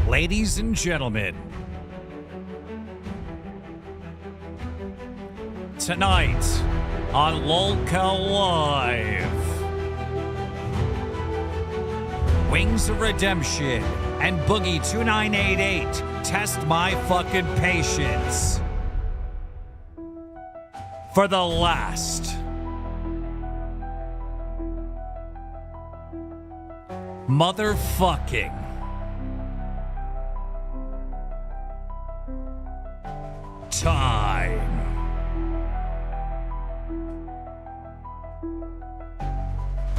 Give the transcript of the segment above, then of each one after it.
Ladies and gentlemen, tonight on LolCow Live, Wings of Redemption and Boogie 2988 test my fucking patience for the last motherfucking time.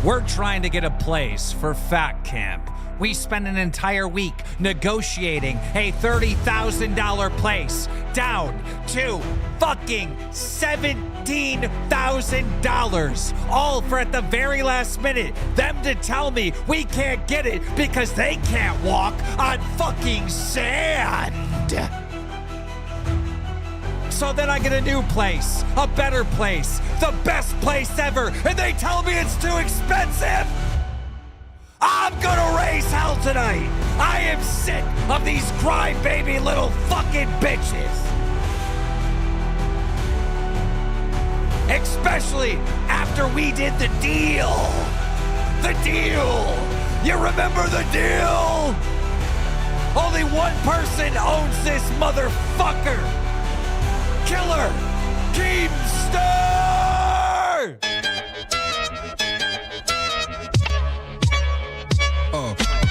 We're trying to get a place for Fat Camp. We spent an entire week negotiating a $30,000 place down to fucking $17,000. All for at the very last minute, them to tell me we can't get it because they can't walk on fucking sand. So then I get a new place, a better place, the best place ever, and they tell me it's too expensive? I'm gonna raise hell tonight. I am sick of these crybaby little fucking bitches. Especially after we did the deal. The deal. You remember the deal? Only one person owns this motherfucker. Killer Keemstar!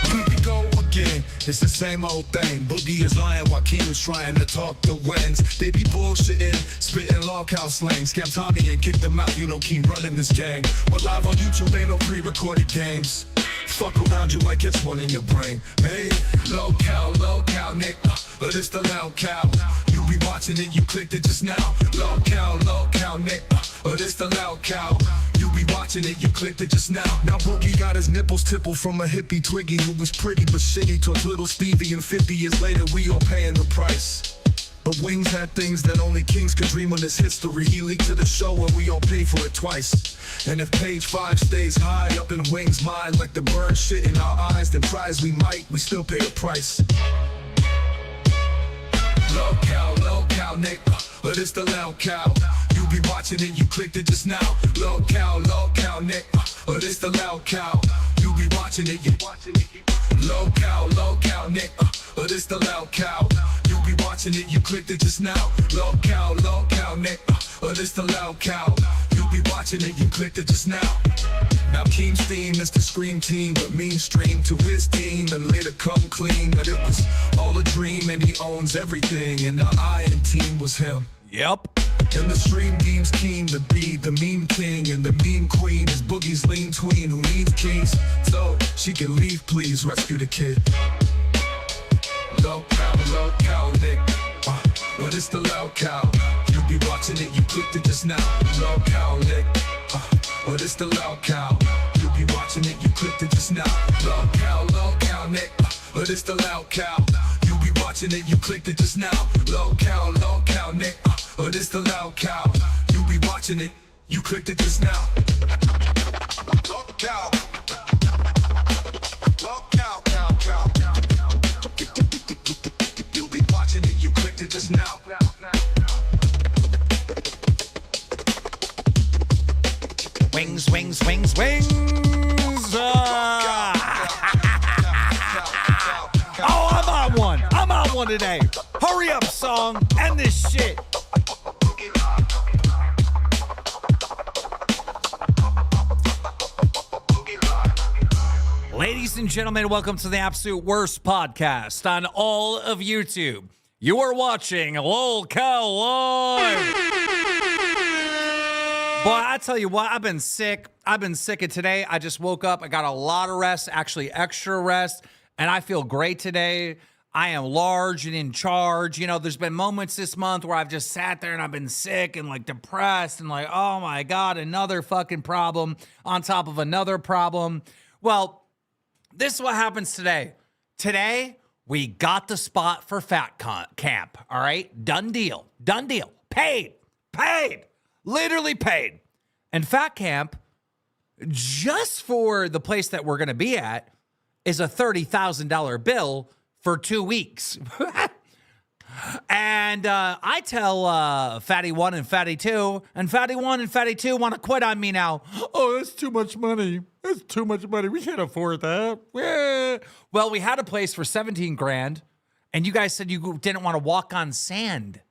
Here we go again. It's the same old thing. Boogie is lying while Keem's trying to talk the wings. They be bullshitting, spitting LolcowUniverse slang. Scam Tommy and kick them out. You know Keem running this gang. We're live on YouTube, ain't no pre-recorded games. Fuck around you like it's one in your brain. Hey, LolcowUniverse, nigga. But it's the LolcowUniverse. You be watching it, you clicked it just now. LolcowUniverse, nigga. But it's the LolcowUniverse. You be watching it, you clicked it just now. Now Boogie got his nipples tippled from a hippie Twiggy who was pretty but shitty towards little Stevie, and 50 years later we all paying the price. But Wings had things that only kings could dream of this history. He leaked to the show and we all paid for it twice. And if page 5 stays high up in Wings' mind like the burn shit in our eyes, then prize we still pay a price. LolcowUniverse, nigga, but it's the LolcowUniverse. You be watching it, you clicked it just now. LolcowUniverse, nigga, but it's the LolcowUniverse. You be watching it, LolcowUniverse, nigga, but it's the LolcowUniverse. You be watching it, you clicked it just now. LolcowUniverse, nigga, but it's the LolcowUniverse. You be watching it, you clicked it just now. Now Keem's theme is the Scream Team, but mainstream to his team and later come clean. But it was all a dream and he owns everything, and the Iron Team was him. Yep. And the stream deems Keem to be the meme king, and the meme queen is Boogie's lean tween who needs keys so she can leave, please rescue the kid. LolcowUniverse, nigga, but it's the LolcowUniverse. You be watching it, you clicked it just now. LolcowUniverse, nigga, but it's the LolcowUniverse. You be watching it, you clicked it just now. LolcowUniverse, nigga, but it's the LolcowUniverse. You be watching it, you clicked it just now. LolcowUniverse, nigga, but it's the LolcowUniverse. You be watching it, you clicked it just now. LolcowUniverse. You be watching it, you clicked it just now. Wings, wings, wings, wings. Oh, I'm on one today. Hurry up, song. End this shit. Ladies and gentlemen, welcome to the absolute worst podcast on all of YouTube. You are watching LolCow Live. Boy, I tell you what, I've been sick. I've been sick of today. I just woke up. I got a lot of rest, actually extra rest, and I feel great today. I am large and in charge. You know, there's been moments this month where I've just sat there and I've been sick and like depressed and like, oh my God, another fucking problem on top of another problem. Well, this is what happens today. Today, we got the spot for Fat Camp, all right? Done deal. Done deal. Paid. Literally paid. And Fat Camp just for the place that we're going to be at is a $30,000 bill for 2 weeks. And I tell Fatty 1 and Fatty 2, and Fatty 1 and Fatty 2 want to quit on me now. Oh, that's too much money. That's too much money. We can't afford that. Yeah. Well, we had a place for 17 grand, and you guys said you didn't want to walk on sand.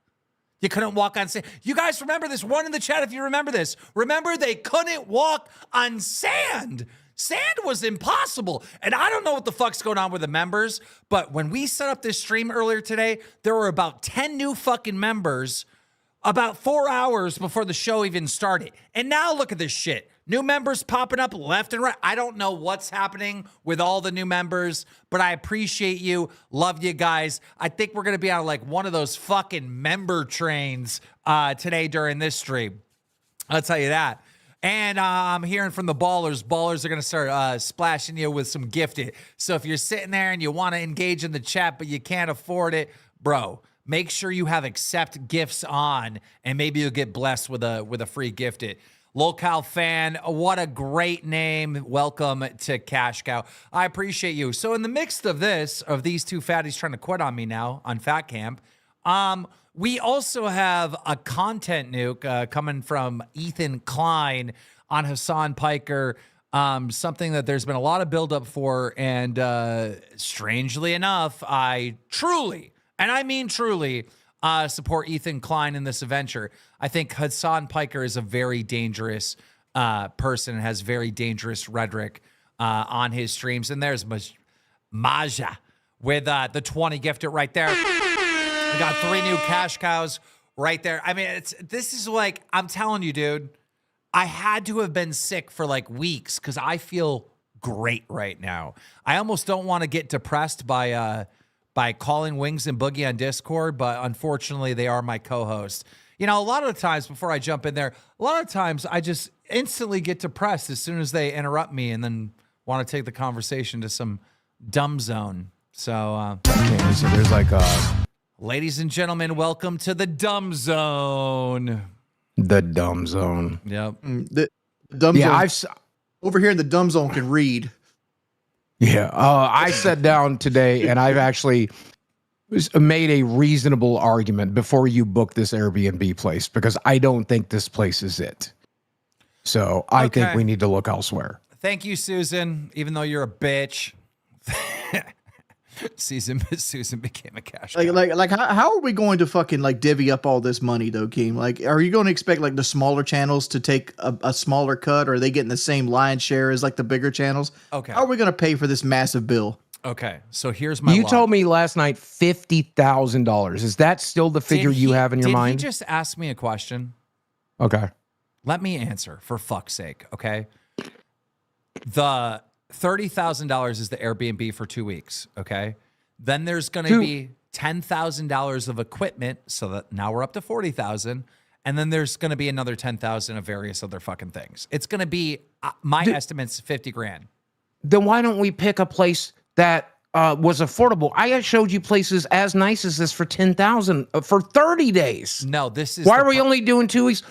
You couldn't walk on sand. You guys remember this? One in the chat if you remember this. Remember, they couldn't walk on sand. Sand was impossible. And I don't know what the fuck's going on with the members, but when we set up this stream earlier today, there were about 10 new fucking members about 4 hours before the show even started. And now look at this shit. New members popping up left and right. I don't know what's happening with all the new members, but I appreciate you. Love you guys. I think we're going to be on like one of those fucking member trains today during this stream. I'll tell you that. And I'm hearing from the ballers. Ballers are going to start splashing you with some gifted. So if you're sitting there and you want to engage in the chat, but you can't afford it, bro, make sure you have accept gifts on, and maybe you'll get blessed with a free gifted. Local fan, what a great name. Welcome to Cash Cow. I appreciate you. So in the midst of this, of these two fatties trying to quit on me now on Fat Camp, we also have a content nuke coming from Ethan Klein on Hassan Piker, something that there's been a lot of buildup for, and strangely enough, I truly, and I mean truly, support Ethan Klein in this adventure. I think Hassan Piker is a very dangerous person and has very dangerous rhetoric on his streams, and there's Maja with the 20 gifted right there. We got 3 new cash cows right there. I mean, this is like, I'm telling you, dude, I had to have been sick for like weeks because I feel great right now. I almost don't want to get depressed by calling Wings and Boogie on Discord, but unfortunately they are my co-host. You know, a lot of the times before I jump in there, a lot of times I just instantly get depressed as soon as they interrupt me and then want to take the conversation to some dumb zone. So, so there's like ladies and gentlemen, welcome to the Dumb Zone. The Dumb Zone. Yep. The Dumb Zone. Over here in the Dumb Zone can read. Yeah. I sat down today and I've actually made a reasonable argument before you book this Airbnb place because I don't think this place is it. So I think we need to look elsewhere. Thank you, Susan, even though you're a bitch. Susan became a cash cow. Like how are we going to fucking like divvy up all this money though, Keem? Like, are you going to expect like the smaller channels to take a smaller cut, or are they getting the same lion's share as like the bigger channels? Okay. How are we going to pay for this massive bill? Okay, so here's my. You told me last night $50,000. Is that still the figure you have in your mind? Did he just ask me a question? Okay. Let me answer for fuck's sake. Okay. The $30,000 is the Airbnb for 2 weeks. Okay. Then there's going to be $10,000 of equipment. So that now we're up to 40,000. And then there's going to be another 10,000 of various other fucking things. It's going to be, my estimate's 50 grand. Then why don't we pick a place that was affordable? I showed you places as nice as this for 10,000 for 30 days. No, this is. Why are we only doing 2 weeks?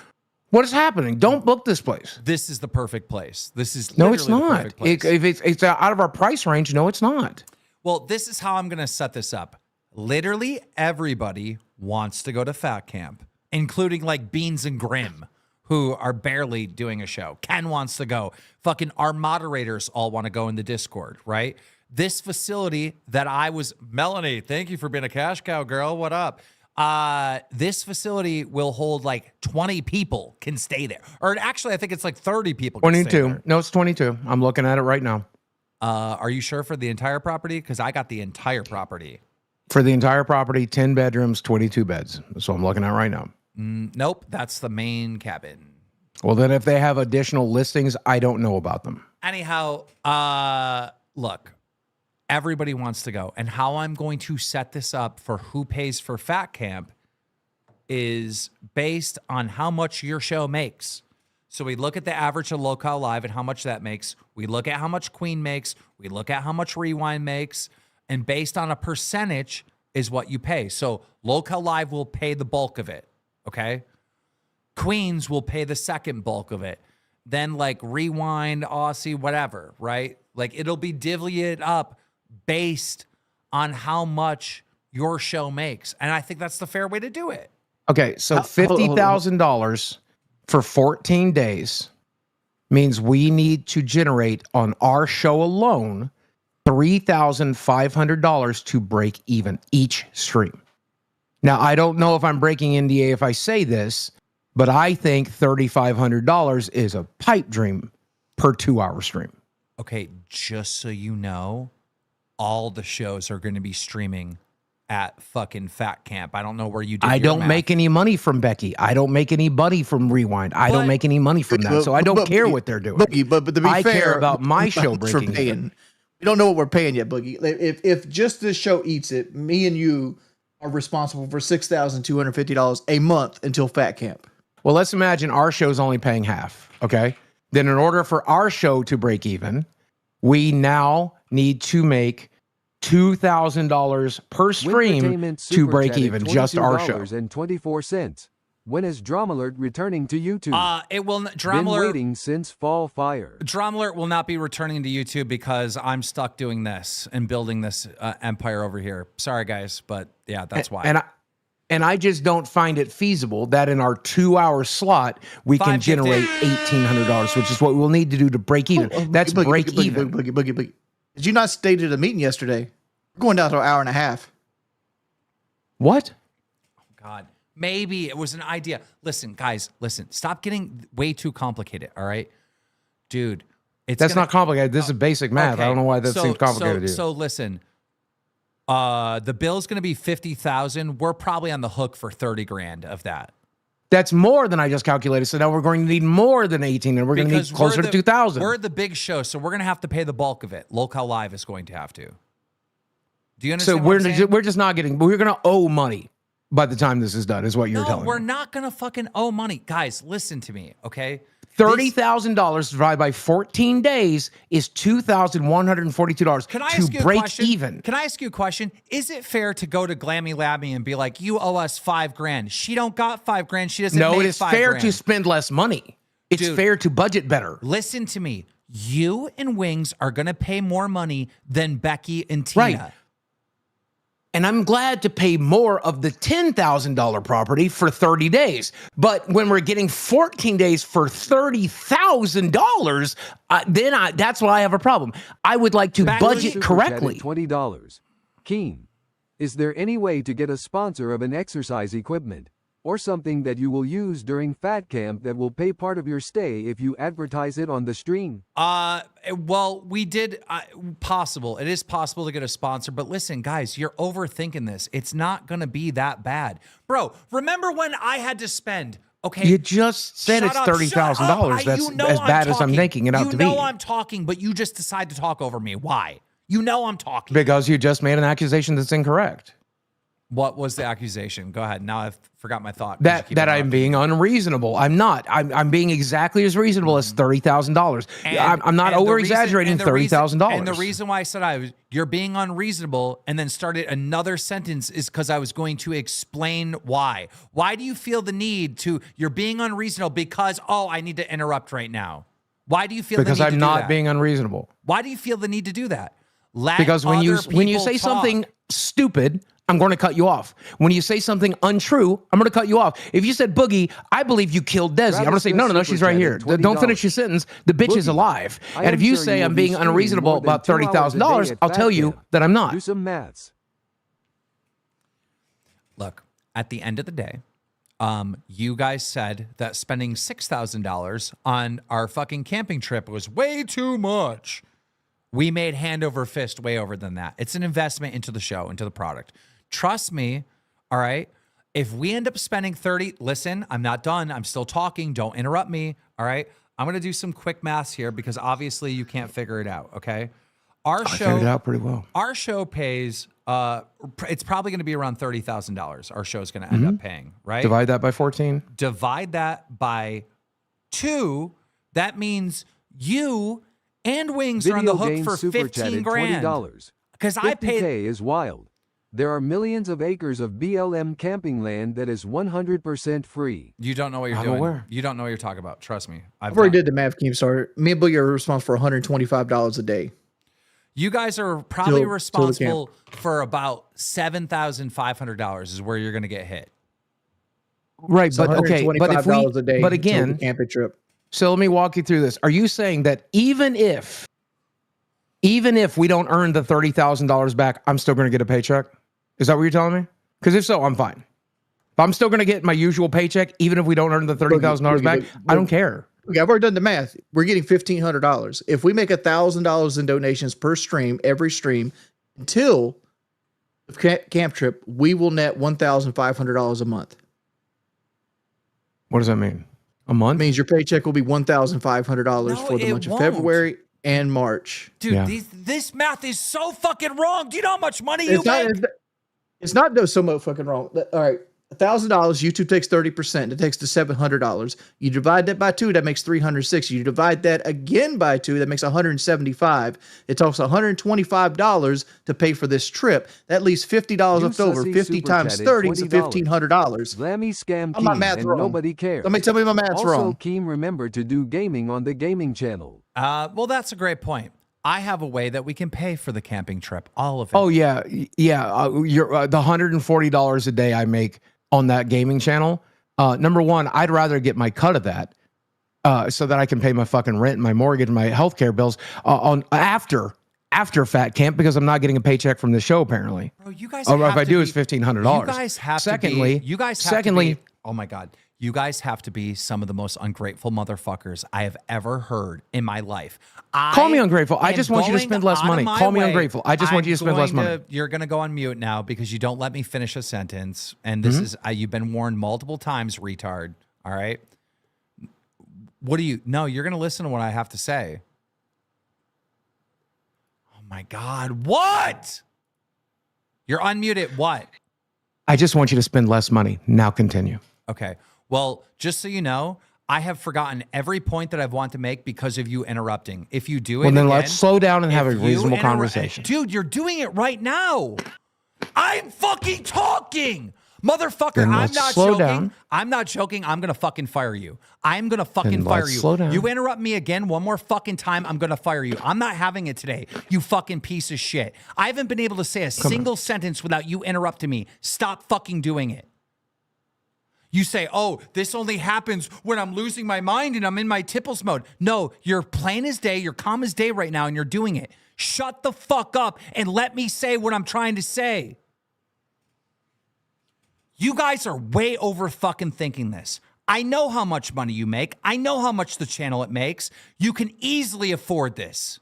What is happening? Don't book this place. This is the perfect place. This is no, it's not. If it's out of our price range, no, it's not. Well, this is how I'm going to set this up. Literally everybody wants to go to Fat Camp, including like Beans and Grim, who are barely doing a show. Ken wants to go. Fucking our moderators all want to go in the Discord, right? This facility that Melanie, thank you for being a cash cow girl. What up? This facility will hold like 20 people can stay there. Or actually, I think it's like 30 people can stay there. No, it's 22. I'm looking at it right now. Are you sure for the entire property? Because I got the entire property. For the entire property, 10 bedrooms, 22 beds. That's what I'm looking at right now. Nope, that's the main cabin. Well, then if they have additional listings, I don't know about them. Anyhow, look, everybody wants to go. And how I'm going to set this up for who pays for Fat Camp is based on how much your show makes. So we look at the average of Local Live and how much that makes. We look at how much Queen makes. We look at how much Rewind makes. And based on a percentage is what you pay. So Local Live will pay the bulk of it, okay? Queens will pay the second bulk of it. then like Rewind, Aussie, whatever, right? Like it'll be divvied up based on how much your show makes. And I think that's the fair way to do it. Okay, so $50,000 for 14 days means we need to generate on our show alone $3,500 to break even each stream. Now, I don't know if I'm breaking NDA if I say this, but I think $3,500 is a pipe dream per 2-hour stream. Okay, just so you know, all the shows are going to be streaming at fucking Fat Camp. I don't know where you did I your don't math. make any money from Becky. I don't make any money from Rewind. I don't make any money from that. So I don't care what they're doing. Boogie, but to be I fair, care about my show we're breaking paying. even. We don't know what we're paying yet, Boogie. If just this show eats it, me and you are responsible for $6,250 a month until Fat Camp. Well, let's imagine our show's only paying half, okay? Then in order for our show to break even, we now need to make $2,000 per stream to break even, just our show. $22.24. When is Dromalert returning to YouTube? It will Been Dromalert. waiting since Fall Fire. Dromalert will not be returning to YouTube because I'm stuck doing this and building this empire over here. Sorry, guys, but yeah, that's why. And I just don't find it feasible that in our 2-hour slot we can generate $1,800, which is what we'll need to do to break even. That's break even. Boogie. Did you not state at a meeting yesterday? We're going down to an hour and a half. What? Oh, God. Maybe it was an idea. Listen, guys, listen. Stop getting way too complicated, all right? Dude, That's not complicated. This is basic math. Okay. I don't know why that seems complicated to you. So listen, the bill's going to be $50,000. We're probably on the hook for 30 grand of that. That's more than I just calculated. So now we're going to need more than 18, and we're going to need closer to 2,000. We're the big show, so we're going to have to pay the bulk of it. Local Live is going to have to. Do you understand? So what I'm saying? we're just not getting. We're going to owe money by the time this is done. Is what you're telling me? No, we're not going to fucking owe money, guys. Listen to me, okay? $30,000 divided by 14 days is $2,142 Can I ask you to break a question? even. Can I ask you a question? Is it fair to go to Glammy Labby and be like, "You owe us $5,000"? She don't got $5,000. She doesn't. No, make it is fair $5,000. to spend less money. It's Dude, fair to budget better. Listen to me. You and Wings are going to pay more money than Becky and Tina. Right. And I'm glad to pay more of the $10,000 property for 30 days. But when we're getting 14 days for $30,000, that's why I have a problem. I would like to budget correctly. $20. Keen, is there any way to get a sponsor of an exercise equipment or something that you will use during Fat Camp that will pay part of your stay if you advertise it on the stream? Well, we did possible. It is possible to get a sponsor, but listen, guys, you're overthinking this. It's not going to be that bad. Bro, remember when I had to spend, okay. You just said it's $30,000. That's as bad as I'm making it out to be. You know I'm talking, but you just decide to talk over me. Why? You know I'm talking. Because you just made an accusation that's incorrect. What was the accusation? Go ahead. Now I've forgot my thought. That I'm being unreasonable. I'm not. I'm being exactly as reasonable as $30,000. I'm not over exaggerating $30,000. And the reason why I said you're being unreasonable and then started another sentence is because I was going to explain why. Why do you feel the need to? You're being unreasonable because I need to interrupt right now. Why do you feel? Because the need I'm to do not that? being unreasonable. Why do you feel the need to do that? Because when you say something stupid, I'm going to cut you off. When you say something untrue, I'm going to cut you off. If you said, Boogie, I believe you killed Desi, I'm going to say, no, she's right here. Don't finish your sentence. The bitch is alive. And if you say I'm being unreasonable about $30,000, I'll tell you that I'm not. Do some maths. Look, at the end of the day, you guys said that spending $6,000 on our fucking camping trip was way too much. We made hand over fist way over than that. It's an investment into the show, into the product. Trust me, all right? If we end up spending 30, listen, I'm not done. I'm still talking. Don't interrupt me, all right? I'm going to do some quick maths here because obviously you can't figure it out, okay? I figured it out pretty well. Our show pays, it's probably going to be around $30,000 our show's going to end up paying, right? Divide that by 14. Divide that by 2. That means you and Wings are on the hook for 15 grand. $20. Because I paid. $50K is wild. There are millions of acres of BLM camping land that is 100% free. You don't know what you're I'm doing. aware. You don't know what you're talking about. Trust me. I've already did the math, Keemstar. Me and Boogie are responsible for $125 a day. You guys are probably Till the responsible for about $7,500 is where you're going to get hit. Right, It's but okay, but if we, $125 a day but till again, the camping trip. so let me walk you through this. Are you saying that even if we don't earn the $30,000 back, I'm still going to get a paycheck? Is that what you're telling me? Because if so, I'm fine. If I'm still going to get my usual paycheck, even if we don't earn the $30,000 back, I don't care. Okay, I've already done the math. We're getting $1,500. If we make $1,000 in donations per stream, every stream, until the camp trip, we will net $1,500 a month. What does that mean? A month? That means your paycheck will be $1,500 No, for the it month of won't. February and March. Dude, Yeah. this math is so fucking wrong. Do you know how much money you It's not, make? it's not no so much fucking wrong. All right, $1,000. YouTube takes 30%. It takes to $700. You divide that by 2, that makes $360. You divide that again by 2, that makes $175. It talks $125 to pay for this trip. That leaves $50 left over. Sussy 50 super times chatted 30 is $20. $1,500. Slammy scam Oh, my Keem, math and wrong. nobody cares. Somebody tell me my math's Also, wrong. Keem, remember to do gaming on the gaming channel. Well, that's a great point. I have a way that we can pay for the camping trip. All of it. Oh yeah, yeah. You're the $140 a day I make on that gaming channel. Number one, I'd rather get my cut of that, so that I can pay my fucking rent, my mortgage, my healthcare bills on after Fat Camp, because I'm not getting a paycheck from the show apparently. Bro, you guys Or have if I to do, be- it's $1,500. You guys have Secondly, to be. You guys have secondly, to be. Oh my God. You guys have to be some of the most ungrateful motherfuckers I have ever heard in my life. Call me ungrateful. I am just want you to going spend less out of money. my Call me way. ungrateful. I just want you to spend less money. You're going to go on mute now because you don't let me finish a sentence. And this is, you've been warned multiple times, retard. All right. What do you, no, you're going to listen to what I have to say. Oh my God. What? You're unmuted. What? I just want you to spend less money. Now continue. Okay. Well, just so you know, I have forgotten every point that I've wanted to make because of you interrupting. If you do it Well, then again, let's slow down and have a if you reasonable interrupt- conversation. Dude, you're doing it right now. I'm fucking talking. Motherfucker, Then I'm let's not slow joking. down. I'm not joking. I'm going to fucking fire you. I'm going to fucking Then fire let's you. slow down. You interrupt me again one more fucking time, I'm going to fire you. I'm not having it today, you fucking piece of shit. I haven't been able to say a single sentence without you interrupting me. Stop fucking doing it. You say, oh, this only happens when I'm losing my mind and I'm in my tipples mode. No, you're plain as day, you're calm as day right now, and you're doing it. Shut the fuck up and let me say what I'm trying to say. You guys are way over fucking thinking this. I know how much money you make. I know how much the channel it makes. You can easily afford this.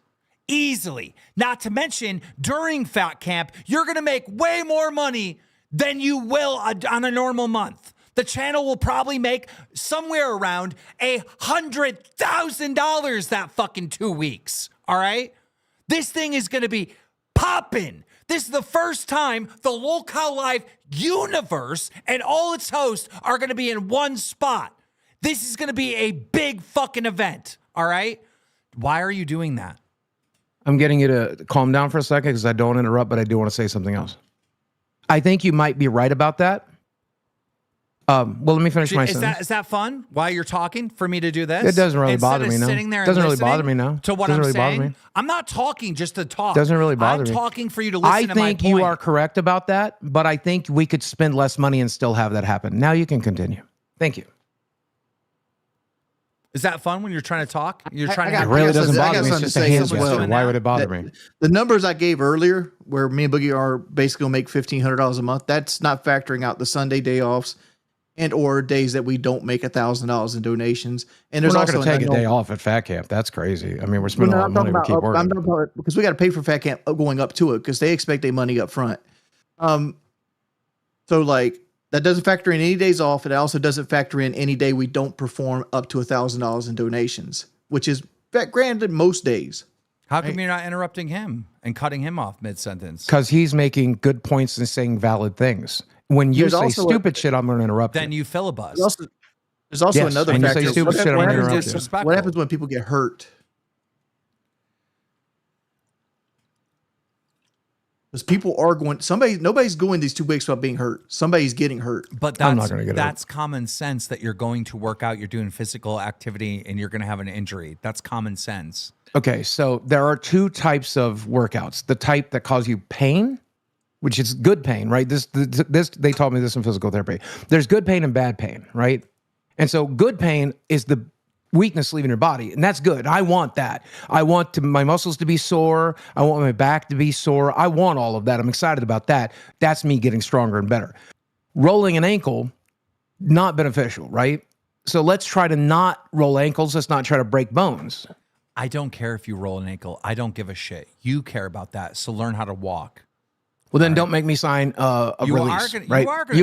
Easily. Not to mention, during Fat Camp, you're going to make way more money than you will on a normal month. The channel will probably make somewhere around $100,000 that fucking 2 weeks. All right? This thing is going to be popping. This is the first time the Local Live universe and all its hosts are going to be in one spot. This is going to be a big fucking event. All right? Why are you doing that? I'm getting you to calm down for a second because I don't interrupt, but I do want to say something else. I think you might be right about that. Well, let me finish my sentence. Is that fun while you're talking for me to do this? It doesn't really Instead bother of me, no. Sitting there and Doesn't really listening bother me, no. To what Doesn't I'm really bother saying, me. I'm not talking just to talk. Doesn't really bother I'm me. talking for you to listen to my think point. you are correct about that, but I think we could spend less money and still have that happen. Now you can continue. Thank you. Is that fun when you're trying to talk? You're trying to I It have really got doesn't something- I bother got me. It's something just to a say hand as gesture. well. Why would it bother me? The numbers I gave earlier, where me and Boogie are basically gonna make $1,500 a month, that's not factoring out the Sunday day offs and or days that we don't make $1,000 in donations. And We're there's not also going to take a unknown- day off at Fat Camp. That's crazy. I mean, we're Well, spending no, a lot I'm of talking money. We keep about, I'm working. talking about because we got to pay for Fat Camp going up to it because they expect their money up front. So like that doesn't factor in any days off. It also doesn't factor in any day we don't perform up to $1,000 in donations, which is granted most days. How come you're not interrupting him and cutting him off mid-sentence? Because he's making good points and saying valid things. When you There's say also stupid shit, I'm going to interrupt Then you. you filibust. There's also Yes, another when you factor. say stupid shit, I'm what gonna happens interrupt is- you. Disrespectful. what happens when people get hurt? Because people are going. Nobody's going these 2 weeks without being hurt. Somebody's getting hurt. But I'm not gonna get that's common sense that you're going to work out, you're doing physical activity, and you're going to have an injury. That's common sense. Okay, so there are 2 types of workouts. The type that cause you pain, which is good pain, right? This they taught me this in physical therapy. There's good pain and bad pain, right? And so good pain is the weakness leaving your body, and that's good. I want that. I want my muscles to be sore. I want my back to be sore. I want all of that. I'm excited about that. That's me getting stronger and better. Rolling an ankle, not beneficial, right? So let's try to not roll ankles. Let's not try to break bones. I don't care if you roll an ankle. I don't give a shit. You care about that, so learn how to walk. Well, then don't make me sign a release, right? You are going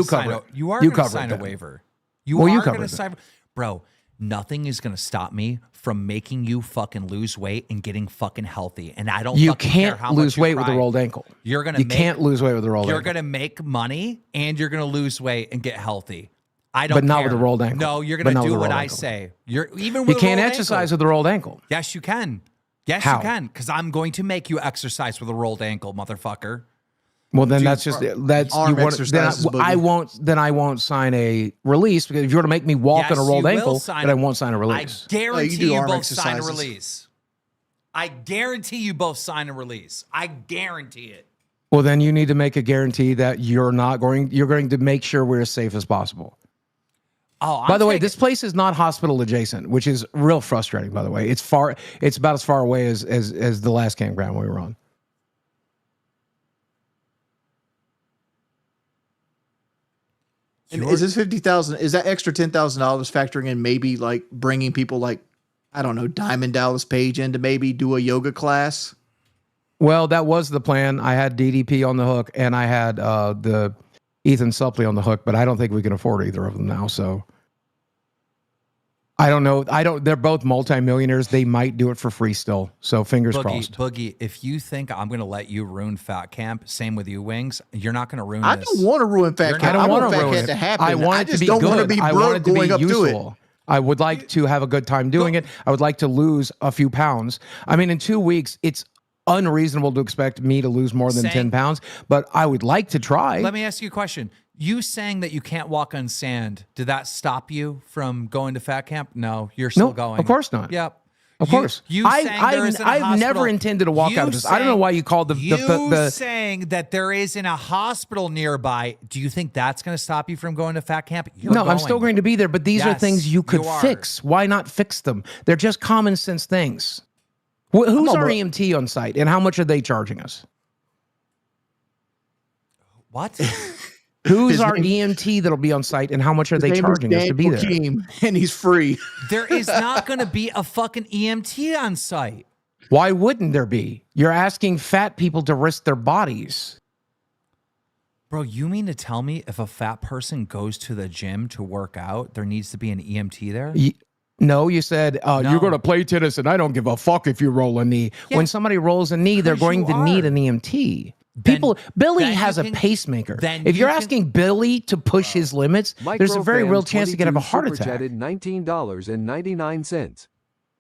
to sign a waiver. You are going to sign. Bro, nothing is going to stop me from making you fucking lose weight and getting fucking healthy. And I don't You fucking care can't how lose much weight with a rolled ankle. You can't lose weight with a rolled ankle. You're going to make money and you're going to lose weight and get healthy. I don't But not care. with a rolled ankle. No, you're But going not to with do a what rolled I ankle. say. You're even with You a can't rolled exercise ankle. with a rolled ankle. Yes, you can. Yes, How? you can. Because I'm going to make you exercise with a rolled ankle, motherfucker. Well, then that's just that's arm you want. exercises, Then I Boogie. won't. Then I won't sign a release because if you're going to make me walk on a rolled ankle, then I won't sign a I release. guarantee do you arm both sign a exercises. release. I guarantee you both sign a release. I guarantee it. Well, then you need to make a guarantee that you're not going. You're going to make sure we're as safe as possible. Oh, By the way, this place is not hospital adjacent, which is real frustrating. By the way, it's far. It's about as far away as the last campground we were on. And is this 50,000? Is that extra $10,000 factoring in maybe like bringing people like, I don't know, Diamond Dallas Page in to maybe do a yoga class? Well, that was the plan. I had DDP on the hook, and I had the Ethan Suppley on the hook, but I don't think we can afford either of them now. So I don't know. They're both multimillionaires. They might do it for free still. So fingers crossed. Boogie, if you think I'm going to let you ruin Fat Camp, same with you, Wings, you're not going to ruin I this. don't want to ruin Fat Camp. I don't want to ruin Fat it. Camp to happen. I want it to just be don't want to good. be I broke want it to going be up to it. useful. I would like to have a good time doing it. I would like to lose a few pounds. I mean, in 2 weeks, it's unreasonable to expect me to lose more than 10 pounds, but I would like to try. Let me ask you a question. You saying that you can't walk on sand, did that stop you from going to Fat Camp? No, you're still No, going. of course not. Yep. Of course. I've never hospital- intended to walk out of this. I don't know why you called the saying that there isn't a hospital nearby. Do you think that's going to stop you from going to Fat Camp? You're No, I'm going. still going to be there, but these are Yes, things you could you are. fix. Why not fix them? They're just common sense things. Who's our EMT on site, and how much are they charging us? What? Who's His our name- EMT that'll be on site, and how much are they His name is charging us to be there? Daniel Keem, and he's free. There is not going to be a fucking EMT on site. Why wouldn't there be? You're asking fat people to risk their bodies. Bro, you mean to tell me if a fat person goes to the gym to work out, there needs to be an EMT there? No, you said No. you're going to play tennis, and I don't give a fuck if you roll a knee. Yeah, when somebody rolls a knee, they're 'cause going you to need are. an EMT. Billy then has you a can- pacemaker. then If you you're can- asking Billy to push his limits, there's a very Microfan real chance he could have a 22 heart super attack. chatted $19.99.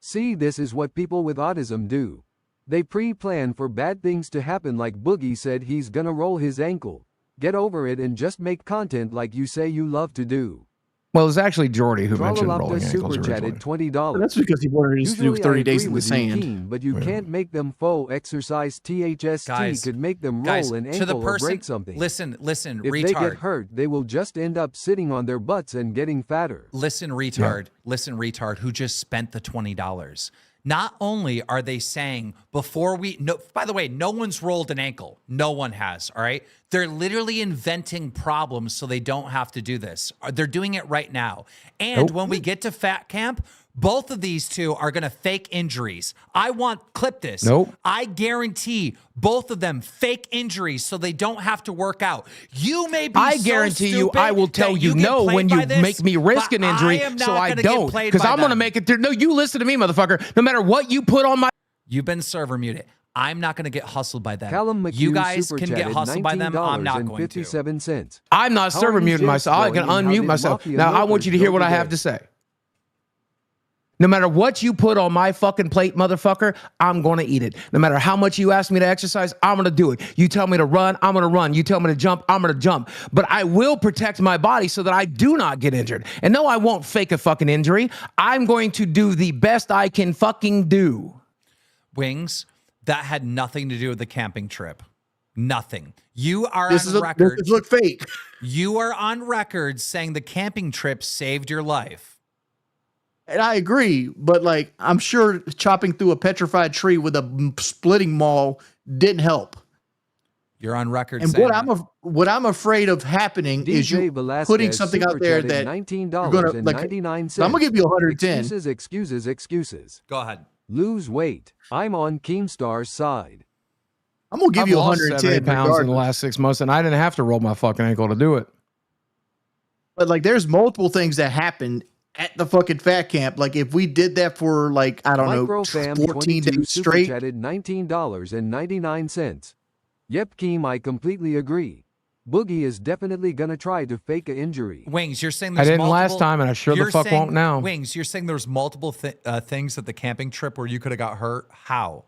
See, this is what people with autism do. They pre-plan for bad things to happen, like Boogie said he's gonna roll his ankle. Get over it and just make content like you say you love to do. Well, it's actually Jordy who mentioned rolling Trollolopta ankles super originally. chatted $20. That's because he wanted us to do Usually 30 I days agree in the with you, sand. Keen, but you can't make them faux exercise. THST Guys, could make them roll Guys, an to the ankle or person, break something. listen, If they get retard. hurt, they will just end up sitting on their butts and getting fatter. Listen, retard, who just spent the $20. Not only are they saying by the way, no one's rolled an ankle. No one has, all right? They're literally inventing problems so they don't have to do this. They're doing it right now. And when we get to Fat Camp, both of these two are going to fake injuries. Clip this. Nope. I guarantee both of them fake injuries so they don't have to work out. You may be I so guarantee you, stupid I will tell that you get no played when you by this, make me risk but an injury, I am so not I gonna don't. get played Because by I'm going to them. make it through. No, you listen to me, motherfucker. No matter what you put on my. You've been server muted. I'm not going to get hustled by them. Callum McHugh You guys super can get chatted hustled by them. I'm not going to. $19.57. I'm not How are server these muting jets myself. I can going, and how unmute did myself. Mafia Now, I want Milkers you to hear go what I today? have to say. No matter what you put on my fucking plate, motherfucker, I'm going to eat it. No matter how much you ask me to exercise, I'm going to do it. You tell me to run, I'm going to run. You tell me to jump, I'm going to jump. But I will protect my body so that I do not get injured. And no, I won't fake a fucking injury. I'm going to do the best I can fucking do. Wings, that had nothing to do with the camping trip. Nothing. You are on record. This look fake. You are on record saying the camping trip saved your life. And I agree, but like I'm sure chopping through a petrified tree with a splitting maul didn't help. You're on record. And saying what I'm afraid of happening is DJ you Velasquez putting something out there that $19.99. I'm gonna give you 110. Excuses. Go ahead. Lose weight. I'm on Keemstar's side. I'm gonna give I've you lost 110 70 pounds in the regardless. last 6 months, and I didn't have to roll my fucking ankle to do it. But like, there's multiple things that happened at the fucking fat camp. Like, if we did that for like I don't know, Microfam 14 22 days straight, super chatted $19.99. Yep, Keem, I completely agree. Boogie is definitely gonna try to fake an injury. Wings, you're saying I there's didn't multiple, last time, and I sure the you're fuck saying- won't now. Wings, you're saying there's multiple things at the camping trip where you could have got hurt. How?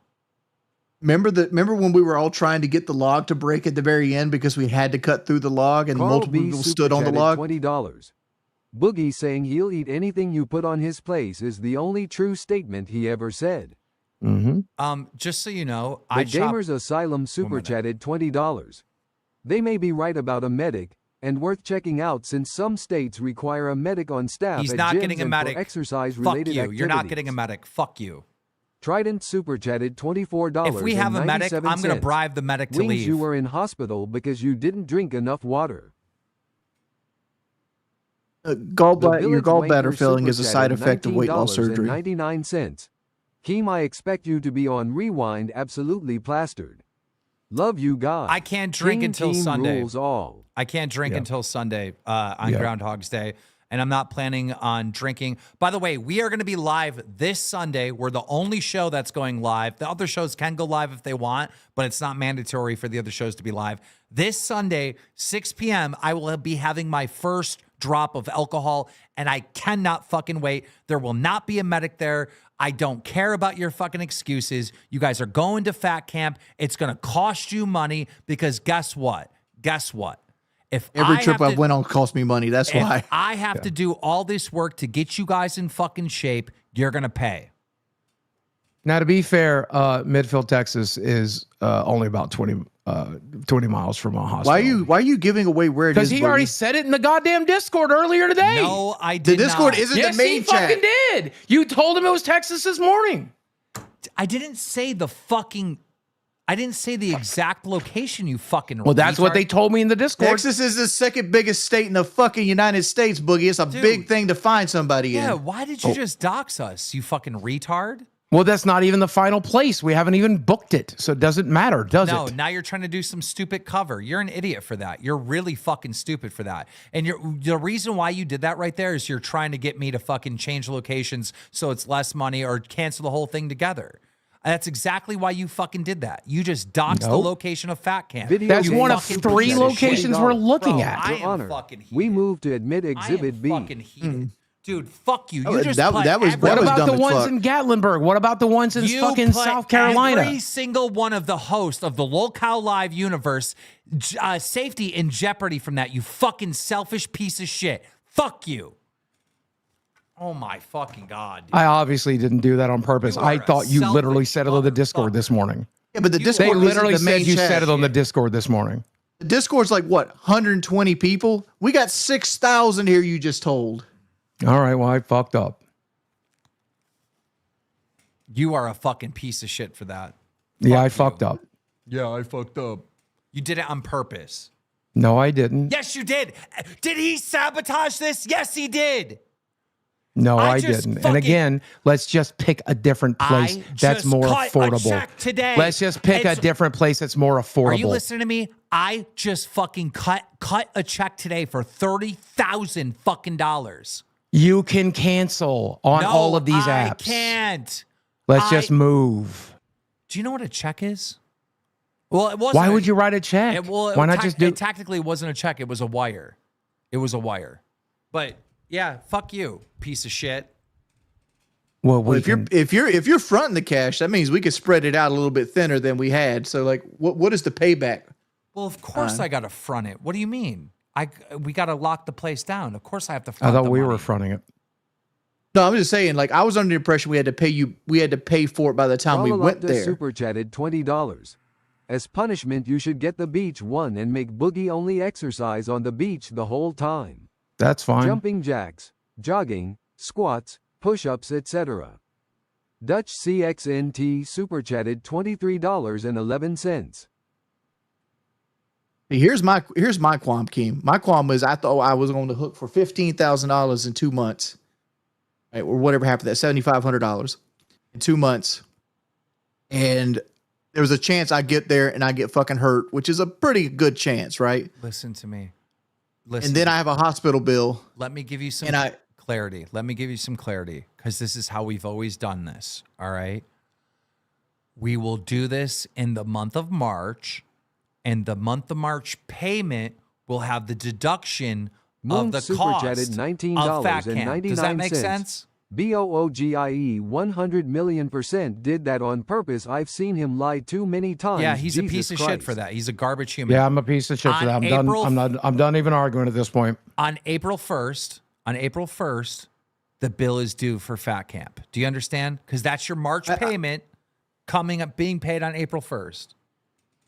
remember when we were all trying to get the log to break at the very end because we had to cut through the log and Carl multiple B people super stood on the chatted log. $20. Boogie saying he'll eat anything you put on his place is the only true statement he ever said. Just so you know, The I chopped. Gamers Asylum super minute. chatted $20. They may be right about a medic, and worth checking out since some states require a medic on staff He's at not gyms getting a and medic. for Fuck exercise-related you. activities. You're not getting a medic. Fuck you. Trident super chatted $24. If we have a medic, I'm going to bribe the medic to Wings, leave. you were in hospital because you didn't drink enough water. Your The gallbladder Wanker failing super is a side chatted effect of weight loss surgery. $19.99. Keem, I expect you to be on rewind, absolutely plastered. Love you guys. I can't drink King until Team Sunday. Rules all. I can't drink Yep. until Sunday on Yep. Groundhog's Day. And I'm not planning on drinking. By the way, we are going to be live this Sunday. We're the only show that's going live. The other shows can go live if they want, but it's not mandatory for the other shows to be live. This Sunday, 6 p.m., I will be having my first drop of alcohol, and I cannot fucking wait. There will not be a medic there. I don't care about your fucking excuses. You guys are going to fat camp. It's going to cost you money because guess what? Guess what? If Every I trip have I've went on cost me money. That's if why. I have to do all this work to get you guys in fucking shape, you're going to pay. Now, to be fair, Midfield, Texas is only about 20 miles from a hospital. Why are you giving away where it is? Because he already said it in the goddamn Discord earlier today. No, I The did Discord not. isn't Yes, the main he chat. fucking did. You told him it was Texas this morning. I didn't say the fucking... I didn't say the exact location, you fucking Well, that's what retard. they told me in the Discord. Texas is the second biggest state in the fucking United States, Boogie. It's a big thing to find somebody Yeah, in. why did you just dox us, you fucking retard? Well, that's not even the final place. We haven't even booked it, so it doesn't matter, does No, it? now you're trying to do some stupid cover. You're an idiot for that. You're really fucking stupid for that. And the reason why you did that right there is you're trying to get me to fucking change locations so it's less money or cancel the whole thing together. That's exactly why you fucking did that. You just doxed the Nope. location of Fat Camp. Video That's game one of super three chatted locations we're $20. looking Bro, at. I Your am Honor, fucking heated. we moved to admit I Exhibit am B. fucking heated. Dude, fuck you. Oh, You just that- put that was- every- What that was about dumb the as ones fuck. in Gatlinburg? What about the ones in You fucking put South Carolina? Every single one of the hosts of the Local Live universe, safety in jeopardy from that. You fucking selfish piece of shit. Fuck you. Oh my fucking god. Dude. I obviously didn't do that on purpose. You are I a thought you literally selfish said it on the Discord motherfucker. this morning. Yeah, but the You- Discord They isn't literally the main said you chat. said it on the Discord this morning. The Discord's like what, 120 people? We got 6,000 here. You just told. All right, well, I fucked up. You are a fucking piece of shit for that. Yeah, I you. fucked up. Yeah, I fucked up. You did it on purpose. No, I didn't. Yes, you did. Did he sabotage this? Yes, he did. No, I I just didn't. And fucking- again, let's just pick a different place I that's just more cut a affordable. check today. Let's just pick a It's- different place that's more affordable. Are you listening to me? I just fucking cut a check today for $30,000 fucking dollars. You can cancel on No, all of these I apps. can't. Let's just move. Do you know what a check is? Well, it wasn't. Why would you write a check? Why not just do It technically wasn't a check. It was a wire. It was a wire. But yeah, fuck you, piece of shit. Well, Well, we if you're fronting the cash, that means we could spread it out a little bit thinner than we had. So like, what is the payback? Well, of course I got to front it. What do you mean? We got to lock the place down. Of course I have to I front thought the we money. were fronting it. No, I'm just saying. Like, I was under the impression we had to pay you. We had to pay for it by the time we went Lola there. super chatted $20. As punishment, you should get the beach one and make Boogie only exercise on the beach the whole time. That's fine. Jumping jacks, jogging, squats, push-ups, etc. Dutch CXNT super chatted $23.11. Here's my qualm, Keem. My qualm is I thought I was on the hook for $15,000 in 2 months, right, or whatever happened. That $7,500 in 2 months, and there was a chance I get there and I get fucking hurt, which is a pretty good chance, right? Listen to me. Listen. And then I have a hospital bill. Let me give you some And clarity. Let me give you some clarity because this is how we've always done this. All right. We will do this in the month of March, and the month of March payment will have the deduction Moon of the super cost chatted of Fat Camp. Does that make $19.99. sense? BOOGIE 100,000,000% did that on purpose. I've seen him lie too many times. Yeah, he's a Jesus piece of Christ. shit for that. He's a garbage human. Yeah, I'm a piece of shit for that. On I'm April- done. I'm done even arguing at this point. On April 1st, the bill is due for Fat Camp. Do you understand? Because that's your March payment coming up, being paid on April 1st.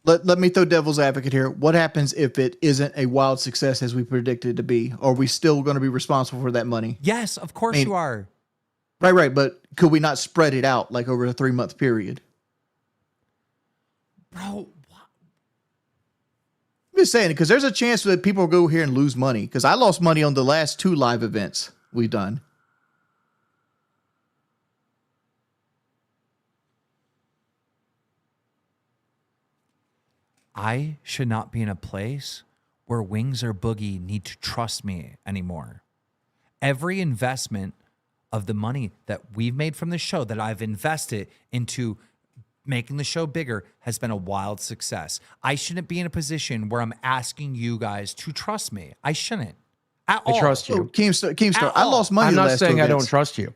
let me throw devil's advocate here. What happens if it isn't a wild success as we predicted it to be? Are we still going to be responsible for that money? Yes, of course you are. Right. But could we not spread it out like over a 3-month period? Bro, I'm just saying, because there's a chance that people will go here and lose money. Because I lost money on the last 2 live events we've done. I should not be in a place where Wings or Boogie need to trust me anymore. Every investment of the money that we've made from the show that I've invested into making the show bigger has been a wild success. I shouldn't be in a position where I'm asking you guys to trust me. I shouldn't. At all. I trust Oh, you. Keemstar, I all. lost money. I'm the not last saying 2 I don't events. trust you.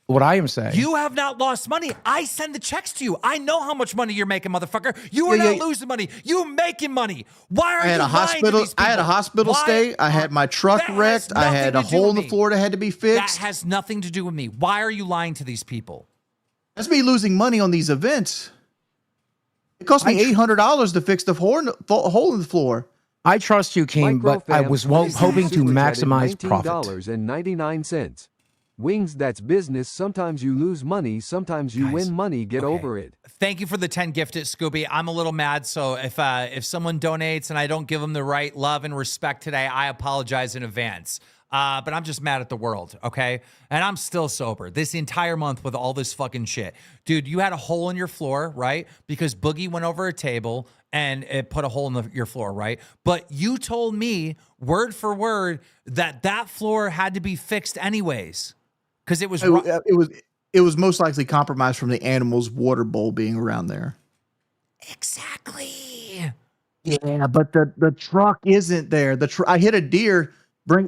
What I am saying. You have not lost money. I send the checks to you. I know how much money you're making, motherfucker. You are not losing money. You're making money. Why are I had you a hospital. lying to these people? I had a hospital Why stay. I had my truck That has wrecked. I had a nothing to do hole with in the me. floor that had to be That fixed. has nothing to do with me. Why are you lying to these people? That's me losing money on these events. It cost me $800 to fix the hole in the floor. I trust you, Keem, but I was hoping to maximize profit. $19.99. Wings, that's business. Sometimes you lose money, sometimes you win money. Get over it. Thank you for the 10 gifted, Scooby. I'm a little mad, so if someone donates and I don't give them the right love and respect today, I apologize in advance. But I'm just mad at the world, okay? And I'm still sober this entire month with all this fucking shit. Dude, you had a hole in your floor, right? Because Boogie went over a table and it put a hole in your floor, right? But you told me, word for word, that floor had to be fixed anyways. Because it was... It was most likely compromised from the animal's water bowl being around there. Exactly. Yeah, but the truck isn't there. I hit a deer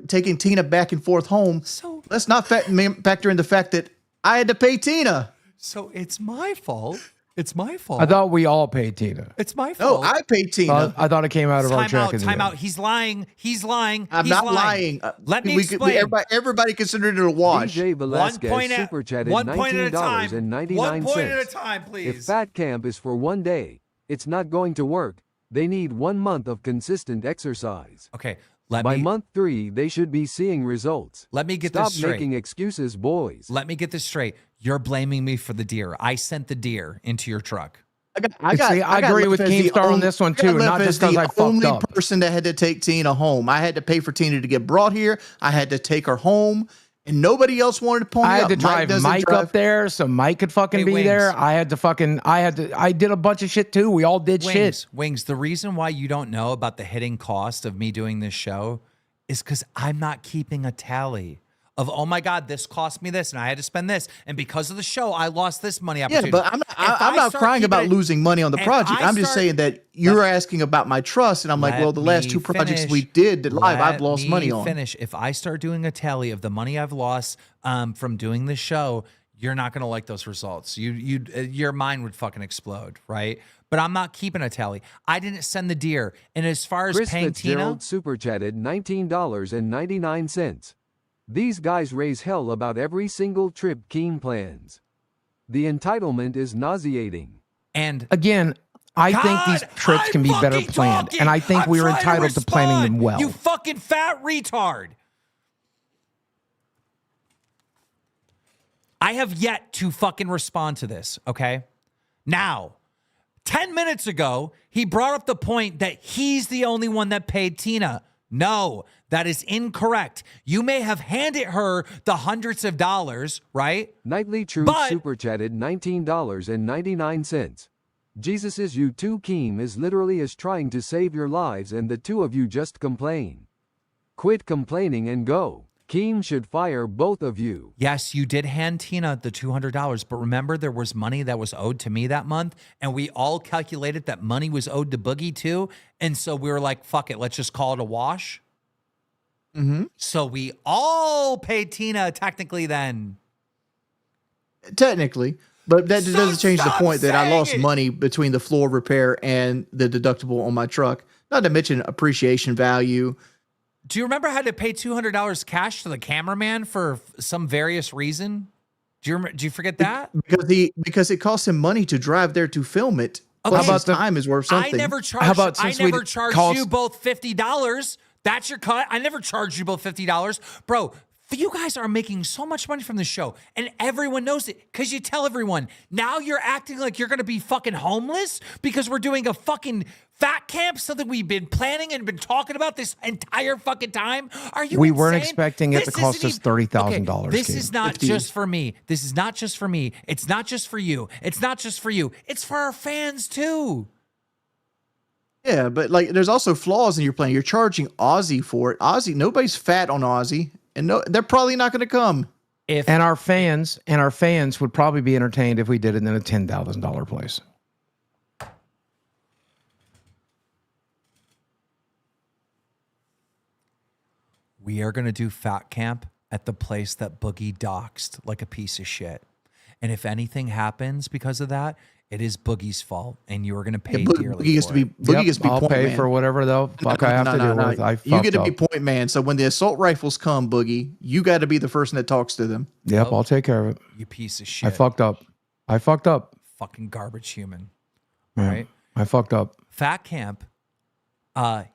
taking Tina back and forth home. So let's not factor in the fact that I had to pay Tina. So it's my fault. It's my fault. I thought we all paid Tina. It's my No, fault. I paid Tina. I thought it came out of our check. Time out. He's lying. He's lying. I'm He's not lying. Let me explain. Everybody considered it a wash. DJ Velasquez super chatted one point at a time. $19.99. One point at a time, please. If Fat Camp is for one day, it's not going to work. They need 1 month of consistent exercise. Okay. By month 3, they should be seeing results. Let me get Stop this straight. making excuses, boys. Let me get this straight. You're blaming me for the deer. I sent the deer into your truck. I agree with Keemstar on this one too, not just because I fucked only up. person that had to take Tina home. I had to pay for Tina to get brought here. I had to take her home, and nobody else wanted to pony I up. had to drive Mike up there so Mike could fucking be Wings. there. I did a bunch of shit too. We all did shit. Wings, the reason why you don't know about the hitting cost of me doing this show is because I'm not keeping a tally of, oh my God, this cost me this and I had to spend this. And because of the show, I lost this money opportunity. Yeah, but I'm not crying about losing money on the project. I'm just saying that you're asking about my trust, and I'm like, well, the last 2 projects we did live, I've lost money on. If I start doing a tally of the money I've lost from doing the show, you're not going to like those results. Your mind would fucking explode, right? But I'm not keeping a tally. I didn't send the deer. And as far as Chris paying Tina, Fitzgerald super chatted $19.99. These guys raise hell about every single trip Keem plans. The entitlement is nauseating. and Again, I think these trips can be better planned, and I think we are entitled to planning them well. You fucking fat retard. I have yet to fucking respond to this, okay? Now, 10 minutes ago, he brought up the point that he's the only one that paid Tina. No, that is incorrect. You may have handed her the hundreds of dollars, right? Nightly Truth But- super chatted $19.99. Jesus's you too Keem is literally as trying to save your lives and the two of you just complain. Quit complaining and go. Keem should fire both of you. Yes, you did hand Tina the $200, but remember there was money that was owed to me that month, and we all calculated that money was owed to Boogie too, and so we were like, fuck it, let's just call it a wash. Mm-hmm. So we all paid Tina technically then. Technically, but that So doesn't change the stop point that I saying lost it. money between the floor repair and the deductible on my truck. Not to mention appreciation value. Do you remember I had to pay $200 cash to the cameraman for some various reason? Do you forget that? Because it costs him money to drive there to film it. Okay. Plus How his time is worth something. I never charged. How about I since we never charged calls- you both $50. That's your cut. I never charged you both $50, bro. You guys are making so much money from the show, and everyone knows it because you tell everyone. Now you're acting like you're gonna be fucking homeless because we're doing a fucking fat camp, something we've been planning and been talking about this entire fucking time. Are you? We weren't insane? expecting it to This cost isn't us even- $30,000, Okay, this Keem. is not 50. just for me. This is not just for me. It's not just for you. It's not just for you. It's for our fans too. Yeah, but like there's also flaws in your plan. You're charging Aussie for it. Aussie, nobody's fat on Aussie, and no, they're probably not going to come. If And our fans would probably be entertained if we did it in a $10,000 place. we are going to do fat camp at the place that Boogie doxed like a piece of shit. And if anything happens because of that, it is Boogie's fault, and you are going to pay dearly Boogie gets for to it. be Boogie gets to be I'll point pay man. for whatever the fuck I have to deal with. I You fucked get to up. be point man. So when the assault rifles come, Boogie, you got to be the person that talks to them. Yep, I'll take care of it. You piece of shit. I fucked up. Fucking garbage human. Yeah, Right? I fucked up. Fat camp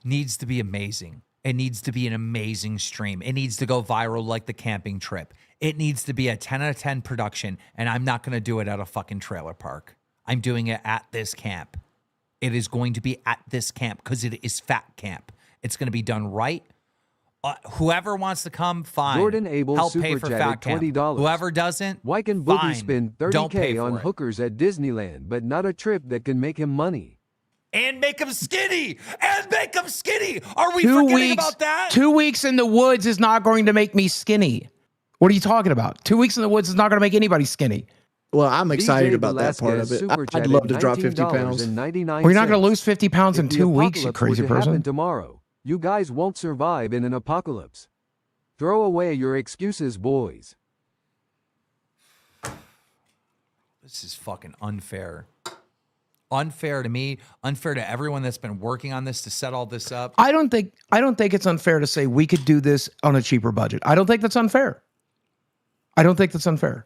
needs to be amazing. It needs to be an amazing stream. It needs to go viral like the camping trip. It needs to be a 10 out of 10 production, and I'm not going to do it at a fucking trailer park. I'm doing it at this camp. It is going to be at this camp because it is fat camp. It's going to be done right. Whoever wants to come, fine. Jordan Abel help pay super for chatted fat camp. $20. Whoever doesn't, Why can Boogie fine. spend Don't pay 30K for on it. hookers at Disneyland, but not a trip that can make him money? And make them skinny. And make them skinny. Are we 2 forgetting weeks. about that? 2 weeks in the woods is not going to make me skinny. What are you talking about? 2 weeks in the woods is not going to make anybody skinny. Well, I'm excited DJ about that part of Velasquez it. super I'd chatted love to drop 50 pounds. $19.99. Well, you're not going to lose 50 pounds in If the 2 weeks, you apocalypse crazy were to happen person. tomorrow, you guys won't survive in an apocalypse. Throw away your excuses, boys. This is fucking unfair. Unfair to me, unfair to everyone that's been working on this to set all this up. I don't think it's unfair to say we could do this on a cheaper budget. I don't think that's unfair. I don't think that's unfair.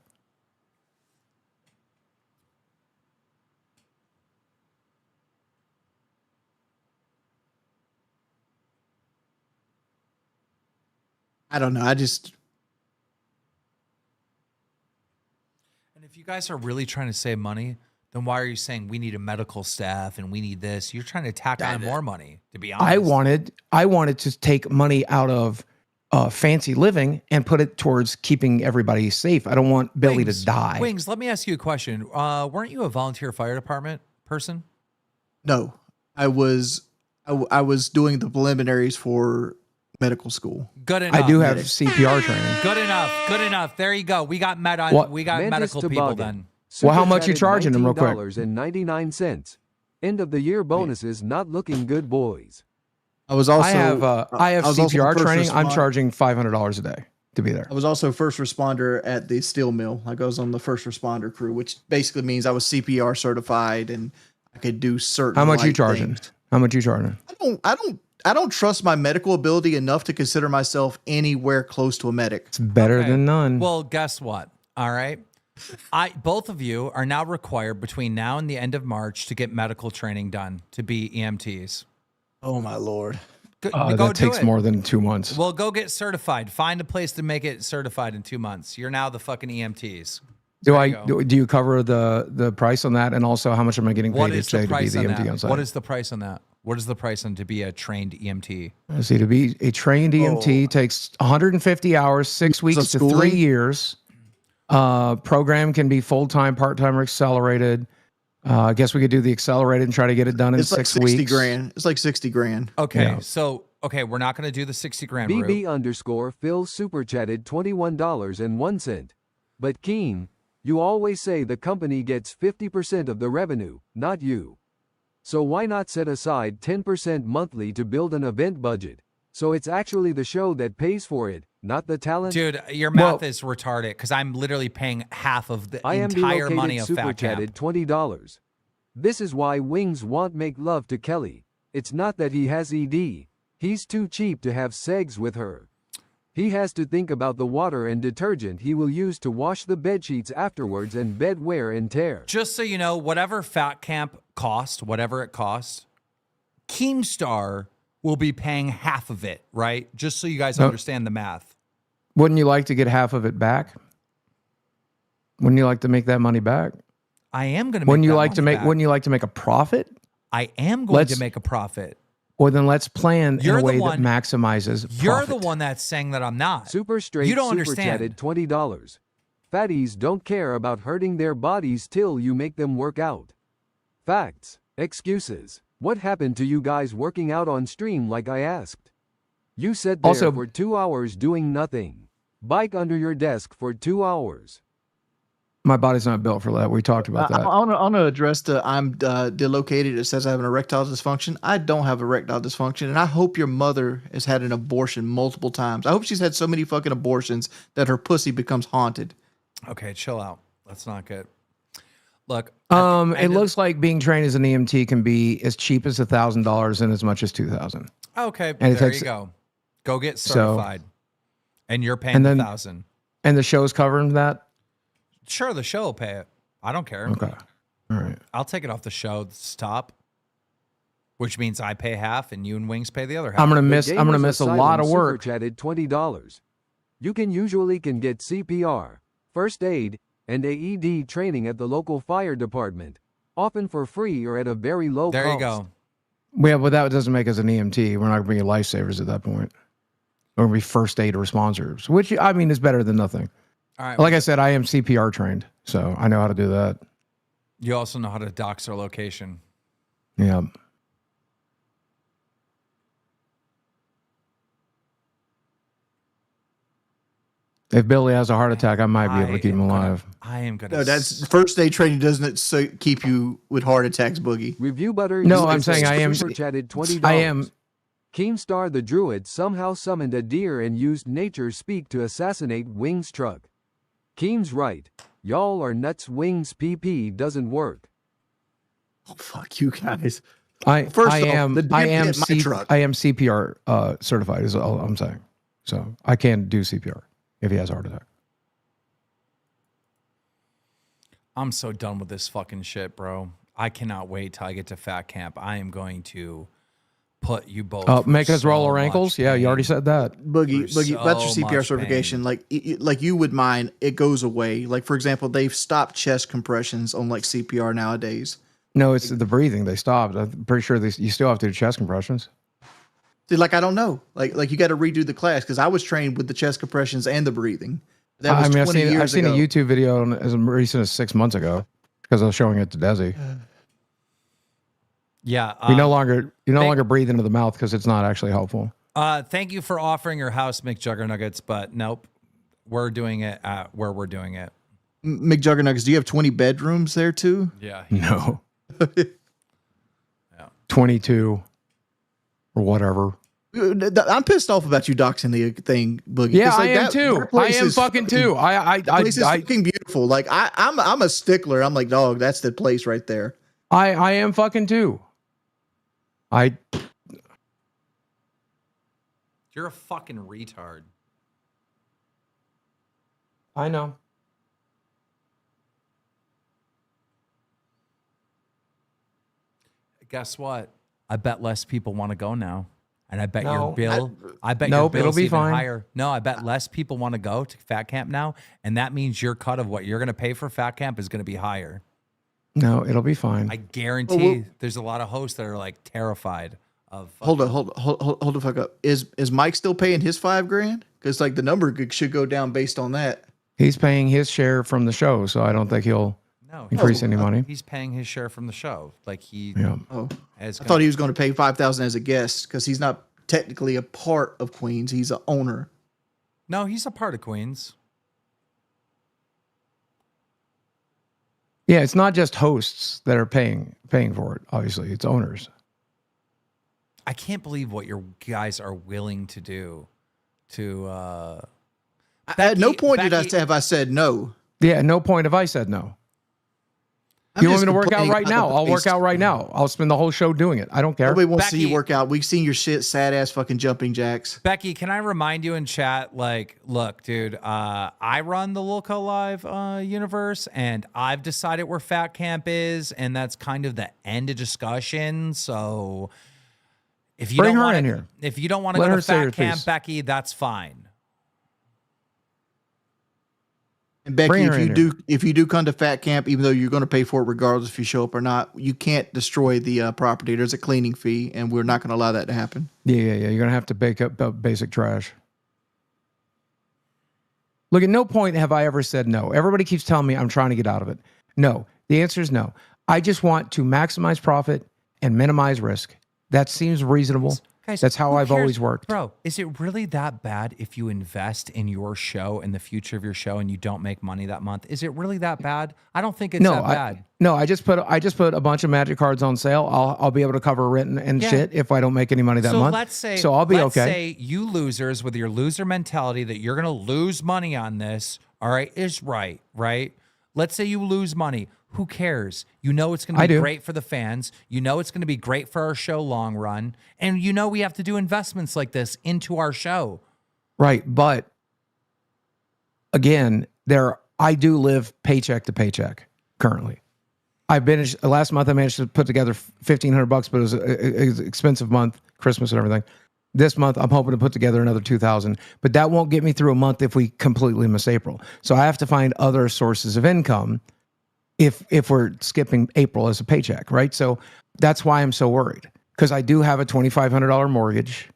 I don't know. And if you guys are really trying to save money, then why are you saying we need a medical staff and we need this? You're trying to tack on more money, to be honest. I wanted to take money out of fancy living and put it towards keeping everybody safe. I don't want Billy to die. Wings, let me ask you a question. Weren't you a volunteer fire department person? No, I was doing the preliminaries for medical school. Good enough. I do have CPR training. Good enough. Good enough. There you go. We got What? we got Mantis medical people Toboggan. then. Well, how much you Super charging them real quick? $19.99. End of the year bonuses not looking good, boys. I was also I have I was also CPR the first training. I'm responder. charging $500 a day to be there. I was also first responder at the steel mill. Like I was on the first responder crew, which basically means I was CPR certified and I could do certain. How much you light charging? things. How much you charging? I don't trust my medical ability enough to consider myself anywhere close to a medic. It's better Okay. than none. Well, guess what? All right. Both of you are now required between now and the end of March to get medical training done to be EMTs. Oh my lord. Go that do takes it. more than 2 months. Well, go get certified. Find a place to make it certified in 2 months. You're now the fucking EMTs. Do you cover the price on that, and also how much am I getting What paid is each day the to be price the on EMT that? on site? What is the price on that? What is the price on to be a trained EMT? See, to be a trained EMT takes 150 hours, 6 weeks to schooling? 3 years. Program can be full-time, part-time, or accelerated. I guess we could do the accelerated and try to get it done in It's like 6 60 weeks. grand. It's like 60 grand. Okay, Yeah. so we're not going to do the 60 grand route. BB_Phil super chatted $21.01. But Keem, you always say the company gets 50% of the revenue, not you. So why not set aside 10% monthly to build an event budget? So it's actually the show that pays for it, not the talent. Dude, your math is retarded because I'm literally paying half of the I am entire delocated money of super Fat chatted Camp. $20. This is why Wings won't make love to Kelly. It's not that he has ED. He's too cheap to have sex with her. He has to think about the water and detergent he will use to wash the bedsheets afterwards and bed wear and tear. Just so you know, whatever Fat Camp cost, whatever it costs, Keemstar will be paying half of it, right? Just so you guys understand the math. Wouldn't you like to get half of it back? Wouldn't you like to make that money back? I am going to make Wouldn't you that like to money make? back. Wouldn't you like to make a profit? I am going to Let's- make a profit. Or then let's plan You're in a the way one- that maximizes You're profit. the one that's saying that I'm not. Super straight You don't super understand. chatted $20. Fatties don't care about hurting their bodies till you make them work out. Facts. Excuses. What happened to you guys working out on stream like I asked? You sat there Also- for 2 hours doing nothing. Bike under your desk for 2 hours. My body's not built for that. We talked about I that. want to address the I'm delocated. It says I have an erectile dysfunction. I don't have erectile dysfunction, and I hope your mother has had an abortion multiple times. I hope she's had so many fucking abortions that her pussy becomes haunted. Okay, chill out. That's not good. Look, It looks like being trained as an EMT can be as cheap as $1,000 and as much as $2,000. okay, and it there takes- you go. Go get So- certified. And you're paying And then- 1,000. And the show's covering that. Sure, the show will pay it. I don't care. Okay, all right. I'll take it off the show. Stop. Which means I pay half and you and Wings pay the other half. I'm gonna The miss. I'm gonna Gamers miss a Asylum lot of super work. chatted $20. You can get CPR, first aid, and AED training at the local fire department, often for free or at a very low There cost. you go. Yeah, but that doesn't make us an EMT. We're not gonna be lifesavers at that point. We're gonna be first aid responders, which I mean is better than nothing. All right. Like I said, I am CPR trained, so I know how to do that. You also know how to dox our location. Yeah. If Billy has a heart attack, I might be able to keep him alive. I am gonna. No, that's first aid training doesn't keep you with heart attacks, Boogie. Review butter. No, user I'm saying I am- super chatted $20. I am. Keemstar the Druid somehow summoned a deer and used nature speak to assassinate Wings' truck. Keem's right. Y'all are nuts. Wings' PP doesn't work. Oh, fuck you guys. First off, the deer hit my truck. I am CPR certified. Is all I'm saying. So I can do CPR if he has a heart attack. I'm so done with this fucking shit, bro. I cannot wait till I get to Fat Camp. I am going to put you both. through Make us roll so our much ankles. Yeah, you already pain. said that. Boogie, For that's so your CPR much certification. Like you would mind, it goes away. Like for example, they've stopped chest compressions on like CPR nowadays. No, it's the breathing. They stopped. I'm pretty sure you still have to do chest compressions. Dude, like I don't know. Like you got to redo the class because I was trained with the chest compressions and the breathing. That was 20 years I've seen ago. a YouTube video as recent as 6 months ago because I was showing it to Desi. Yeah. You no longer breathe into the mouth because it's not actually helpful. Thank you for offering your house, McJuggernuggets, but nope. We're doing it at where we're doing it. McJuggernuggets, do you have 20 bedrooms there too? Yeah. No. 22 or whatever. I'm pissed off about you doxing the thing, Boogie. Yeah, 'cause, I am that too. I place am is fucking too. I place is fucking beautiful. Like I'm a stickler. I'm like, dog, that's the place right there. I am fucking too. You're a fucking retard. I know. Guess what? I bet less people want to go now. And I bet No, your bill, I bet nope, your it'll bill's be even fine. higher. No, I bet less people want to go to Fat Camp now. And that means your cut of what you're going to pay for Fat Camp is going to be higher. No, it'll be fine. I guarantee there's a lot of hosts that are like terrified of. Hold the fuck up. Is Mike still paying his $5,000? Because like the number should go down based on that. He's paying his share from the show, so I don't think he'll increase any money. He's paying his share from the show. Like he. Yeah. Oh, I thought he was going to pay $5,000 as a guest because he's not technically a part of Queens. He's an owner. No, he's a part of Queens. Yeah, it's not just hosts that are paying for it. Obviously, it's owners. I can't believe what your guys are willing to do. To at no point have I said no. Yeah, at no point have I said no. You want me to work out right now? I'll work out right now. I'll spend the whole show doing it. I don't care. Nobody wants to see you work out. We've seen your shit, sad ass fucking jumping jacks. Becky, can I remind you in chat, like, look, dude, I run the Loco Live universe, and I've decided where Fat Camp is, and that's kind of the end of discussion. So if you Bring don't her want in here. If you don't want to Let go her to say her Fat Camp, piece. Becky, that's fine. And Becky, Bring her in if you do come to Fat Camp, even though you're going to pay for it regardless if you show up or not, you can't destroy the property. There's a cleaning fee, and we're not going to allow that to happen. Yeah. You're gonna have to bake up basic trash. Look, at no point have I ever said no. Everybody keeps telling me I'm trying to get out of it. No, the answer is no. I just want to maximize profit and minimize risk. That seems reasonable. Guys, that's how who I've cares? always worked. Bro, is it really that bad if you invest in your show and the future of your show and you don't make money that month? Is it really that bad? I don't think it's that bad. I just put a bunch of Magic cards on sale. I'll be able to cover rent and shit if I don't make any money that month. So I'll be okay. Let's say you losers with your loser mentality that you're going to lose money on this, all right, is right? Let's say you lose money. Who cares? You know it's going to be great for the fans. You know it's going to be great for our show long run. And you know we have to do investments like this into our show. Right. But again, I do live paycheck to paycheck currently. Last month I managed to put together $1,500, but it was an expensive month, Christmas and everything. This month I'm hoping to put together another $2,000, but that won't get me through a month if we completely miss April. So I have to find other sources of income if we're skipping April as a paycheck, right? So that's why I'm so worried, because I do have a $2,500 mortgage.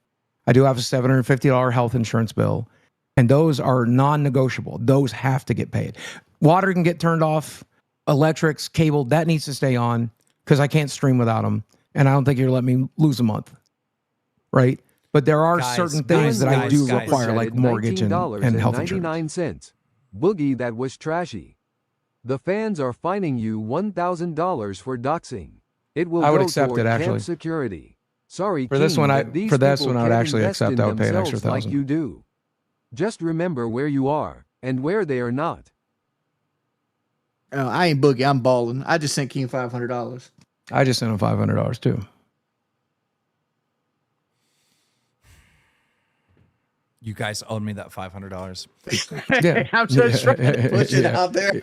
I do have a $750 health insurance bill, and those are non-negotiable. Those have to get paid. Water can get turned off, electrics, cable, that needs to stay on because I can't stream without them, and I don't think you're letting me lose a month, right? But there are certain things that I do require, like mortgage and health insurance. Boogie, that was trashy. The fans are fining you $1,000 for doxing. It will I would go accept toward it, actually. camp security. Sorry, For this King, one, that these for this people one, I would can't actually invest accept. in I would pay an extra themselves like $1,000. you do. Just remember where you are and where they are not. I ain't Boogie. I'm balling. I just sent King $500. I just sent him $500 too. You guys owed me that $500. Yeah. I'm just trying to push it out there.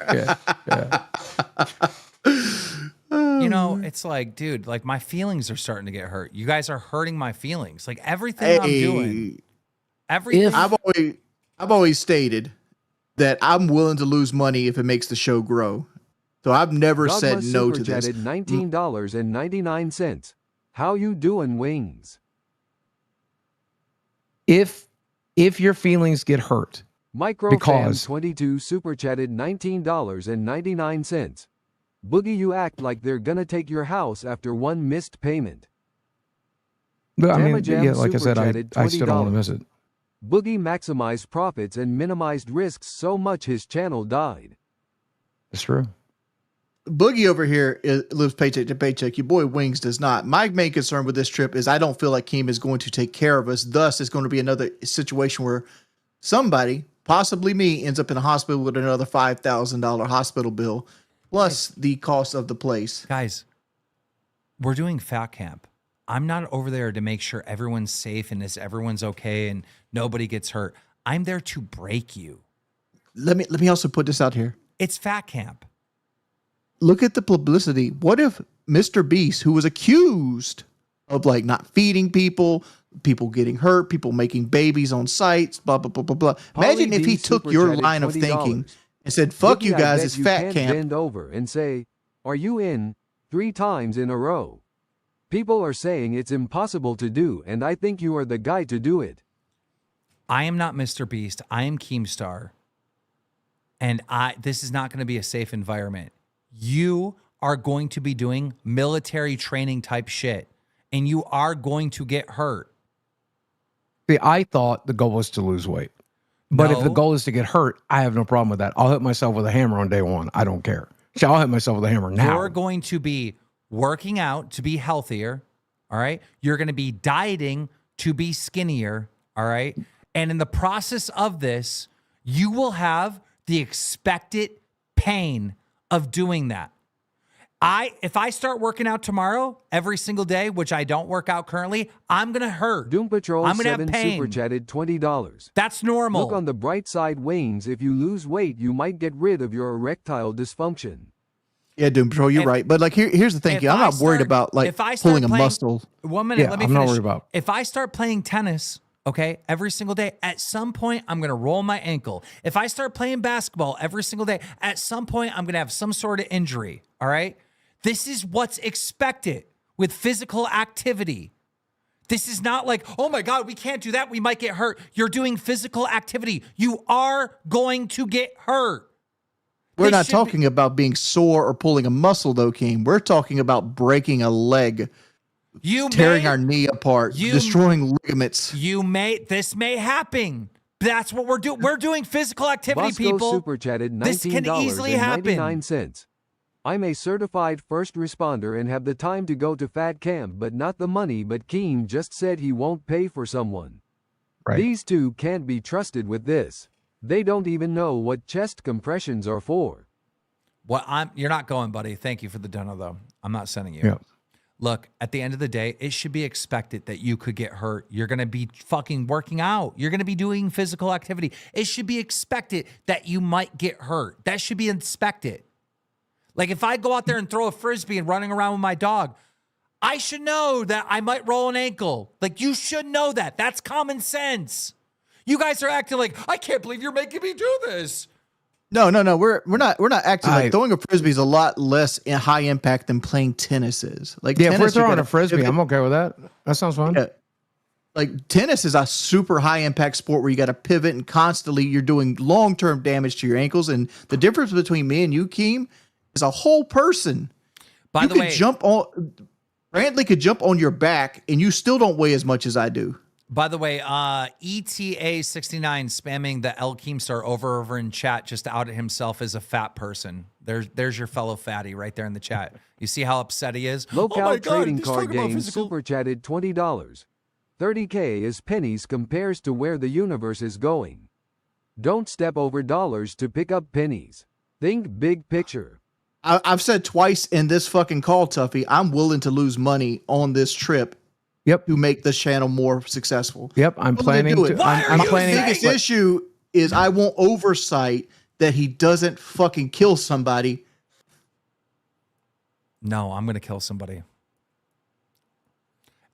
You know, it's like, dude, like my feelings are starting to get hurt. You guys are hurting my feelings. Like everything I'm doing. Everything. I've always stated that I'm willing to lose money if it makes the show grow. So I've never said no to this. $19.99. How you doing, Wings? If your feelings get hurt, because Microfan22 super chatted $19.99. Boogie, you act like they're gonna take your house after one missed payment. but I mean, Damajam yeah, like I said, super I still don't want to $20. miss it. Boogie maximized profits and minimized risks so much his channel died. It's true. Boogie over here lives paycheck to paycheck. Your boy Wings does not. My main concern with this trip is I don't feel like Keem is going to take care of us. Thus, it's going to be another situation where somebody, possibly me, ends up in a hospital with another $5,000 hospital bill, plus the cost of the place. Guys, we're doing fat camp. I'm not over there to make sure everyone's safe and everyone's okay and nobody gets hurt. I'm there to break you. Let me also put this out here. It's fat camp. Look at the publicity. What if Mr. Beast, who was accused of like not feeding people getting hurt, people making babies on sites, blah, blah, blah, blah, blah. Imagine if he took your line of thinking and said, fuck you guys, it's fat camp. Bend over and say, are you in 3 times in a row? People are saying it's impossible to do, and I think you are the guy to do it. I am not Mr. Beast. I am Keemstar. And this is not going to be a safe environment. You are going to be doing military training type shit, and you are going to get hurt. See, I thought the goal was to lose weight. But if the goal is to get hurt, I have no problem with that. I'll hit myself with a hammer on day 1. I don't care. So I'll hit myself with a hammer now. You're going to be working out to be healthier, all right? You're going to be dieting to be skinnier, all right? And in the process of this, you will have the expected pain of doing that. If I start working out tomorrow, every single day, which I don't work out currently, I'm going to hurt. Doom Patrol I'm gonna 7 have pain. super chatted $20. That's normal. Look on the bright side, Waynes. If you lose weight, you might get rid of your erectile dysfunction. Yeah, Doom Patrol, you're right. But like here's the thing. I'm not worried about like pulling a muscle. 1 minute, Yeah, let me I'm finish. not worried about. If I start playing tennis, okay, every single day, at some point, I'm going to roll my ankle. If I start playing basketball every single day, at some point, I'm going to have some sort of injury, all right? This is what's expected with physical activity. This is not like, oh my God, we can't do that. We might get hurt. You're doing physical activity. You are going to get hurt. We're not talking about being sore or pulling a muscle, though, Keem. We're talking about breaking a leg, tearing our knee apart, destroying ligaments. This may happen. That's what we're doing. We're doing physical activity, Bosco people. super chatted $19 This can easily happen. 99 cents. I'm a certified first responder and have the time to go to fat camp, but not the money. But Keem just said he won't pay for someone. Right. These two can't be trusted with this. They don't even know what chest compressions are for. You're not going, buddy. Thank you for the dono, though. I'm not sending you. Yeah. Look, at the end of the day, it should be expected that you could get hurt. You're going to be fucking working out. You're going to be doing physical activity. It should be expected that you might get hurt. That should be expected. Like if I go out there and throw a frisbee and running around with my dog, I should know that I might roll an ankle. Like you should know that. That's common sense. You guys are acting like, I can't believe you're making me do this. No. We're not acting like throwing a frisbee is a lot less high impact than playing tennis is. Like Yeah, tennis, if we're throwing a frisbee, pivot. I'm okay with that. That sounds fun. Yeah. Like tennis is a super high impact sport where you got to pivot and constantly you're doing long-term damage to your ankles. And the difference between me and you, Keem, is a whole person. By the way, Brantley could jump on your back and you still don't weigh as much as I do. By the way, ETA69 spamming the L Keemstar over in chat just to out himself as a fat person. There's your fellow fatty right there in the chat. You see how upset he is? Local trading card game super chatted $20. 30K is pennies compares to where the universe is going. Don't step over dollars to pick up pennies. Think big picture. I've said twice in this fucking call, Tuffy, I'm willing to lose money on this trip. Yep. To make this channel more successful. Yep. I'm planning to. I'm planning. The biggest issue is I want oversight that he doesn't fucking kill somebody. No, I'm going to kill somebody.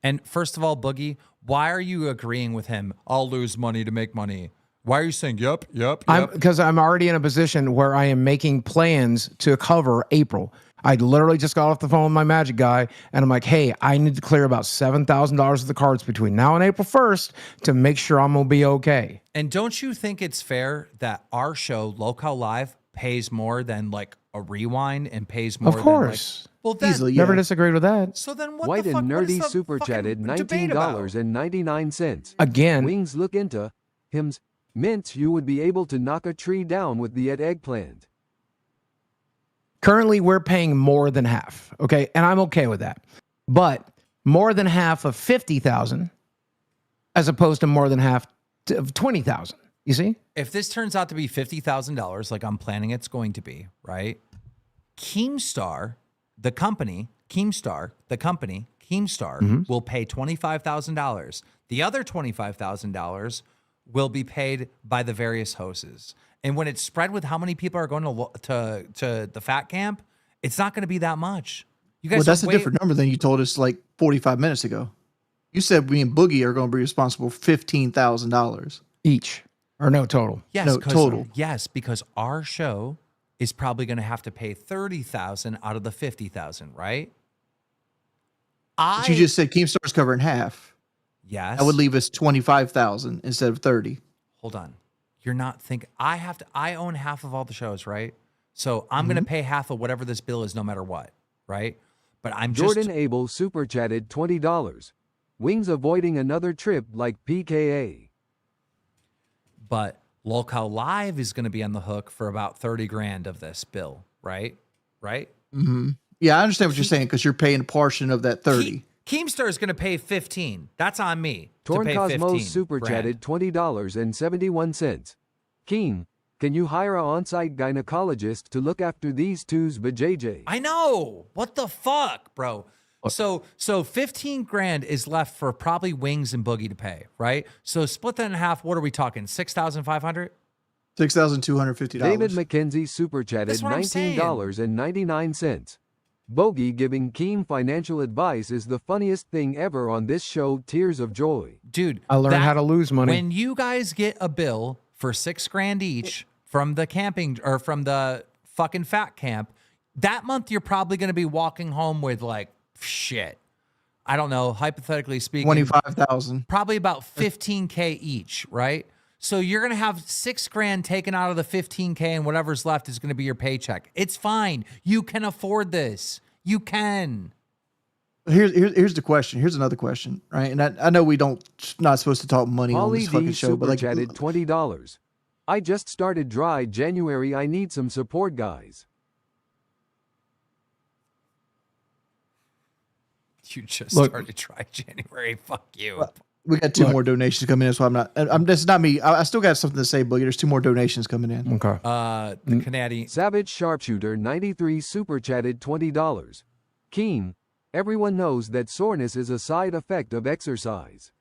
And first of all, Boogie, why are you agreeing with him? I'll lose money to make money. Why are you saying, yep? Because I'm already in a position where I am making plans to cover April. I literally just got off the phone with my magic guy, and I'm like, hey, I need to clear about $7,000 of the cards between now and April 1st to make sure I'm going to be okay. And don't you think it's fair that our show, Local Live, pays more than like a rewind and pays more Of course. than like, well, then, easily, Never disagreed with that. So then what White the fuck? and What is nerdy the super fucking chatted debate about? $19.99. Again. Wings look into him's mints. You would be able to knock a tree down with the eggplant. Currently, we're paying more than half. Okay, and I'm okay with that. But more than half of 50,000, as opposed to more than half of 20,000. You see? If this turns out to be $50,000, like I'm planning it's going to be, right? Keemstar, the company, Keemstar will pay $25,000. The other $25,000 will be paid by the various hosts. And when it's spread with how many people are going to the fat camp, it's not going to be that much. You guys, Well, that's a different number than you told us like 45 minutes ago. You said me and Boogie are going to be responsible for $15,000 each, or no total. Yes, No, total. Yes, because our show is probably going to have to pay $30,000 out of the $50,000, right? But you just said Keemstar's covering half. Yes. That would leave us 25,000 instead of 30. Hold on. You're not thinking. I own half of all the shows, right? So I'm going to pay half of whatever this bill is, no matter what, right? But I'm Jordan just. Abel super chatted $20. Wings avoiding another trip like PKA. But Lolcow Live is going to be on the hook for about 30 grand of this bill, right? Right? Mm-hmm. Yeah, I understand what you're saying because you're paying a portion of that 30. Keemstar is going to pay 15. That's on me. Torn to pay Cosmos 15 super grand. chatted $20.71. Keem, can you hire an on-site gynecologist to look after these twos vajayjay? I know. What the fuck, bro? So 15 grand is left for probably Wings and Boogie to pay, right? So split that in half. What are we talking? 6,500? $6,250. David McKenzie super chatted That's what I'm saying. $19.99. Bogey giving Keem financial advice is the funniest thing ever on this show, Tears of Joy. Dude, I learned how to lose money. When you guys get a bill for 6 grand each from the camping or from the fucking fat camp, that month you're probably going to be walking home with like shit. I don't know, hypothetically speaking, 25,000. probably about 15K each, right? So you're going to have 6 grand taken out of the 15K and whatever's left is going to be your paycheck. It's fine. You can afford this. You can. Here's the question. Here's another question, right? And I know we not supposed to talk money on Holly this fucking D show, but super like chatted $20. I just started dry January. I need some support, guys. You just Look. started try January. Fuck you. we got two more donations coming in, so this is not me. I still got something to say, Boogie. There's 2 more donations coming in. Okay. The Canadian. Savage Sharpshooter 93 super chatted $20. Keem, everyone knows that soreness is a side effect of exercise.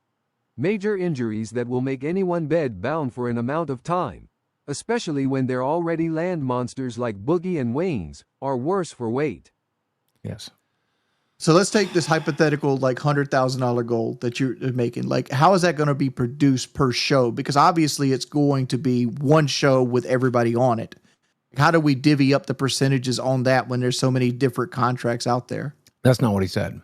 Major injuries that will make anyone bed bound for an amount of time, especially when they're already land monsters like Boogie and Wings, are worse for weight. Yes. So let's take this hypothetical like $100,000 goal that you're making. Like, how is that going to be produced per show? Because obviously it's going to be one show with everybody on it. How do we divvy up the percentages on that when there's so many different contracts out there? That's not what he said.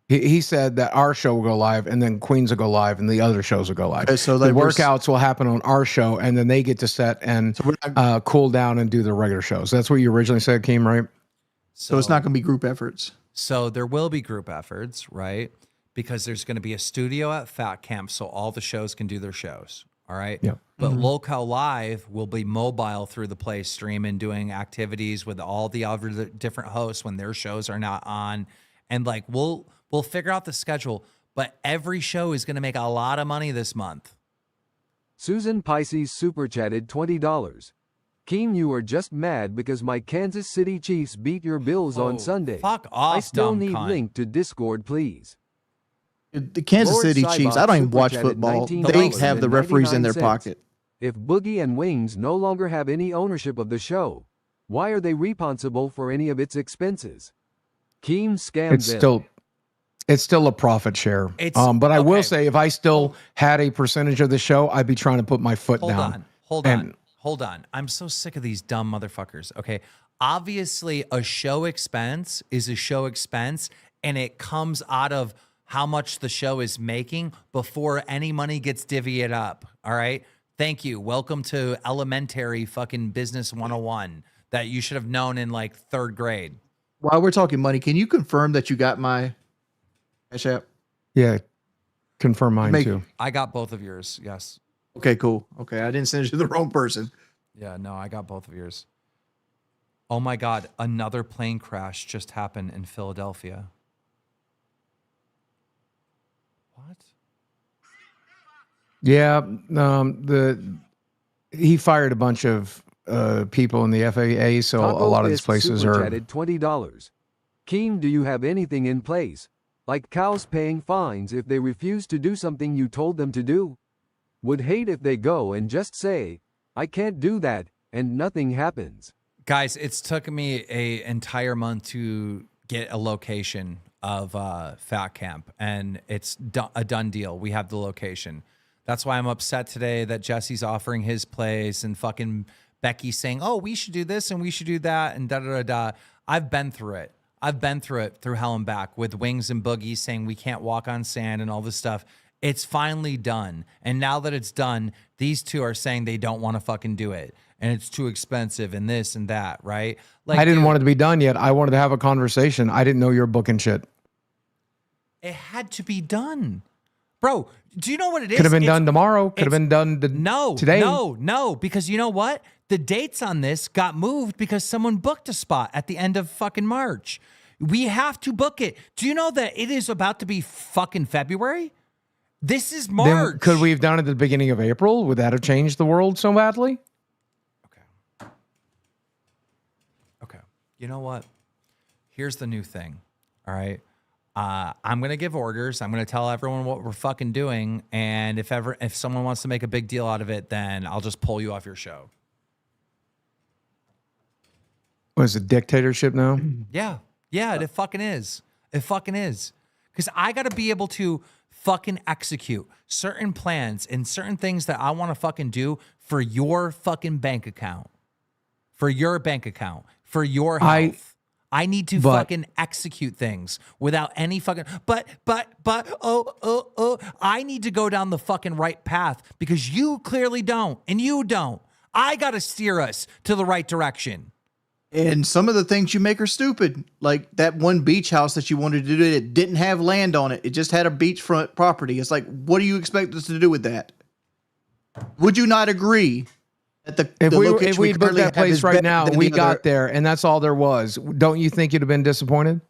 He said that our show will go live and then Queens will go live and the other shows will go live. Okay, so the like workouts will happen on our show and then they get to set and cool down and do the regular shows. That's what you originally said, Keem, right? So it's not going to be group efforts. So there will be group efforts, right? Because there's going to be a studio at Fat Camp so all the shows can do their shows. All right. Yeah. But Lolcow Live will be mobile through the place, streaming, doing activities with all the other different hosts when their shows are not on. And like we'll figure out the schedule. But every show is going to make a lot of money this month. Susan Pisces super chatted $20. Keem, you are just mad because my Kansas City Chiefs beat your Bills on Sunday. Fuck off, I still dumb need cunt. link to Discord, please. The Kansas Lord City Cybok Chiefs, I don't even super watch chatted football. $19 They have the referees in their 99 pocket. If Boogie and Wings no longer have any ownership of the show, why are they responsible for any of its expenses? Keem scammed them. It's still a profit share. But I will say if I still had a percentage of the show, I'd be trying to put my foot down. Hold on. I'm so sick of these dumb motherfuckers. Okay. Obviously, a show expense is a show expense, and it comes out of how much the show is making before any money gets divvied up. All right. Thank you. Welcome to elementary fucking business 101 that you should have known in like 3rd grade. While we're talking money, can you confirm that you got my Cash App? Yeah. Confirm mine too. I got both of yours. Yes. Okay, cool. Okay, I didn't send it to the wrong person. Yeah, no, I got both of yours. Oh my God, another plane crash just happened in Philadelphia. What? Yeah, he fired a bunch of people in the FAA, so Taco a lot of these Fist places super are. chatted $20. Keem, do you have anything in place? Like cows paying fines if they refuse to do something you told them to do? Would hate if they go and just say, I can't do that, and nothing happens. Guys, it's took me a entire month to get a location of Fat Camp, and it's a done deal. We have the location. That's why I'm upset today that Jesse's offering his place and fucking Becky saying, oh, we should do this and we should do that and da-da-da-da. I've been through it. I've been through it through hell and back with Wings and Boogie saying we can't walk on sand and all this stuff. It's finally done. And now that it's done, these two are saying they don't want to fucking do it. And it's too expensive and this and that, right? Like, I didn't dude, want it to be done yet. I wanted to have a conversation. I didn't know you were booking shit. it had to be done. Bro, do you know what it is? Could have been done tomorrow. Could have been done today. No, because you know what? The dates on this got moved because someone booked a spot at the end of fucking March. We have to book it. Do you know that it is about to be fucking February? This is March. Then could we have done it at the beginning of April? Would that have changed the world so badly? Okay. You know what? Here's the new thing. All right. I'm going to give orders. I'm going to tell everyone what we're fucking doing. And if someone wants to make a big deal out of it, then I'll just pull you off your show. Was it dictatorship now? Yeah. Yeah, it fucking is. It fucking is. Because I got to be able to fucking execute certain plans and certain things that I want to fucking do for your fucking bank account. For your bank account. For your health. I need to fucking execute things without any fucking, I need to go down the fucking right path because you clearly don't and you don't. I got to steer us to the right direction. And some of the things you make are stupid. Like that one beach house that you wanted to do, it didn't have land on it. It just had a beachfront property. It's like, what do you expect us to do with that? Would you not agree? If we booked that place right now and we got there and that's all there was, don't you think you'd have been disappointed?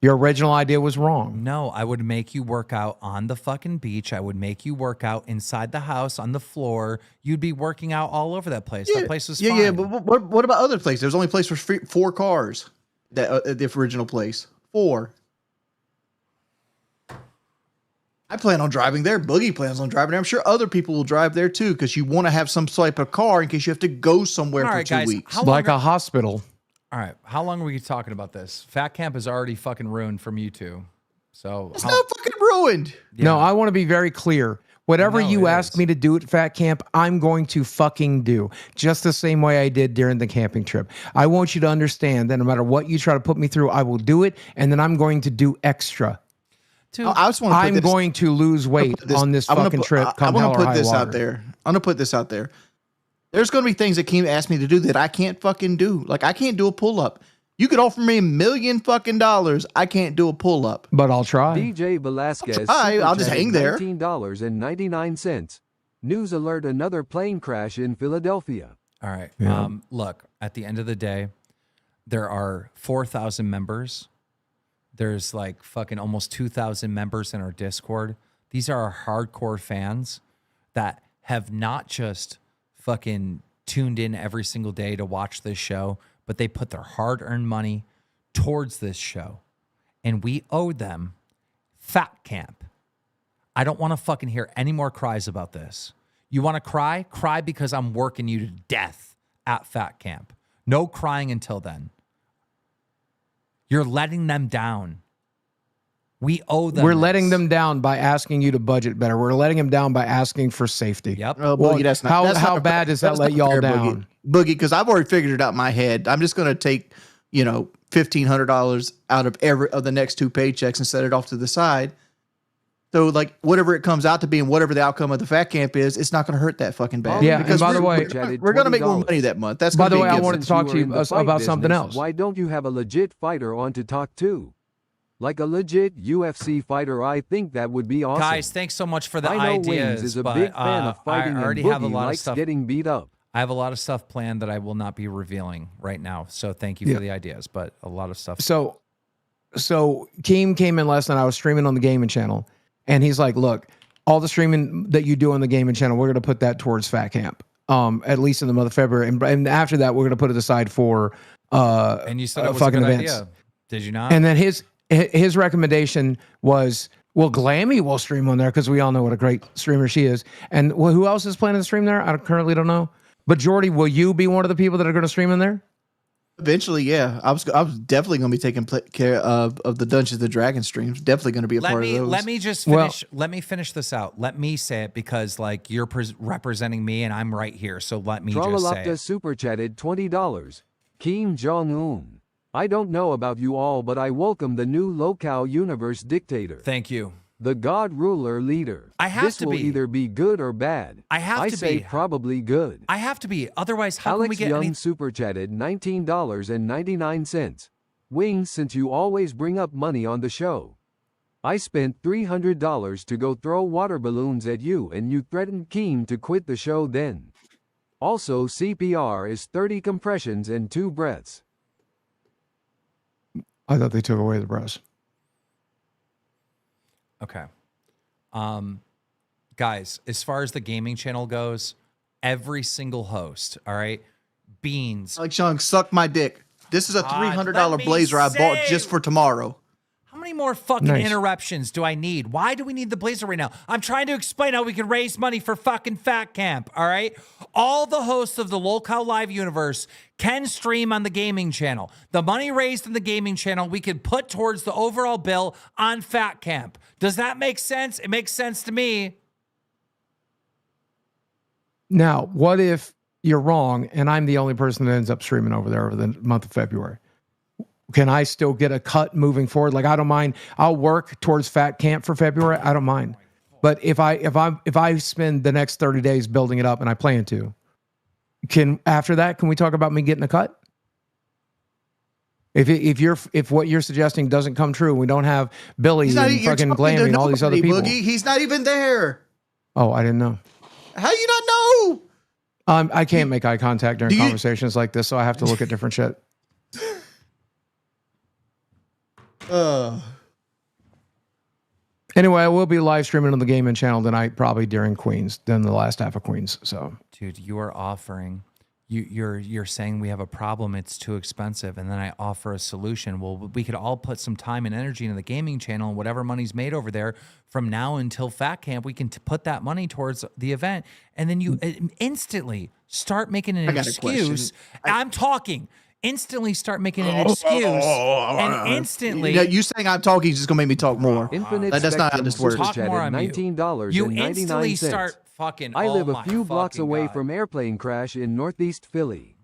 Your original idea was wrong. No, I would make you work out on the fucking beach. I would make you work out inside the house on the floor. You'd be working out all over that place. That place was fine. Yeah, but what about other places? There's only a place for 4 cars. That the original place. 4. I plan on driving there. Boogie plans on driving there. I'm sure other people will drive there too because you want to have some type of car in case you have to go somewhere for 2 weeks. Like a hospital. All right. How long are we talking about this? Fat Camp is already fucking ruined from you two. So it's not fucking ruined. Yeah. No, I want to be very clear. Whatever you ask me to do at Fat Camp, I'm going to fucking do. Just the same way I did during the camping trip. I want you to understand that no matter what you try to put me through, I will do it. And then I'm going to do extra. I'm going to lose weight on this fucking trip. I'm going to put this out there. I'm going to put this out there. There's going to be things that Keem asked me to do that I can't fucking do. Like I can't do a pull up. You could offer me $1 million fucking dollars. I can't do a pull up. But I'll try. DJ Velasquez. I'll just hang there. $19.99. News alert: another plane crash in Philadelphia. All right. Yeah. Look, at the end of the day, there are 4,000 members. There's like fucking almost 2,000 members in our Discord. These are our hardcore fans that have not just fucking tuned in every single day to watch this show, but they put their hard-earned money towards this show. And we owe them Fat Camp. I don't want to fucking hear any more cries about this. You want to cry? Cry because I'm working you to death at Fat Camp. No crying until then. You're letting them down. We owe them. We're letting them down by asking you to budget better. We're letting them down by asking for safety. Yep. Boogie, how bad does that let y'all down? Boogie, because I've already figured it out in my head. I'm just going to take, $1,500 out of the next 2 paychecks and set it off to the side. So like whatever it comes out to be and whatever the outcome of the Fat Camp is, it's not going to hurt that fucking bad. Yeah. Because and by the way, we're going to make more money that month. That's by the way, I wanted to talk to you about something else. Why don't you have a legit fighter on to talk to? Like a legit UFC fighter, I think that would be awesome. Guys, thanks so much for the I know ideas. Wings is a big fan of fighting I already and have a Boogie lot of likes stuff. getting beat up. I have a lot of stuff planned that I will not be revealing right now. So thank you for the ideas, but a lot of stuff. So Keem came in last night. I was streaming on the gaming channel, and he's like, "Look, all the streaming that you do on the gaming channel, we're going to put that towards Fat Camp, at least in the month of February, and after that, we're going to put it aside for and you said it was a good idea. Did you not? And then his recommendation was, well, Glammy will stream on there because we all know what a great streamer she is. And who else is planning to stream there? I currently don't know. But Jordy, will you be one of the people that are going to stream in there? Eventually, yeah. I was definitely going to be taking care of the Dungeons and Dragons streams. Definitely going to be a part of those. Let me just finish. Let me finish this out. Let me say it because like you're representing me and I'm right here. So let me just say it. super chatted $20. Kim Jong-un. I don't know about you all, but I welcome the new LolcowUniverse dictator. Thank you. The God ruler leader. I have this to will be. either be good or bad. I say be. Probably good. I have to be. Otherwise, how Alex can we get Young any? super chatted $19.99. Wings, since you always bring up money on the show. I spent $300 to go throw water balloons at you and you threatened Keem to quit the show then. Also, CPR is 30 compressions and 2 breaths. I thought they took away the breaths. Okay. Guys, as far as the gaming channel goes, every single host, all right, Beans. Alex Young, suck my dick. This is a $300 let me blazer I bought say- just for tomorrow. How many more fucking Nice. interruptions do I need? Why do we need the blazer right now? I'm trying to explain how we can raise money for fucking Fat Camp, all right? All the hosts of the Local Live universe can stream on the gaming channel. The money raised in the gaming channel we could put towards the overall bill on Fat Camp. Does that make sense? It makes sense to me. Now, what if you're wrong and I'm the only person that ends up streaming over there over the month of February? Can I still get a cut moving forward? Like, I don't mind. I'll work towards Fat Camp for February. I don't mind. But if I spend the next 30 days building it up, and I plan to, after that, can we talk about me getting a cut? If what you're suggesting doesn't come true, we don't have Billy and fucking Glammy and all these other people. Boogie. He's not even there. Oh, I didn't know. How you not know? I can't make eye contact during conversations like this, so I have to look at different shit. Anyway, I will be live streaming on the gaming channel tonight, probably during Queens, then the last half of Queens. So, Dude, you are offering. You're saying we have a problem, it's too expensive, and then I offer a solution. Well, we could all put some time and energy into the gaming channel, and whatever money's made over there from now until Fat Camp, we can put that money towards the event, and then you instantly start making an excuse. I'm talking. Instantly start making an excuse, and instantly You saying I'm talking is just gonna make me talk more. Infinite That's not how this works. Talk more on mute. $19.99. You instantly start fucking. I live a few blocks fucking away God. from airplane crash in Northeast Philly.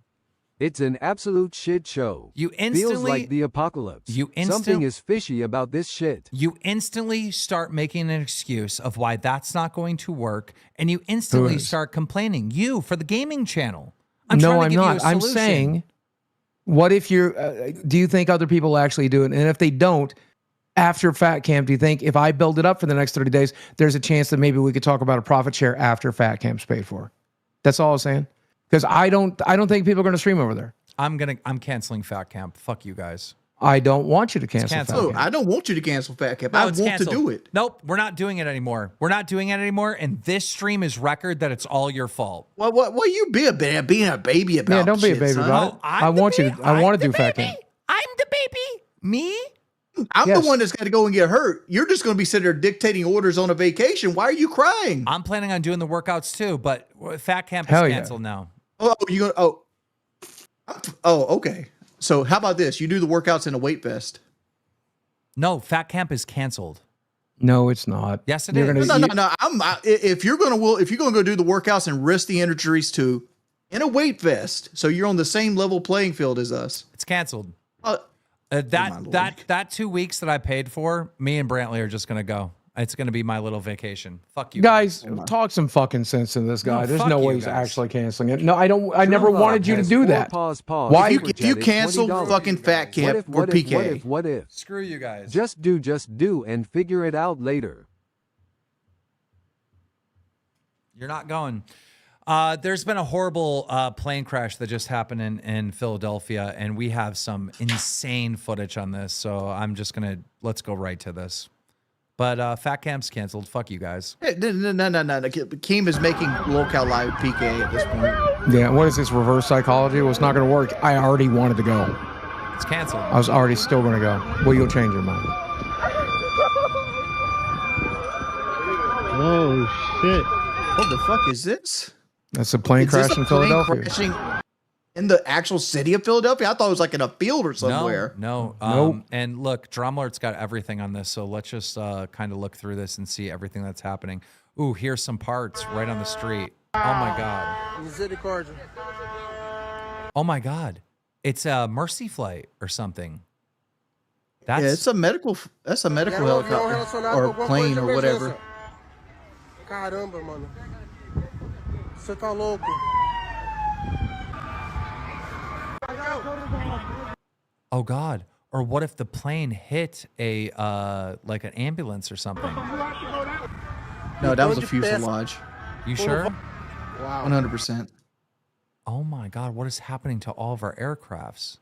It's an absolute shit show. You Feels instantly like the apocalypse. You Something is fishy about this shit. You instantly start making an excuse of why that's not going to work, and you instantly start complaining. You for the gaming channel. I'm not. I'm saying, what if you're? Do you think other people will actually do it? And if they don't, after Fat Camp, do you think if I build it up for the next 30 days, there's a chance that maybe we could talk about a profit share after Fat Camp's paid for? That's all I'm saying. Because I don't think people are going to stream over there. I'm canceling Fat Camp. Fuck you guys. I don't want you to cancel Fat canceled. Camp. I don't want you to cancel Fat Camp. No, I it's want canceled. to do it. Nope, we're not doing it anymore. We're not doing it anymore, and this stream is record that it's all your fault. What you being a baby about? Yeah, don't be a shit, baby son. about it. I want you to. I want to do Fat Camp. I'm the baby. Me? I'm Yes. the one that's got to go and get hurt. You're just going to be sitting there dictating orders on a vacation. Why are you crying? I'm planning on doing the workouts too, but Fat Camp is Hell yeah. canceled now. Oh, you going? Okay. So how about this? You do the workouts in a weight vest. No, Fat Camp is canceled. No, it's not. Yes, it You're is. gonna- No. If you're going to go do the workouts and risk the injuries too, in a weight vest, so you're on the same level playing field as us. It's canceled. Uh, my Lord. That 2 weeks that I paid for, me and Brantley are just gonna go. It's gonna be my little vacation. Fuck you Guys, talk some fucking sense in this guy. No, There's fuck no you way he's guys. actually canceling it. No, I don't. I never wanted you to do that. Pause. Why- If you cancel fucking Fat Camp for PK, What if? Screw you guys. Just do, and figure it out later. You're not going. There's been a horrible plane crash that just happened in Philadelphia, and we have some insane footage on this. So I'm just let's go right to this. But Fat Camp's canceled. Fuck you guys. Hey, no. Keem is making Local live PK at this point. Yeah, what is this reverse psychology? Well, it's not going to work. I already wanted to go. It's canceled. I was already still going to go. Well, you'll change your mind. Oh shit! What the fuck is this? That's a plane Is this crash a in plane Philadelphia. crashing in the actual city of Philadelphia? I thought it was like in a field or somewhere. No. Nope. And look, Drumler's got everything on this, so let's just kind of look through this and see everything that's happening. Ooh, here's some parts right on the street. Oh my god. Oh my god. It's a Mercy flight or something. That's Yeah, it's a medical. That's a medical helicopter or plane or whatever. Caramba, mano. Você tá louco. Oh god. Or what if the plane hit a like an ambulance or something? No, that was a fuselage. You sure? Wow. 100%. Oh my god, what is happening to all of our aircrafts?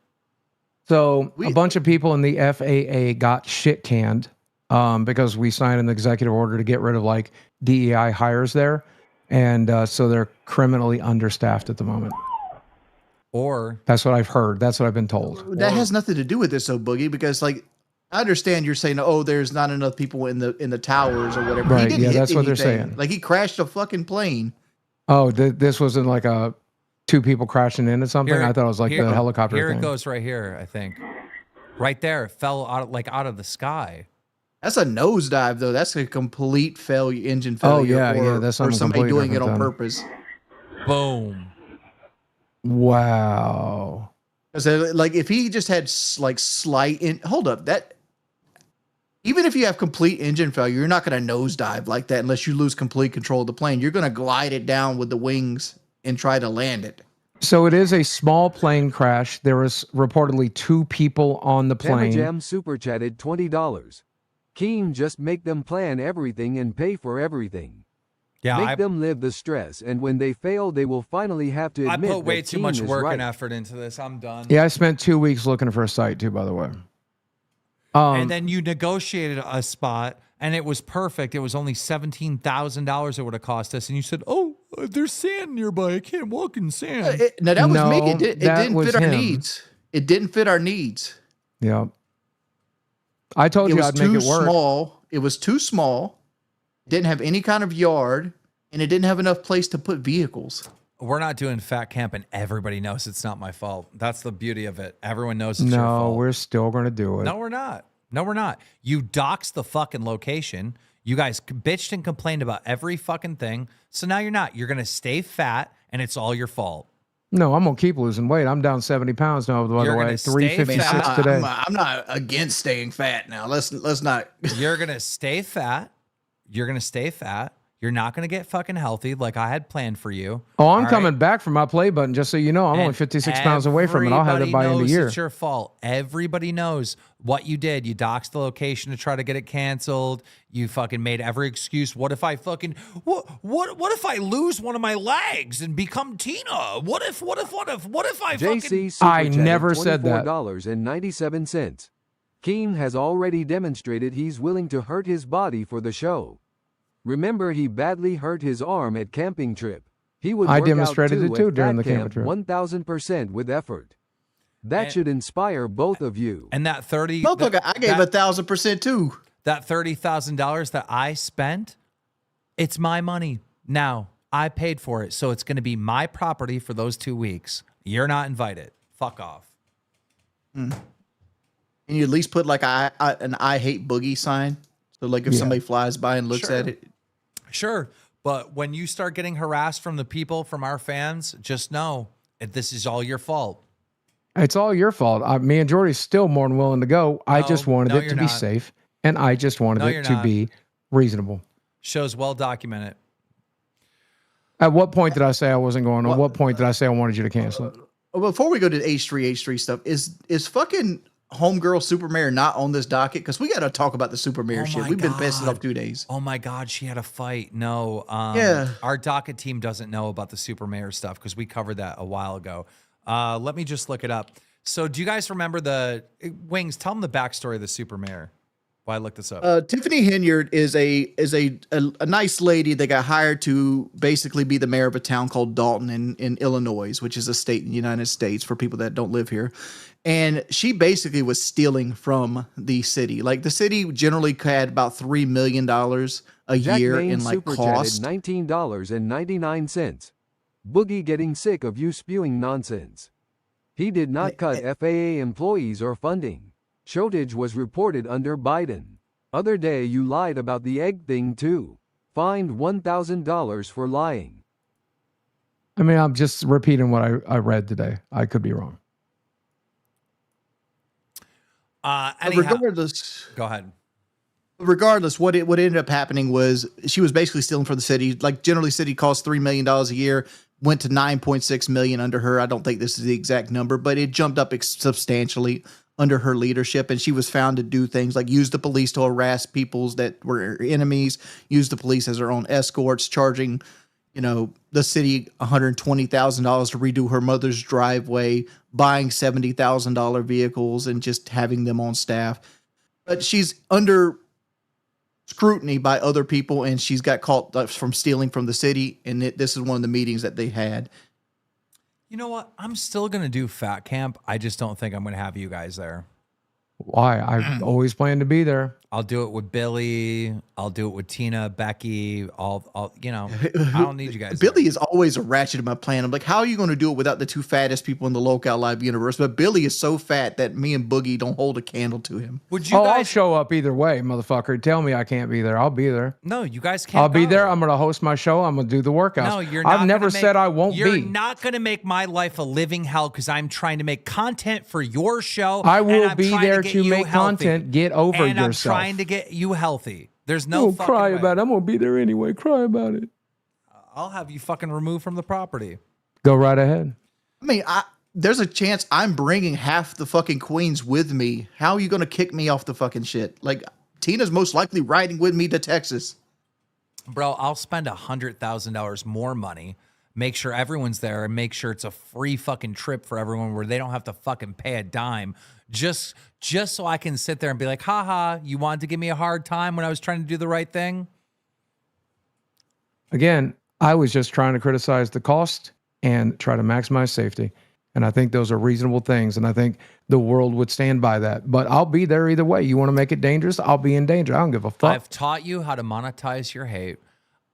So a bunch of people in the FAA got shit canned because we signed an executive order to get rid of like DEI hires there. And so they're criminally understaffed at the moment. Or That's what I've heard. That's what I've been told. That has nothing to do with this, though, Boogie, because like I understand you're saying, oh, there's not enough people in the towers or whatever. Right, He didn't yeah, hit that's what they're anything. saying. Like he crashed a fucking plane. Oh, this wasn't like a two people crashing into something. I thought it was like the helicopter Here thing. it goes right here, I think. Right there, it fell out of the sky. That's a nosedive, though. That's a complete engine Oh, failure. yeah, that's or something somebody completely doing it on different then. purpose. Boom. Wow. Because like if he just had slight hold up, that even if you have complete engine failure, you're not going to nosedive like that unless you lose complete control of the plane. You're going to glide it down with the wings and try to land it. So it is a small plane crash. There was reportedly 2 people on the plane. Jam super chatted $20. Keem, just make them plan everything and pay for everything. Yeah, Make them live the stress, and when they fail, they will finally have to I admit put way that too Keem much is work right. and effort into this. I'm done. Yeah, I spent 2 weeks looking for a site too, by the way. And then you negotiated a spot, and it was perfect. It was only $17,000 it would have cost us, and you said, "Oh, there's sand nearby. I can't walk in sand." No, that was No, me. It that didn't was fit our him. needs. It didn't fit our needs. Yeah. I told It you was I'd make too it work. small. It was too small. Didn't have any kind of yard, and it didn't have enough place to put vehicles. We're not doing fat camp, and everybody knows it's not my fault. That's the beauty of it. Everyone knows it's your No, fault. we're still going to do it. No, we're not. No, we're not. You doxed the fucking location. You guys bitched and complained about every fucking thing. So now you're not. You're going to stay fat, and it's all your fault. No, I'm going to keep losing weight. I'm down 70 pounds now, by You're the way. gonna stay 356 fat. today. I'm not against staying fat now. Let's not. You're going to stay fat. You're going to stay fat. You're not going to get fucking healthy like I had planned for you. Oh, I'm All coming right? back from my play button, just so you know. I'm only And 56 pounds away from it. I'll have it by end of knows year. It's your fault. Everybody knows what you did. You doxed the location to try to get it canceled. You fucking made every excuse. What if I fucking what if I lose one of my legs and become Tina? What if I fucking JC super I chatted never said that. $24.97. Keem has already demonstrated he's willing to hurt his body for the show. Remember, he badly hurt his arm at camping trip. He would I work demonstrated out it too at during Fat the camping camp trip. 1000% with effort. That And- should inspire both of you. and that 30 Motherfucker, I gave that, 1,000% too. that $30,000 that I spent, it's my money. Now, I paid for it, so it's going to be my property for those 2 weeks. You're not invited. Fuck off. And you at least put like an I hate Boogie sign. So like if somebody flies by and looks Sure. at it. Sure. But when you start getting harassed from the people, from our fans, just know that this is all your fault. It's all your fault. Me and Jordy's still more than willing to go. I No, just wanted no, it to you're be not. safe, and I just wanted No, it you're to not. be reasonable. Show's well documented. At what point did I say I wasn't going? At what point did I say I wanted you to cancel it? Before we go to H3 stuff, is fucking homegirl super mayor not on this docket? Because we got to talk about the super mayor Oh shit. my We've been pissing God. off 2 days. Oh my God, she had a fight. No, Yeah. our docket team doesn't know about the super mayor stuff because we covered that a while ago. Let me just look it up. So, do you guys remember Wings? Tell them the backstory of the super mayor. Why I looked this up. Tiffany Henyard is a nice lady that got hired to basically be the mayor of a town called Dalton in Illinois, which is a state in the United States for people that don't live here. And she basically was stealing from the city. Like the city generally had about $3 million a Jack year Maine in like super cost. chatted $19.99. Boogie getting sick of you spewing nonsense. He did not cut FAA employees or funding. Shortage was reported under Biden. Other day you lied about the egg thing too. Fined $1,000 for lying. I mean, I'm just repeating what I read today. I could be wrong. Anyhow, Regardless, go ahead. what ended up happening was she was basically stealing from the city. Like generally, city costs $3 million a year. Went to 9.6 million under her. I don't think this is the exact number, but it jumped up substantially under her leadership. And she was found to do things like use the police to harass peoples that were enemies, use the police as her own escorts, charging, the city $120,000 to redo her mother's driveway, buying $70,000 vehicles and just having them on staff. But she's under scrutiny by other people, and she's got caught from stealing from the city. And this is one of the meetings that they had. You know what? I'm still going to do Fat Camp. I just don't think I'm going to have you guys there. Why? I've always planned to be there. I'll do it with Billy. I'll do it with Tina, Becky. I don't need you guys. Billy is always a ratchet in my plan. I'm like, how are you going to do it without the 2 fattest people in the Local Live universe? But Billy is so fat that me and Boogie don't hold a candle to him. Would you I'll guys show up either way, motherfucker. Tell me I can't be there. I'll be there. No, you guys can't. I'll be go. there. I'm going to host my show. I'm going to do the workouts. No, you're not. I've never gonna said I won't You're be. not going to make my life a living hell because I'm trying to make content for your show. I and will I'm be trying there get to you make healthy. content. Get over and yourself. I'm trying to get you healthy. There's no Don't fucking cry way. about it. I'm going to be there anyway. Cry about it. I'll have you fucking removed from the property. Go right ahead. I mean, there's a chance I'm bringing half the fucking queens with me. How are you going to kick me off the fucking shit? Like, Tina's most likely riding with me to Texas. Bro, I'll spend $100,000 more money, make sure everyone's there, and make sure it's a free fucking trip for everyone where they don't have to fucking pay a dime. Just so I can sit there and be like, haha, you wanted to give me a hard time when I was trying to do the right thing? Again, I was just trying to criticize the cost and try to maximize safety. And I think those are reasonable things. And I think the world would stand by that. But I'll be there either way. You want to make it dangerous? I'll be in danger. I don't give a fuck. I've taught you how to monetize your hate.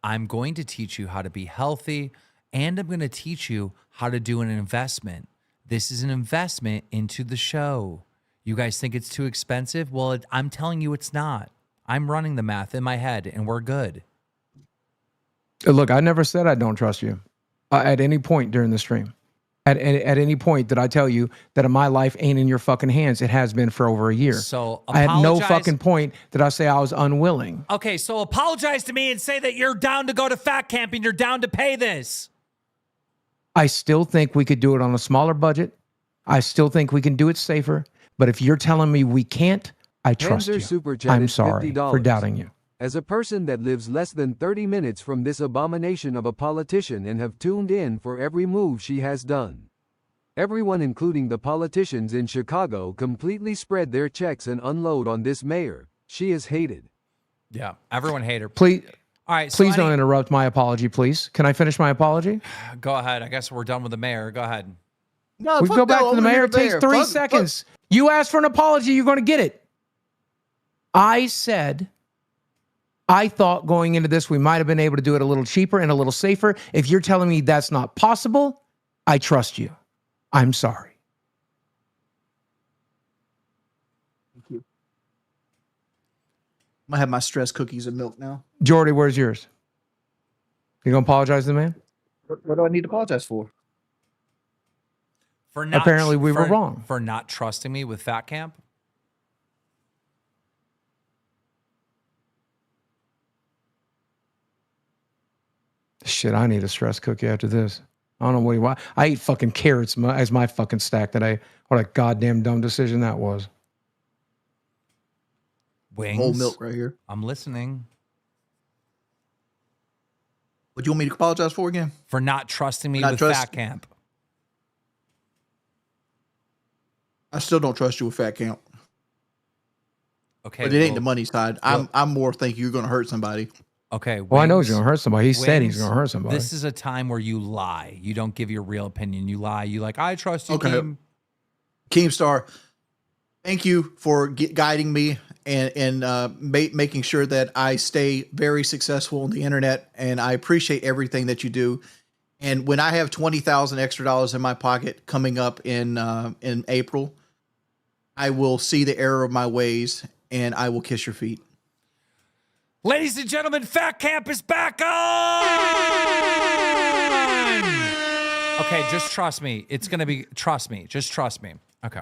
I'm going to teach you how to be healthy. And I'm going to teach you how to do an investment. This is an investment into the show. You guys think it's too expensive? Well, I'm telling you it's not. I'm running the math in my head and we're good. Look, I never said I don't trust you at any point during the stream. At any point did I tell you that my life ain't in your fucking hands? It has been for over a year. So I had no apologize- fucking point did I say I was unwilling. Okay, so apologize to me and say that you're down to go to Fat Camp and you're down to pay this. I still think we could do it on a smaller budget. I still think we can do it safer. But if you're telling me we can't, I trust Panzer you. super chatted I'm sorry $50. for doubting you. As a person that lives less than 30 minutes from this abomination of a politician and have tuned in for every move she has done. Everyone, including the politicians in Chicago, completely spread their checks and unload on this mayor. She is hated. Yeah, everyone hate her. Please, All right, so please don't interrupt my apology, please. Can I finish my apology? go ahead. I guess we're done with the mayor. Go ahead. No, We fuck go back no, to the I'm gonna mayor. hear It takes 3 seconds. You asked for an apology, you're going to get it. I said, I thought going into this, we might have been able to do it a little cheaper and a little safer. If you're telling me that's not possible, I trust you. I'm sorry. I'm gonna have my stress cookies and milk now. Jordy, where's yours? You going to apologize to the man? What do I need to apologize for? For not Apparently we were wrong. For not trusting me with Fat Camp. Shit, I need a stress cookie after this. I don't know what you want. I ate fucking carrots as my fucking stack today. What a goddamn dumb decision that was. Wings. Whole milk right here. I'm listening. What do you want me to apologize for again? For not trusting me Not with trust- Fat Camp. I still don't trust you with Fat Camp. Okay. But it ain't well- the money side. I'm more thinking you're going to hurt somebody. Okay. Well, I know he's Wings. going to hurt somebody. He said he's Wings, going to hurt somebody. This is a time where you lie. You don't give your real opinion. You lie. You like, I trust you, Okay. Keem. Keemstar, thank you for guiding me and making sure that I stay very successful on the internet. And I appreciate everything that you do. And when I have $20,000 extra dollars in my pocket coming up in April, I will see the error of my ways and I will kiss your feet. Ladies and gentlemen, Fat Camp is back on! Okay, just trust me. It's going to be, trust me. Just trust me. Okay.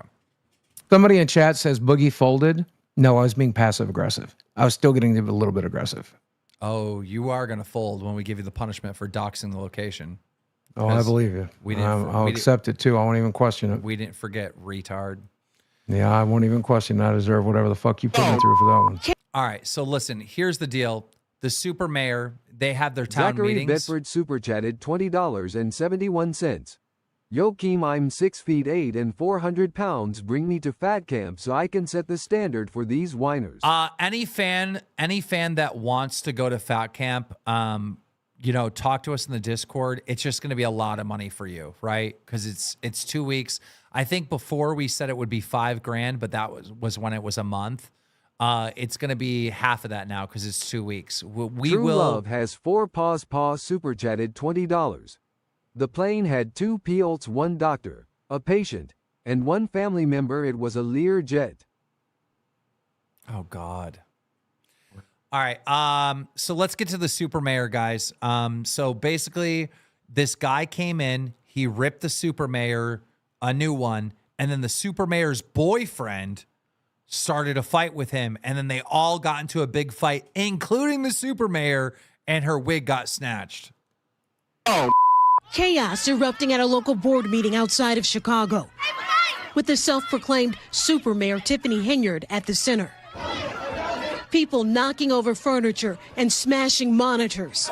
Somebody in chat says Boogie folded. No, I was being passive aggressive. I was still getting a little bit aggressive. Oh, you are going to fold when we give you the punishment for doxing the location. Oh, I believe you. we didn't- I'll we accept it too. I won't even question it. We didn't forget, retard. Yeah, I won't even question. I deserve whatever the fuck you put me through for that one. All right, so listen, here's the deal. The super mayor, they have their town Zachary meetings. Bedford super chatted $20.71. Yo, Keem, I'm 6'8" and 400 pounds. Bring me to Fat Camp so I can set the standard for these whiners. Any fan that wants to go to Fat Camp, talk to us in the Discord. It's just going to be a lot of money for you, right? Because it's 2 weeks. I think before we said it would be $5,000, but that was when it was a month. It's going to be half of that now because it's 2 weeks. We True will. Love has 4 paws super chatted $20. The plane had 2 pilots, 1 doctor, a patient, and 1 family member. It was a Lear jet. Oh God. All right. So let's get to the super mayor, guys. So basically, this guy came in, he ripped the super mayor a new one, and then the super mayor's boyfriend started a fight with him, and then they all got into a big fight, including the super mayor, and her wig got snatched. Chaos erupting at a local board meeting outside of Chicago, with the self-proclaimed super mayor Tiffany Henyard at the center. People knocking over furniture and smashing monitors.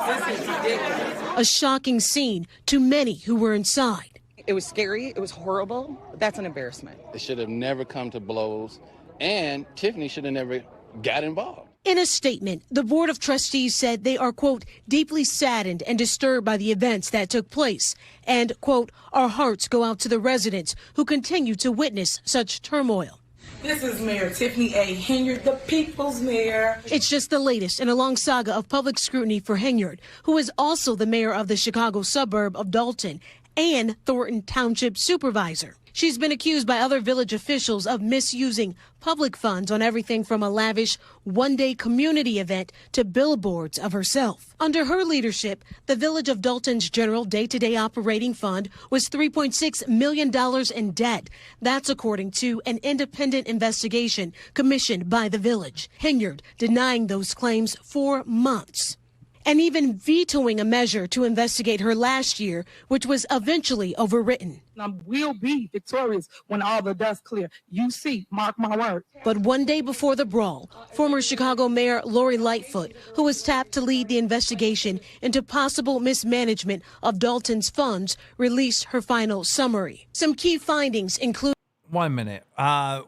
A shocking scene to many who were inside. It was scary. It was horrible. That's an embarrassment. It should have never come to blows, and Tiffany should have never got involved. In a statement, the Board of Trustees said they are, quote, deeply saddened and disturbed by the events that took place, and, quote, our hearts go out to the residents who continue to witness such turmoil. This is Mayor Tiffany A. Henyard, the people's mayor. It's just the latest in a long saga of public scrutiny for Henyard, who is also the mayor of the Chicago suburb of Dalton and Thornton Township supervisor. She's been accused by other village officials of misusing public funds on everything from a lavish one-day community event to billboards of herself. Under her leadership, the village of Dalton's general day-to-day operating fund was $3.6 million in debt. That's according to an independent investigation commissioned by the village. Henyard denying those claims for months, and even vetoing a measure to investigate her last year, which was eventually overwritten. I will be victorious when all the dust clear. You see, mark my word. But one day before the brawl, former Chicago Mayor Lori Lightfoot, who was tapped to lead the investigation into possible mismanagement of Dalton's funds, released her final summary. Some key findings include 1 minute.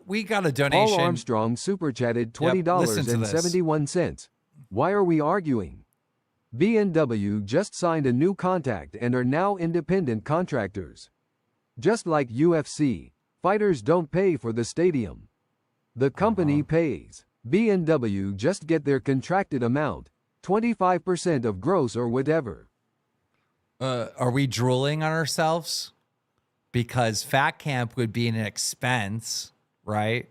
We got a donation. Paul Armstrong super chatted listen to this. $20.71. Why are we arguing? B&W just signed a new contract and are now independent contractors. Just like UFC, fighters don't pay for the stadium. The company pays. B&W just get their contracted amount, 25% of gross or whatever. Are we drooling on ourselves? Because Fat Camp would be an expense, right?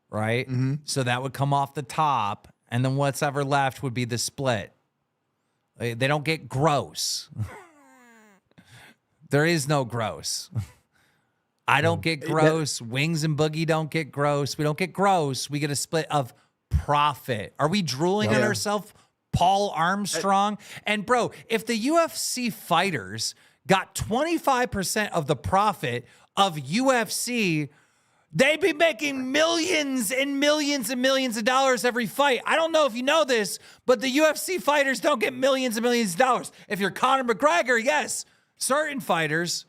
Right? Mm-hmm. So that would come off the top, and then what's ever left would be the split. They don't get gross. There is no gross. I don't get gross. Wings and Boogie don't get gross. We don't get gross. We get a split of profit. Are we drooling on ourselves, Paul Armstrong? And bro, if the UFC fighters got 25% of the profit of UFC, They'd be making millions and millions and millions of dollars every fight. I don't know if you know this, but the UFC fighters don't get millions and millions of dollars. If you're Conor McGregor, yes, certain fighters,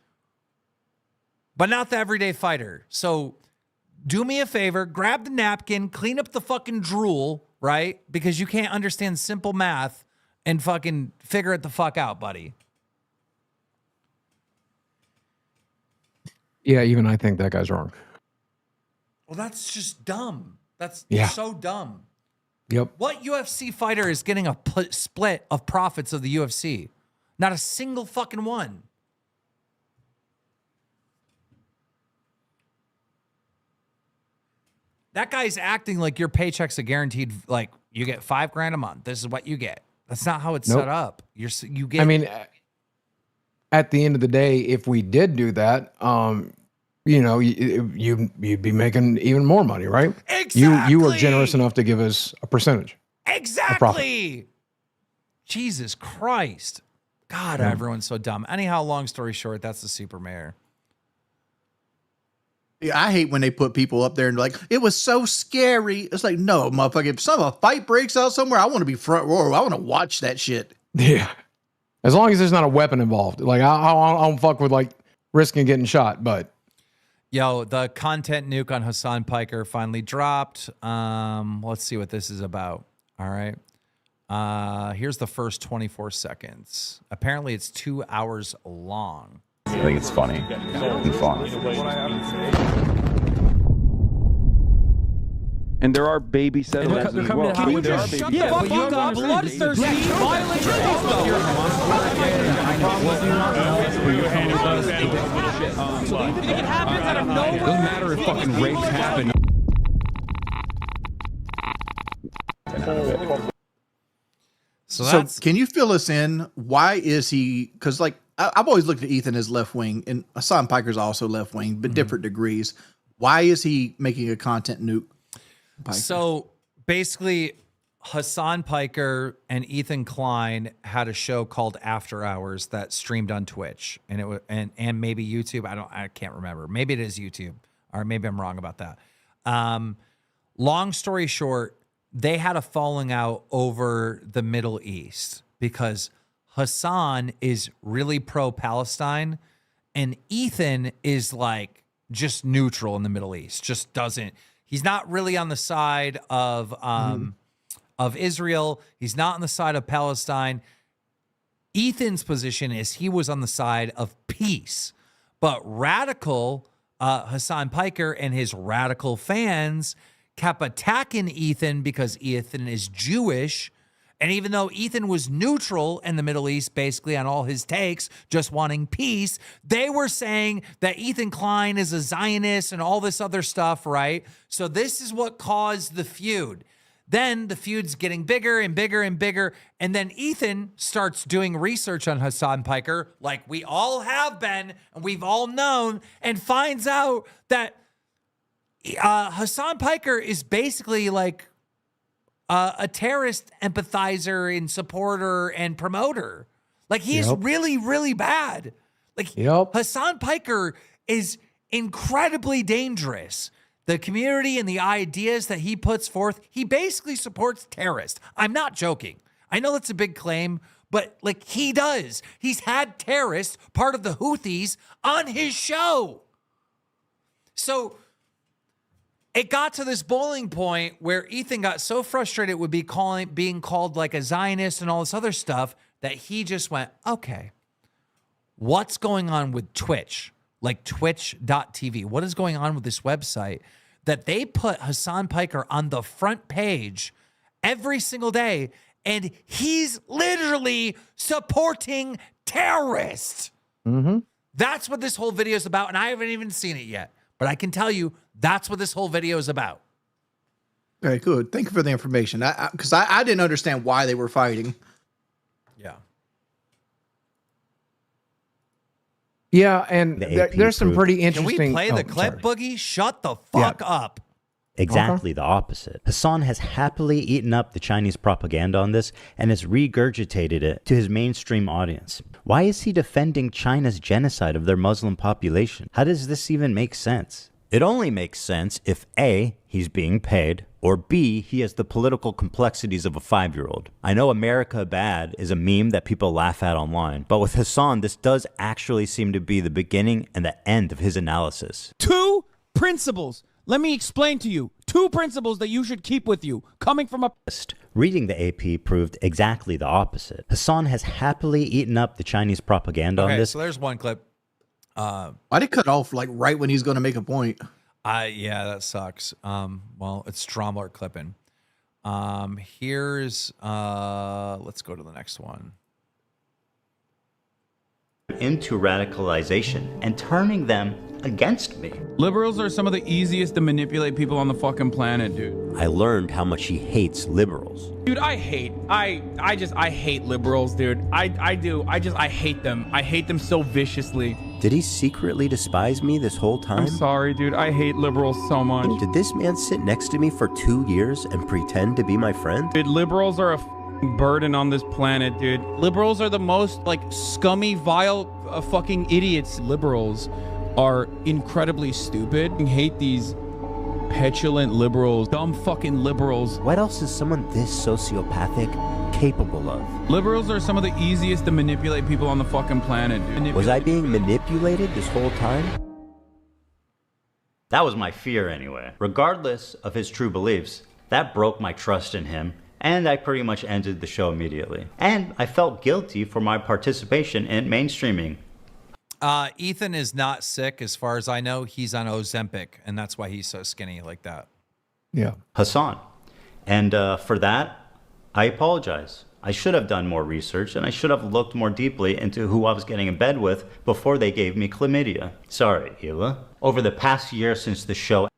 but not the everyday fighter. So do me a favor, grab the napkin, clean up the fucking drool, right? Because you can't understand simple math and fucking figure it the fuck out, buddy. Yeah, even I think that guy's wrong. Well, that's just dumb. That's so dumb. Yep. What UFC fighter is getting a split of profits of the UFC? Not a single fucking one. That guy's acting like your paycheck's a guaranteed, like you get $5,000 a month. This is what you get. That's not how it's set up. You get. I mean, at the end of the day, if we did do that, you know, you'd be making even more money, right? Exactly. You were generous enough to give us a percentage. Exactly. Jesus Christ. God, everyone's so dumb. Anyhow, long story short, that's the super mayor. Yeah, I hate when they put people up there and like, it was so scary. It's like, no, motherfucker, if a fight breaks out somewhere, I want to be front row. I want to watch that shit. Yeah. As long as there's not a weapon involved. Like, I don't fuck with, like, risking getting shot, but. Yo, the content nuke on Hassan Piker finally dropped. Let's see what this is about. All right. Here's the first 24 seconds. Apparently, it's 2 hours long. I think it's funny and fun. And there are baby settlers as well. Can you just shut the fuck up? Bloodthirsty, violent. It happens out of nowhere. Doesn't matter if fucking rapes happen. So can you fill us in? Why is he? Because like I've always looked at Ethan as left wing, and Hassan Piker's also left wing, but different degrees. Why is he making a content nuke? Piker? So basically, Hassan Piker and Ethan Klein had a show called After Hours that streamed on Twitch, and it was and maybe YouTube. I can't remember. Maybe it is YouTube, or maybe I'm wrong about that. Long story short, they had a falling out over the Middle East because Hassan is really pro-Palestine and Ethan is like just neutral in the Middle East. Just doesn't. He's not really on the side of Israel. He's not on the side of Palestine. Ethan's position is he was on the side of peace, but radical Hassan Piker and his radical fans kept attacking Ethan because Ethan is Jewish. And even though Ethan was neutral in the Middle East, basically on all his takes, just wanting peace, they were saying that Ethan Klein is a Zionist and all this other stuff, right? So this is what caused the feud. Then the feud's getting bigger and bigger and bigger. And then Ethan starts doing research on Hassan Piker, like we all have been and we've all known, and finds out that Hassan Piker is basically like a terrorist empathizer and supporter and promoter. Like he's really, really bad. Like Hassan Piker is incredibly dangerous. The community and the ideas that he puts forth, he basically supports terrorists. I'm not joking. I know that's a big claim, but like he does. He's had terrorists, part of the Houthis, on his show. So it got to this boiling point where Ethan got so frustrated with being called like a Zionist and all this other stuff that he just went, okay, what's going on with Twitch? Like twitch.tv. What is going on with this website that they put Hassan Piker on the front page every single day, and he's literally supporting terrorists. That's what this whole video is about, and I haven't even seen it yet. But I can tell you that's what this whole video is about. Very good. Thank you for the information. Because I didn't understand why they were fighting. Yeah. Yeah, and there's some pretty interesting. Can we play the clip, Boogie? Shut the fuck up. Exactly the opposite. Hassan has happily eaten up the Chinese propaganda on this and has regurgitated it to his mainstream audience. Why is he defending China's genocide of their Muslim population? How does this even make sense? It only makes sense if A, he's being paid, or B, he has the political complexities of a 5-year-old. I know America Bad is a meme that people laugh at online, but with Hassan, this does actually seem to be the beginning and the end of his analysis. 2 principles. Let me explain to you. 2 principles that you should keep with you, coming from a... Reading the AP proved exactly the opposite. Hassan has happily eaten up the Chinese propaganda on this. So there's one clip. Why did it cut off like right when he's going to make a point? Yeah, that sucks. Well, it's Stromler clipping. Here's let's go to the next one. Into radicalization and turning them against me. Liberals are some of the easiest to manipulate people on the fucking planet, dude. I learned how much he hates liberals. Dude, I hate liberals, dude. I do. I hate them. I hate them so viciously. Did he secretly despise me this whole time? I'm sorry, dude. I hate liberals so much. Did this man sit next to me for 2 years and pretend to be my friend? Dude, liberals are a burden on this planet, dude. Liberals are the most like scummy, vile, fucking idiots. Liberals are incredibly stupid. I hate these petulant liberals, dumb fucking liberals. What else is someone this sociopathic capable of? Liberals are some of the easiest to manipulate people on the fucking planet, dude. Was I being manipulated this whole time? That was my fear anyway. Regardless of his true beliefs, that broke my trust in him, and I pretty much ended the show immediately. And I felt guilty for my participation in mainstreaming. Ethan is not sick, as far as I know. He's on Ozempic, and that's why he's so skinny like that. Yeah. Hassan. And for that, I apologize. I should have done more research, and I should have looked more deeply into who I was getting in bed with before they gave me chlamydia. Sorry, Hila. Over the past year since the show...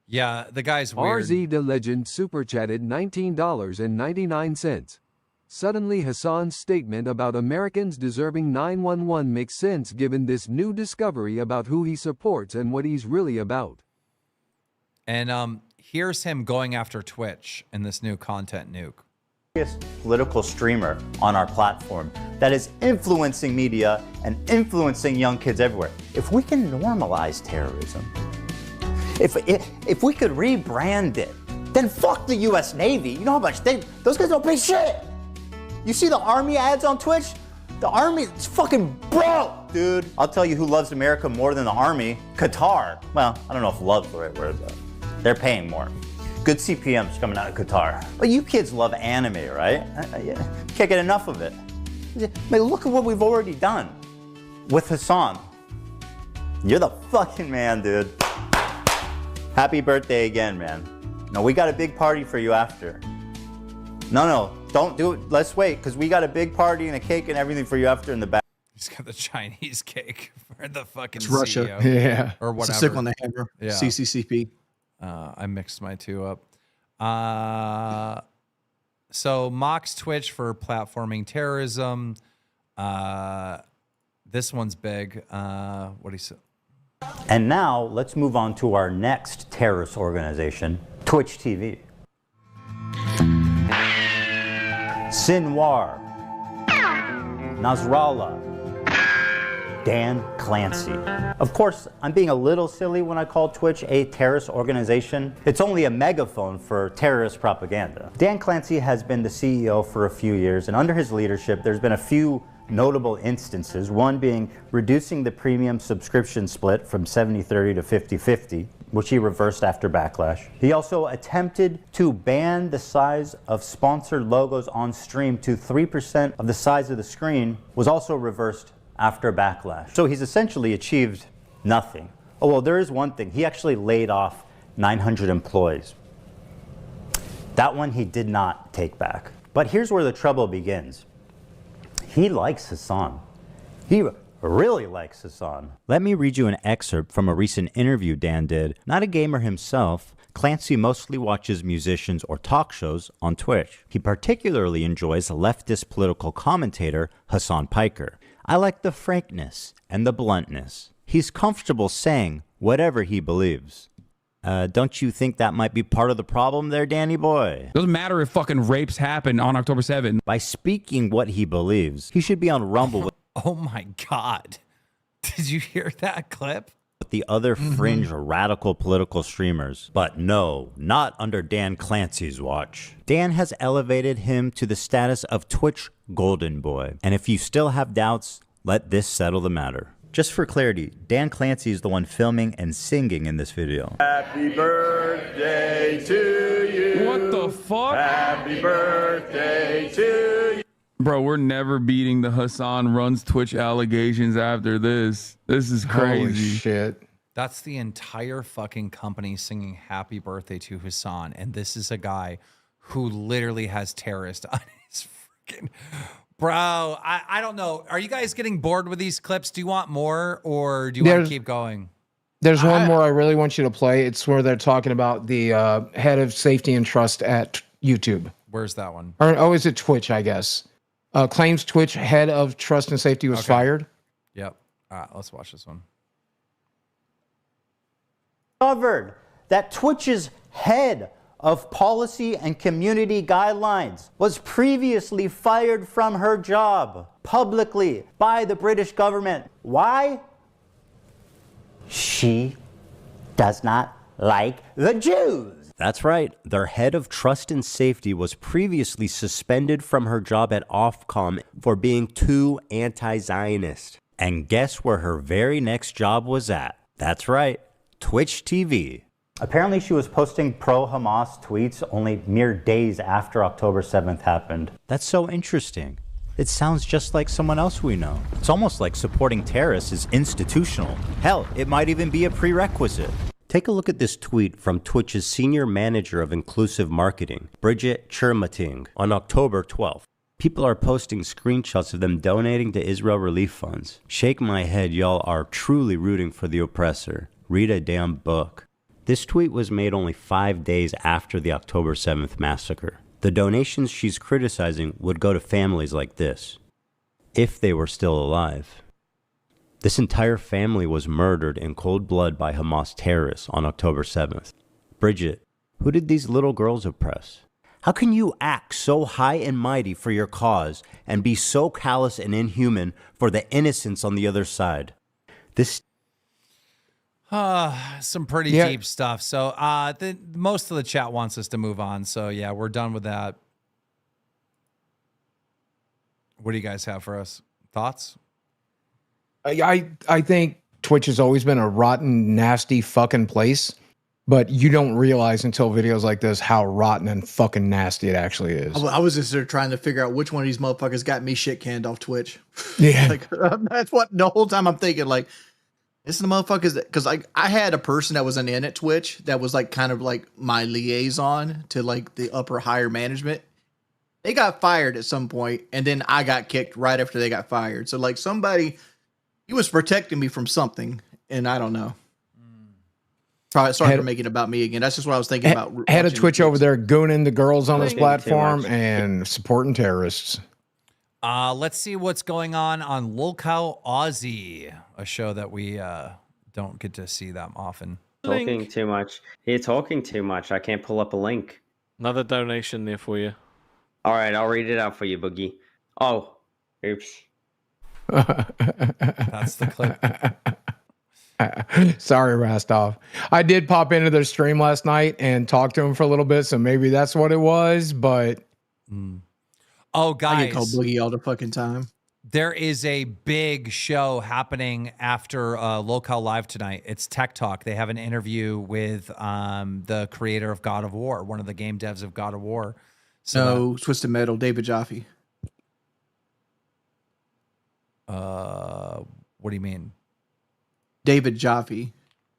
Yeah, the guy's weird. RZ the Legend super chatted $19.99. Suddenly Hassan's statement about Americans deserving 911 makes sense given this new discovery about who he supports and what he's really about. And here's him going after Twitch in this new content nuke. Political streamer on our platform that is influencing media and influencing young kids everywhere. If we can normalize terrorism, if we could rebrand it, then fuck the US Navy. You know how much those guys don't pay shit. You see the Army ads on Twitch? The Army is fucking broke, dude. I'll tell you who loves America more than the Army. Qatar. Well, I don't know if love's the right word, but they're paying more. Good CPMs coming out of Qatar. But you kids love anime, right? Can't get enough of it. I mean, look at what we've already done with Hassan. You're the fucking man, dude. Happy birthday again, man. No, we got a big party for you after. No, don't do it. Let's wait, because we got a big party and a cake and everything for you after in the back. He's got the Chinese cake for the fucking It's Russia. CEO. Yeah. Or whatever. Stick on the hammer. Yeah. CCCP. I mixed my two up. So mocks Twitch for platforming terrorism. This one's big. What do you say? And now let's move on to our next terrorist organization, Twitch TV. Sinwar, Nasrallah, Dan Clancy. Of course, I'm being a little silly when I call Twitch a terrorist organization. It's only a megaphone for terrorist propaganda. Dan Clancy has been the CEO for a few years, and under his leadership, there's been a few notable instances, one being reducing the premium subscription split from 70-30 to 50-50, which he reversed after backlash. He also attempted to ban the size of sponsored logos on stream to 3% of the size of the screen, was also reversed after backlash. So he's essentially achieved nothing. Oh, well, there is one thing. He actually laid off 900 employees. That one he did not take back. But here's where the trouble begins. He likes Hassan. He really likes Hassan. Let me read you an excerpt from a recent interview Dan did. Not a gamer himself, Clancy mostly watches musicians or talk shows on Twitch. He particularly enjoys leftist political commentator Hassan Piker. I like the frankness and the bluntness. He's comfortable saying whatever he believes. Don't you think that might be part of the problem there, Danny boy? Doesn't matter if fucking rapes happen on October 7th. By speaking what he believes, he should be on Rumble with... Oh my God. Did you hear that clip? with the other fringe radical political streamers. But no, not under Dan Clancy's watch. Dan has elevated him to the status of Twitch Golden Boy. And if you still have doubts, let this settle the matter. Just for clarity, Dan Clancy is the one filming and singing in this video. Happy birthday to you. What the fuck? Happy birthday to you. Bro, we're never beating the Hassan runs Twitch allegations after this. This is crazy. Holy shit. That's the entire fucking company singing happy birthday to Hassan. And this is a guy who literally has terrorists on his freaking... Bro, I don't know. Are you guys getting bored with these clips? Do you want more or do you want to keep going? There's one more I really want you to play. It's where they're talking about the head of safety and trust at YouTube. Where's that one? Or, is it Twitch, I guess? Claims Twitch head of trust and safety was fired. Yep. All right, let's watch this one. Covered that Twitch's head of policy and community guidelines was previously fired from her job publicly by the British government. Why? She does not like the Jews. That's right. Their head of trust and safety was previously suspended from her job at Ofcom for being too anti-Zionist. And guess where her very next job was at? That's right, Twitch TV. Apparently she was posting pro-Hamas tweets only mere days after October 7th happened. That's so interesting. It sounds just like someone else we know. It's almost like supporting terrorists is institutional. Hell, it might even be a prerequisite. Take a look at this tweet from Twitch's senior manager of inclusive marketing, Bridget Chermating, on October 12th. People are posting screenshots of them donating to Israel relief funds. Shake my head, y'all are truly rooting for the oppressor. Read a damn book. This tweet was made only 5 days after the October 7th massacre. The donations she's criticizing would go to families like this, if they were still alive. This entire family was murdered in cold blood by Hamas terrorists on October 7th. Bridget, who did these little girls oppress? How can you act so high and mighty for your cause and be so callous and inhuman for the innocents on the other side? This some pretty deep stuff. So most of the chat wants us to move on. So yeah, we're done with that. What do you guys have for us? Thoughts? I think Twitch has always been a rotten, nasty fucking place, but you don't realize until videos like this how rotten and fucking nasty it actually is. I was just there trying to figure out which one of these motherfuckers got me shit canned off Twitch. Yeah. Like that's what the whole time I'm thinking, like, it's the motherfuckers that, because like I had a person that was in at Twitch that was like kind of like my liaison to like the upper higher management. They got fired at some point, and then I got kicked right after they got fired. So like somebody, he was protecting me from something, and I don't know. Probably started making it about me again. That's just what I was thinking about. Had a Twitch over there gooning the girls on his platform and supporting terrorists. Let's see what's going on Lolcow Aussie, a show that we don't get to see that often. Talking too much. You're talking too much. I can't pull up a link. Another donation there for you. All right, I'll read it out for you, Boogie. Oh, oops. That's the clip. Sorry, Rastov. I did pop into their stream last night and talk to him for a little bit, so maybe that's what it was, but... Oh, guys. I get called Boogie all the fucking time. There is a big show happening after Lolcow Live tonight. It's Tech Talk. They have an interview with the creator of God of War, one of the game devs of God of War. So Twisted Metal, David Jaffe. What do you mean? David Jaffe.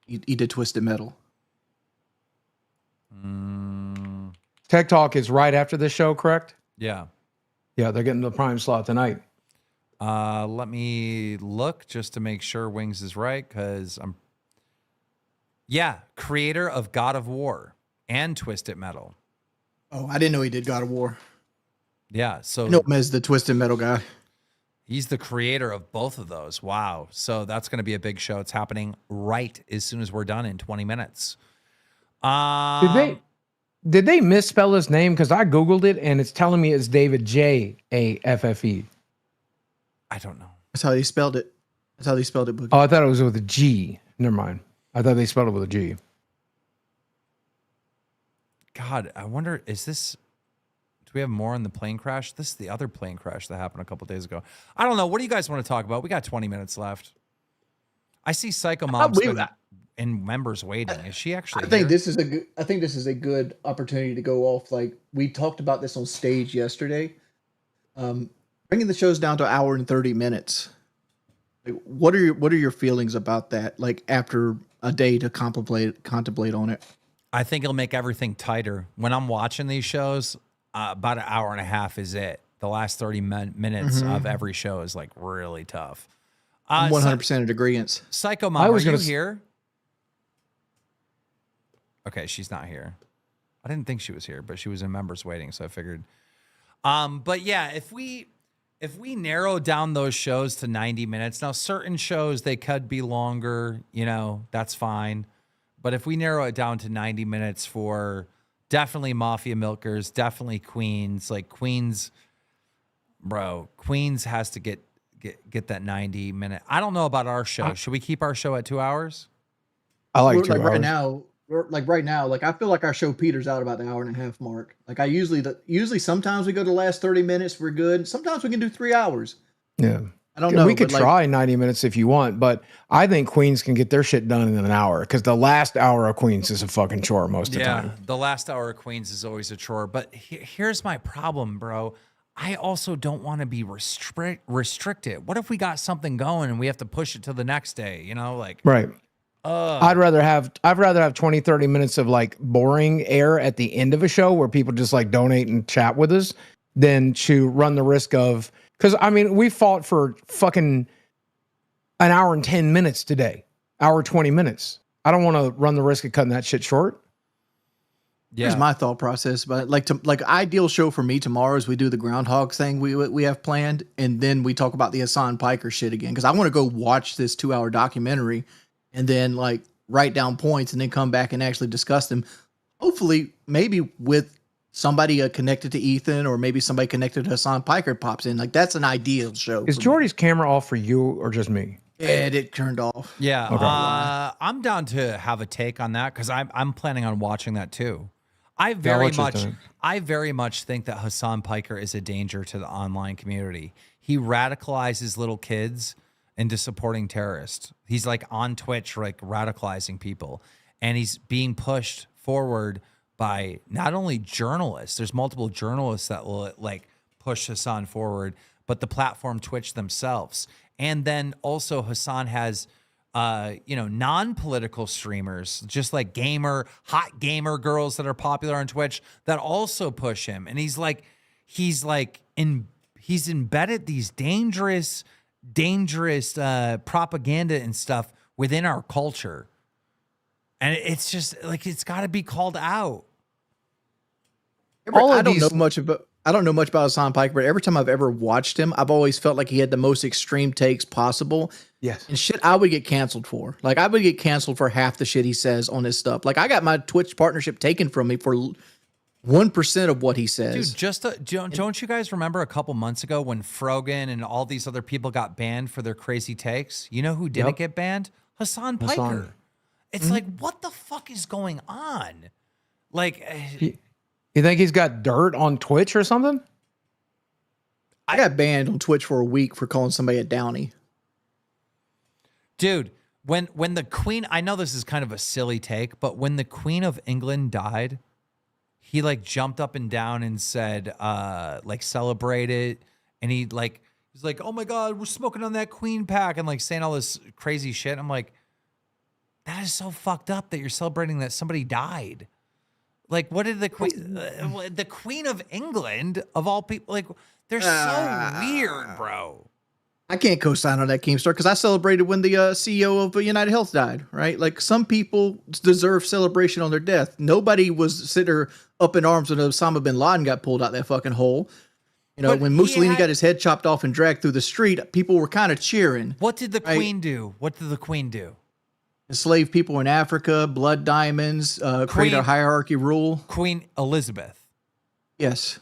He did Twisted Metal. Tech Talk is right after the show, correct? Yeah. Yeah, they're getting the prime slot tonight. Let me look just to make sure Wings is right, because creator of God of War and Twisted Metal. Oh, I didn't know he did God of War. Yeah, so I know him as the Twisted Metal guy. He's the creator of both of those. Wow. So that's going to be a big show. It's happening right as soon as we're done in 20 minutes. Did they misspell his name? Because I Googled it and it's telling me it's David Jaffe. I don't know. That's how he spelled it. Boogie. Oh, I thought it was with a G. Never mind. I thought they spelled it with a G. God, I wonder, do we have more on the plane crash? This is the other plane crash that happened a couple days ago. I don't know. What do you guys want to talk about? We got 20 minutes left. I see Psycho Mom's in members waiting. Is she actually I think here? this is a good opportunity to go off. Like, we talked about this on stage yesterday. Bringing the shows down to an hour and 30 minutes. Like, what are your feelings about that? Like, after a day to contemplate on it. I think it'll make everything tighter. When I'm watching these shows, about an hour and a half is it. The last 30 minutes of every show is like really tough. I'm 100% in agreement. Psycho Mom, are you here? Okay, she's not here. I didn't think she was here, but she was in members waiting, so I figured. But yeah, if we narrow down those shows to 90 minutes, now certain shows they could be longer, that's fine. But if we narrow it down to 90 minutes for definitely Mafia Milkers, definitely Queens, like Queens has to get that 90 minute. I don't know about our show. Should we keep our show at 2 hours? I like 2 hours. Right now, I feel like our show peters out about the hour and a half mark. Like, I usually sometimes we go to the last 30 minutes, we're good. Sometimes we can do 3 hours. Yeah. I don't know. We could try 90 minutes if you want, but I think Queens can get their shit done in an hour because the last hour of Queens is a fucking chore most of the time. The last hour of Queens is always a chore. But here's my problem, bro. I also don't want to be restricted. What if we got something going and we have to push it to the next day? Right. I'd rather have 20, 30 minutes of like boring air at the end of a show where people just like donate and chat with us than to run the risk of, because I mean, we fought for fucking an hour and 10 minutes today, hour 20 minutes. I don't want to run the risk of cutting that shit short. Yeah. Here's my thought process, but ideal show for me tomorrow is we do the Groundhog thing we have planned, and then we talk about the Hassan Piker shit again, because I want to go watch this 2-hour documentary and then like write down points and then come back and actually discuss them. Hopefully, maybe with somebody connected to Ethan, or maybe somebody connected to Hassan Piker pops in. Like, that's an ideal show. Is Jordy's camera off for you or just me? It turned off. Yeah. Okay. I'm down to have a take on that because I'm planning on watching that too. I very much think that Hassan Piker is a danger to the online community. He radicalizes little kids into supporting terrorists. He's like on Twitch, like radicalizing people, and he's being pushed forward by not only journalists. There's multiple journalists that will like push Hassan forward, but the platform Twitch themselves. And then also Hassan has, non-political streamers, just like hot gamer girls that are popular on Twitch that also push him. And he's embedded these dangerous propaganda and stuff within our culture. And it's just like, it's got to be called out. I don't know much about Hassan Piker, but every time I've ever watched him, I've always felt like he had the most extreme takes possible. Yes. And shit I would get canceled for. Like, I would get canceled for half the shit he says on his stuff. Like, I got my Twitch partnership taken from me for 1% of what he says. Dude, don't you guys remember a couple months ago when Frogan and all these other people got banned for their crazy takes? You know who didn't get banned? Hassan Piker. It's like, what the fuck is going on? Like, you think he's got dirt on Twitch or something? I got banned on Twitch for a week for calling somebody a Downy. Dude, when the Queen, I know this is kind of a silly take, but when the Queen of England died, he like jumped up and down and said, like celebrated, and he's like, oh my God, we're smoking on that Queen pack, and like saying all this crazy shit. I'm like, that is so fucked up that you're celebrating that somebody died. Like, what did the Queen of England of all people, like, they're so weird, bro. I can't co-sign on that, Keemstar, because I celebrated when the CEO of United Health died, right? Like, some people deserve celebration on their death. Nobody was sitting there up in arms when Osama bin Laden got pulled out that fucking hole. You know, when Mussolini got his head chopped off and dragged through the street, people were kind of cheering. What did the Queen do? What did the Queen do? Enslaved people in Africa, blood diamonds, create a hierarchy rule. Queen Elizabeth. Yes.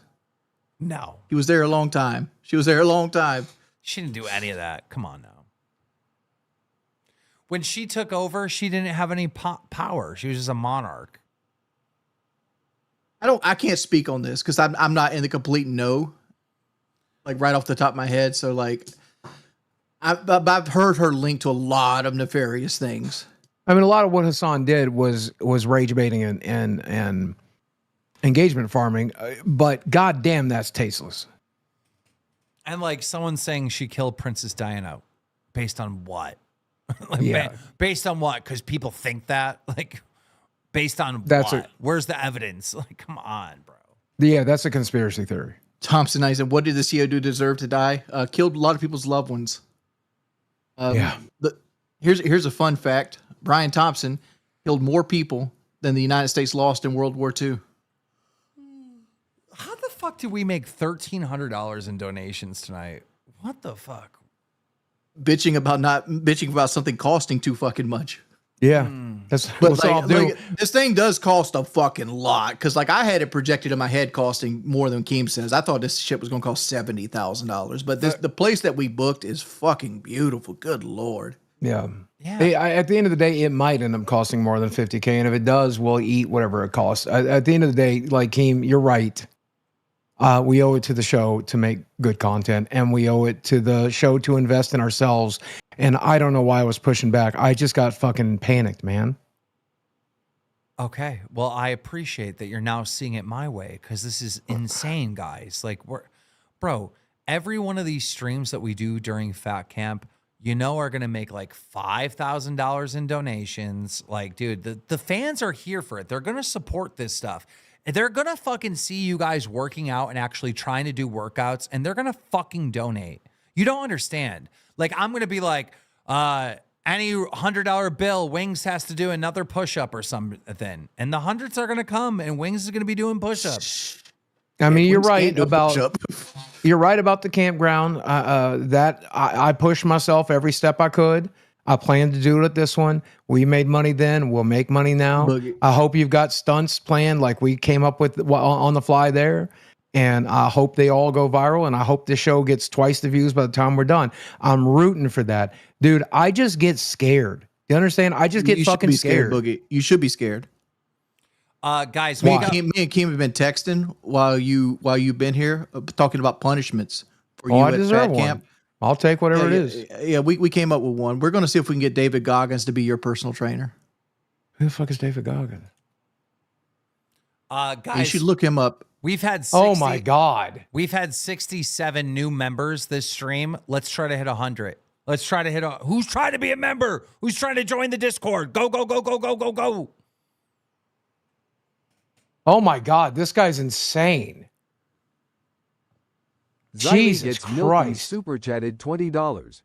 No. She was there a long time. She was there a long time. She didn't do any of that. Come on now. when she took over, she didn't have any power. She was just a monarch. I can't speak on this because I'm not in the complete know, like right off the top of my head. So like, I've heard her linked to a lot of nefarious things. I mean, a lot of what Hassan did was rage baiting and engagement farming, but goddamn, that's tasteless. And like someone saying she killed Princess Diana, based on what? Like, Yeah. Based on what? Because people think that. Like, based on That's what? Where's the evidence? Like, come on, bro. Yeah, that's a conspiracy theory. Thompson, I said, what did the CEO do deserve to die? Killed a lot of people's loved ones. Yeah. Here's a fun fact. Brian Thompson killed more people than the United States lost in World War II. How the fuck did we make $1,300 in donations tonight? What the fuck? Bitching about something costing too fucking much. Yeah, that's But what's all do. this thing does cost a fucking lot because like I had it projected in my head costing more than Keem says. I thought this shit was gonna cost $70,000, but the place that we booked is fucking beautiful. Good Lord. Yeah. Hey, at the end of the day, it might end up costing more than $50K, and if it does, we'll eat whatever it costs. At the end of the day, like Keem, you're right. We owe it to the show to make good content, and we owe it to the show to invest in ourselves. And I don't know why I was pushing back. I just got fucking panicked, man. Okay. Well, I appreciate that you're now seeing it my way because this is insane, guys. Like, bro, every one of these streams that we do during Fat Camp, are going to make like $5,000 in donations. Like, dude, the fans are here for it. They're going to support this stuff. They're going to fucking see you guys working out and actually trying to do workouts, and they're going to fucking donate. You don't understand. Like, I'm going to be like, any $100 bill, Wings has to do another push-up or something. And the hundreds are going to come, and Wings is going to be doing push-ups. I mean, you're right about the campground. I pushed myself every step I could. I planned to do it at this one. We made money then. We'll make money now. Boogie. I hope you've got stunts planned like we came up with on the fly there. And I hope they all go viral. And I hope the show gets twice the views by the time we're done. I'm rooting for that. Dude, I just get scared. You understand? I just get fucking scared. Boogie. You should be scared. Guys, me and Keem have been texting while you've been here, talking about punishments for you I at deserve Fat one. Camp. I'll take whatever it is. Yeah, we came up with one. We're going to see if we can get David Goggins to be your personal trainer. Who the fuck is David Goggins? Guys, you should look him up. We've had 60, oh my God. We've had 67 new members this stream. Let's try to hit 100. Let's try to hit who's trying to be a member? Who's trying to join the Discord? Go, go, go, go, go, go, go. Oh my God, this guy's insane. Jesus Christ. Super chatted $20.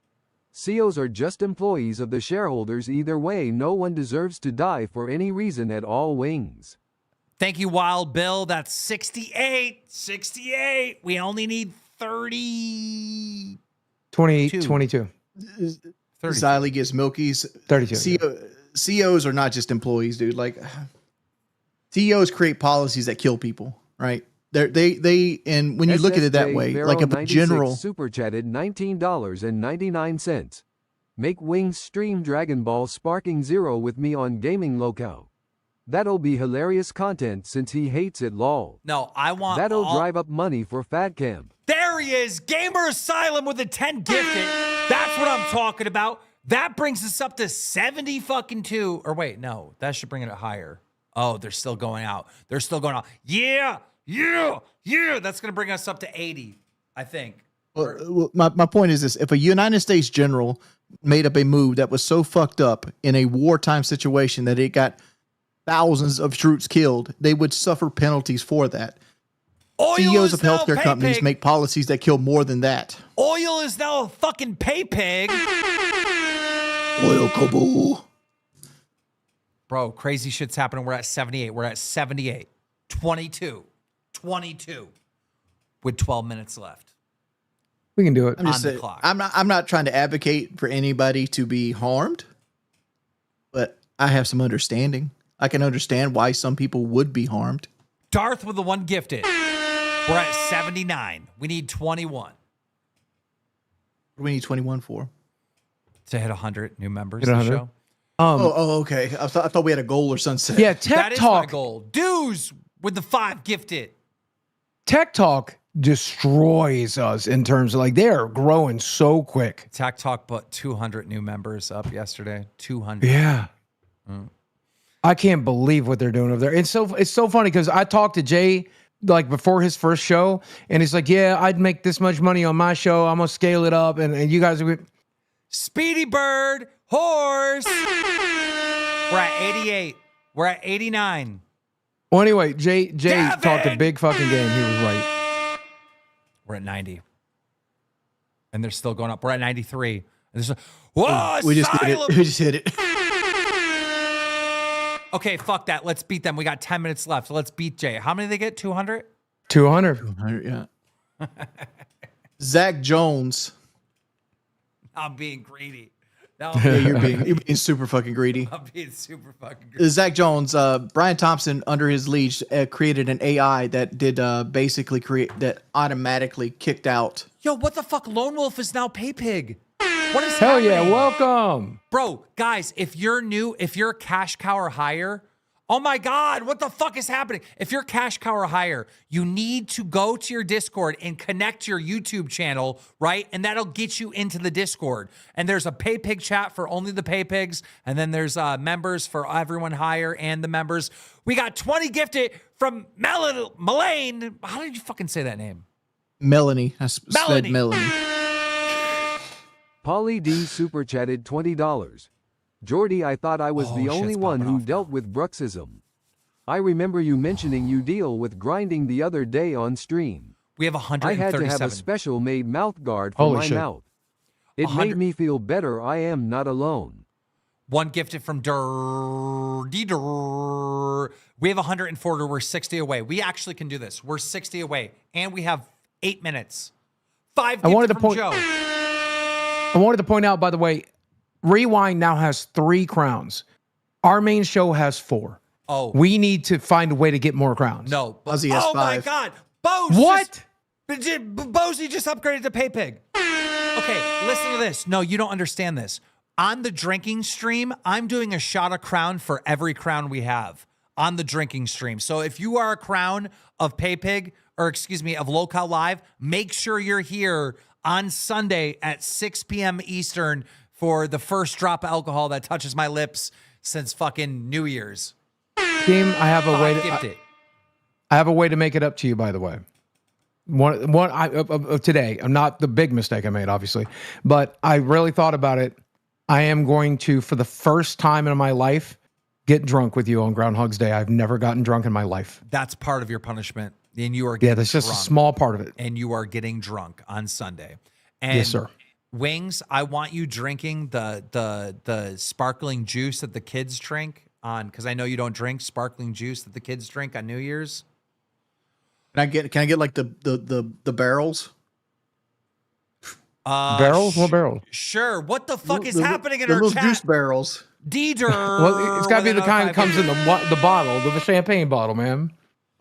CEOs are just employees of the shareholders. Either way, no one deserves to die for any reason at all. Wings. Thank you, Wild Bill. That's 68. 68. We only need 30. 22. Xylee gets Milky's. 32. CEOs are not just employees, dude. Like, CEOs create policies that kill people, right? They and when you look at it that way, like a general super chatted $19.99. Make Wings stream Dragon Ball Sparking Zero with me on Gaming Loco. That'll be hilarious content since he hates it, lol. No, I want that'll drive up money for Fat Camp. There he is, Gamer Asylum with a 10 gifted. That's what I'm talking about. That brings us up to 70 fucking 2. Or wait, no, that should bring it higher. Oh, they're still going out. They're still going out. Yeah. That's going to bring us up to 80, I think. Well, my point is this. If a United States general made up a move that was so fucked up in a wartime situation that it got thousands of troops killed, they would suffer penalties for that. CEOs of healthcare companies make policies that kill more than that. Oil is now a fucking pay pig. Oil kaboo. Bro, crazy shit's happening. We're at 78. We're at 78. 22 with 12 minutes left. We can do it. I'm just saying, I'm not trying to advocate for anybody to be harmed, but I have some understanding. I can understand why some people would be harmed. Darth with the 1 gifted. We're at 79. We need 21. What do we need 21 for? To hit 100 new members Hit of the 100? show. Okay. I thought we had a goal or sunset. Yeah, That Tech is my Talk. goal. Dudes with the 5 gifted. Tech Talk destroys us in terms of like they are growing so quick. Tech Talk put 200 new members up yesterday. 200. Yeah. I can't believe what they're doing over there. It's so funny because I talked to Jay like before his first show, and he's like, "Yeah, I'd make this much money on my show. I'm gonna scale it up." And you guys are Speedy Bird horse. We're at 88. We're at 89. well. Anyway, Jay Gavin! talked a big fucking game. He was right. We're at 90. And they're still going up. We're at 93. And there's whoa, We just hit it. Asylum! We just hit it. Okay, fuck that. Let's beat them. We got 10 minutes left. So let's beat Jay. How many did they get? 200? 200. 200, yeah. Zach Jones. I'm being greedy. No, Yeah, you're being super fucking greedy. I'm being super fucking greedy. Zach Jones, Brian Thompson, under his leash, created an AI that did basically that automatically kicked out. Yo, what the fuck? Lone Wolf is now Pay Pig. What is Hell happening? yeah, welcome. Bro, guys, if you're new, if you're a cash cow or higher, oh my God, what the fuck is happening? If you're cash cow or higher, you need to go to your Discord and connect your YouTube channel, right? And that'll get you into the Discord. And there's a Pay Pig chat for only the Pay Pigs. And then there's members for everyone higher and the members. We got 20 gifted from Melanie. How did you fucking say that name? Melanie. I Melanie. said Melanie. Polly D super chatted $20. Jordy, I thought I was the only one who dealt with bruxism. I remember you mentioning you deal with grinding the other day on stream. We have I 137. had to have a special made mouth guard for my mouth. It made me feel better. I am not alone. One gifted from Dirty Dur. We have 140. We're 60 away. We actually can do this. We're 60 away. And we have 8 minutes. 5 gifted from Joe. I wanted to point out, by the way, Rewind now has 3 crowns. Our main show has 4. Oh. We need to find a way to get more crowns. No. Buzzy has oh 5. my God. Bose. What? Bosey just upgraded to Pay Pig. Okay, listen to this. No, you don't understand this. On the drinking stream, I'm doing a shot of crown for every crown we have on the drinking stream. So if you are a crown of Pay Pig, or excuse me, of Local Live, make sure you're here on Sunday at 6 p.m. Eastern for the first drop of alcohol that touches my lips since fucking New Year's. Team, I have a way to I have a way to make it up to you, by the way. One of today. I'm not the big mistake I made, obviously, but I really thought about it. I am going to, for the first time in my life, get drunk with you on Groundhog's Day. I've never gotten drunk in my life. That's part of your punishment. And you are getting that's just drunk. a small part of it. And you are getting drunk on Sunday. And Yes, sir. Wings, I want you drinking the sparkling juice that the kids drink on, because I know you don't drink sparkling juice that the kids drink on New Year's. Can I get like the barrels? Barrels? What barrels? Sure. What the fuck is The- happening in the our little chat? juice barrels. Deeder. Well, it's got to be the kind that comes in the bottle, the champagne bottle, man.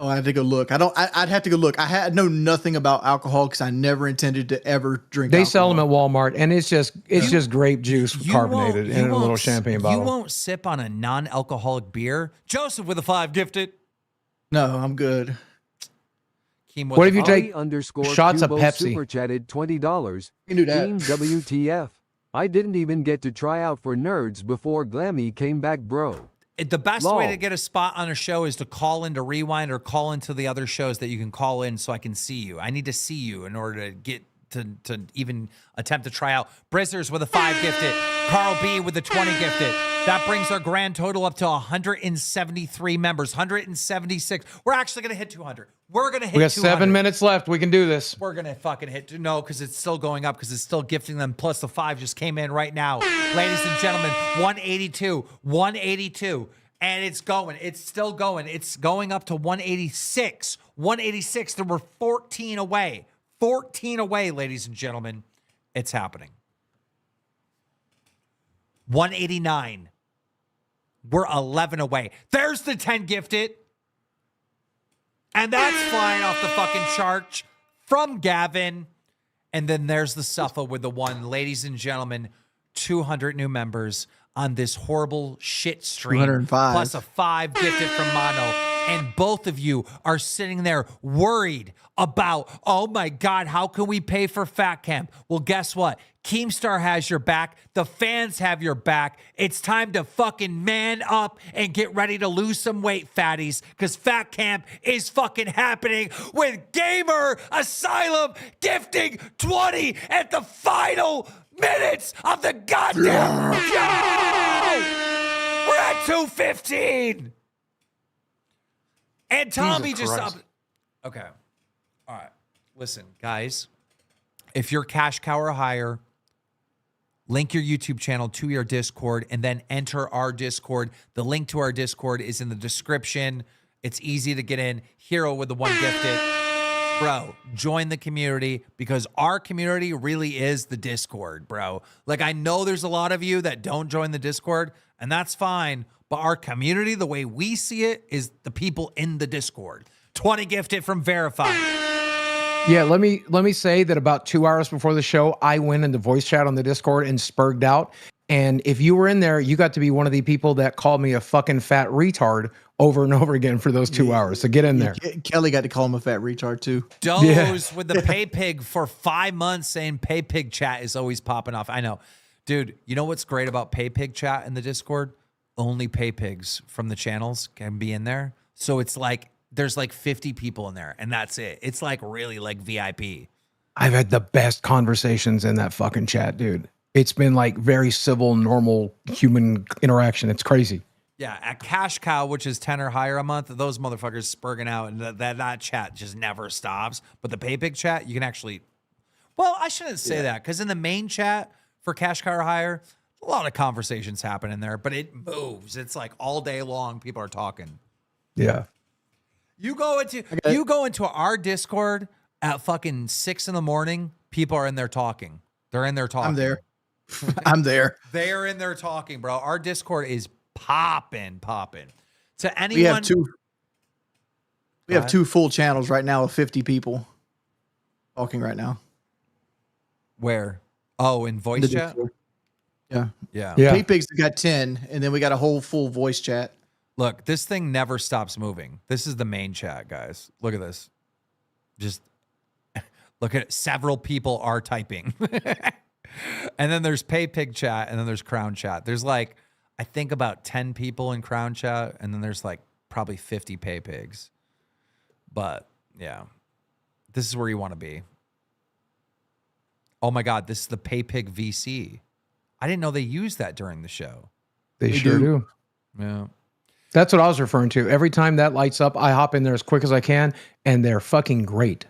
Oh, I had to go look. I'd have to go look. I know nothing about alcohol because I never intended to ever drink. They alcohol. sell them at Walmart, and it's just grape juice carbonated in a little champagne bottle. You won't sip on a non-alcoholic beer. Joseph with a 5 gifted. No, I'm good. What if you take __ shots of Cubo Pepsi? Super chatted $20. You can do that. Team WTF. I didn't even get to try out for nerds before Glammy came back, bro. The best Lol. way to get a spot on a show is to call into Rewind or call into the other shows that you can call in so I can see you. I need to see you in order to get to even attempt to try out. Brizzers with a 5 gifted. Carl B with a 20 gifted. That brings our grand total up to 173 members, 176. We're actually going to hit 200. We're going to hit 200. We got 7 minutes left. We can do this. We're going to fucking hit. No, because it's still going up because it's still gifting them. Plus the 5 just came in right now. Ladies and gentlemen, 182, 182. And it's going. It's still going. It's going up to 186. 186. There were 14 away. 14 away, ladies and gentlemen. It's happening. 189. We're 11 away. There's the 10 gifted. And that's flying off the fucking chart from Gavin. And then there's the Suffa with the 1. Ladies and gentlemen, 200 new members on this horrible shit stream. 205. Plus a 5 gifted from Mono. And both of you are sitting there worried about, oh my God, how can we pay for Fat Camp? Well, guess what? Keemstar has your back. The fans have your back. It's time to fucking man up and get ready to lose some weight, fatties, because Fat Camp is fucking happening with Gamer Asylum gifting 20 at the final minutes of the goddamn show. We're at 2:15. And Tommy Jesus just Christ. okay. All right. Listen, guys. If you're cash cow or higher, link your YouTube channel to your Discord and then enter our Discord. The link to our Discord is in the description. It's easy to get in. Hero with the one gifted. Bro, join the community because our community really is the Discord, bro. Like, I know there's a lot of you that don't join the Discord, and that's fine. But our community, the way we see it, is the people in the Discord. 20 gifted from Verify. Yeah, let me say that about 2 hours before the show, I went into voice chat on the Discord and spurged out. And if you were in there, you got to be one of the people that called me a fucking fat retard over and over again for those 2 hours. So get in there. Kelly got to call him a fat retard too. Doze with the pay pig for 5 months saying pay pig chat is always popping off. I know. Dude, you know what's great about pay pig chat in the Discord? Only pay pigs from the channels can be in there. So it's like there's like 50 people in there and that's it. It's like really like VIP. I've had the best conversations in that fucking chat, dude. It's been like very civil, normal human interaction. It's crazy. Yeah, at Cash Cow, which is 10 or higher a month, those motherfuckers spurging out and that chat just never stops. But the pay pig chat, you can actually, well, I shouldn't say that because in the main chat for Cash Cow or higher, a lot of conversations happen in there, but it moves. It's like all day long, people are talking. Yeah. You go into our Discord at fucking 6 a.m. People are in there talking. They're in there talking. I'm there. I'm there. They are in there talking, bro. Our Discord is popping. To anyone, we have two full channels right now of 50 people talking right now. Where? Oh, in voice chat. Discord. Yeah. Yeah. Pay Pigs got 10, and then we got a whole full voice chat. Look, this thing never stops moving. This is the main chat, guys. Look at this. Just look at it. Several people are typing. And then there's pay pig chat, and then there's crown chat. There's like, I think about 10 people in crown chat, and then there's like probably 50 pay pigs. But yeah, this is where you want to be. Oh my God, this is the pay pig VC. I didn't know they used that during the show. They sure do. Yeah. That's what I was referring to. Every time that lights up, I hop in there as quick as I can, and they're fucking great.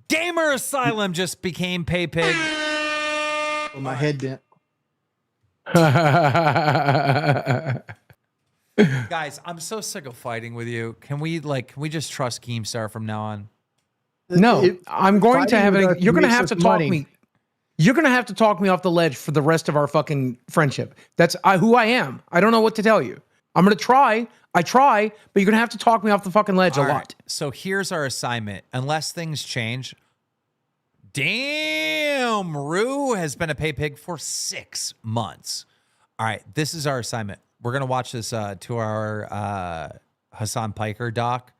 Gamer Asylum just became pay pig. Well, my head dent. Guys, I'm so sick of fighting with you. Can we just trust Keemstar from now on? No, I'm going to have it. You're going to have to talk money. me. You're going to have to talk me off the ledge for the rest of our fucking friendship. That's who I am. I don't know what to tell you. I'm going to try. I try, but you're going to have to talk me off the fucking ledge a lot. So here's our assignment. Unless things change. Damn, Rue has been a pay pig for 6 months. All right, this is our assignment. We're going to watch this 2-hour Hassan Piker doc,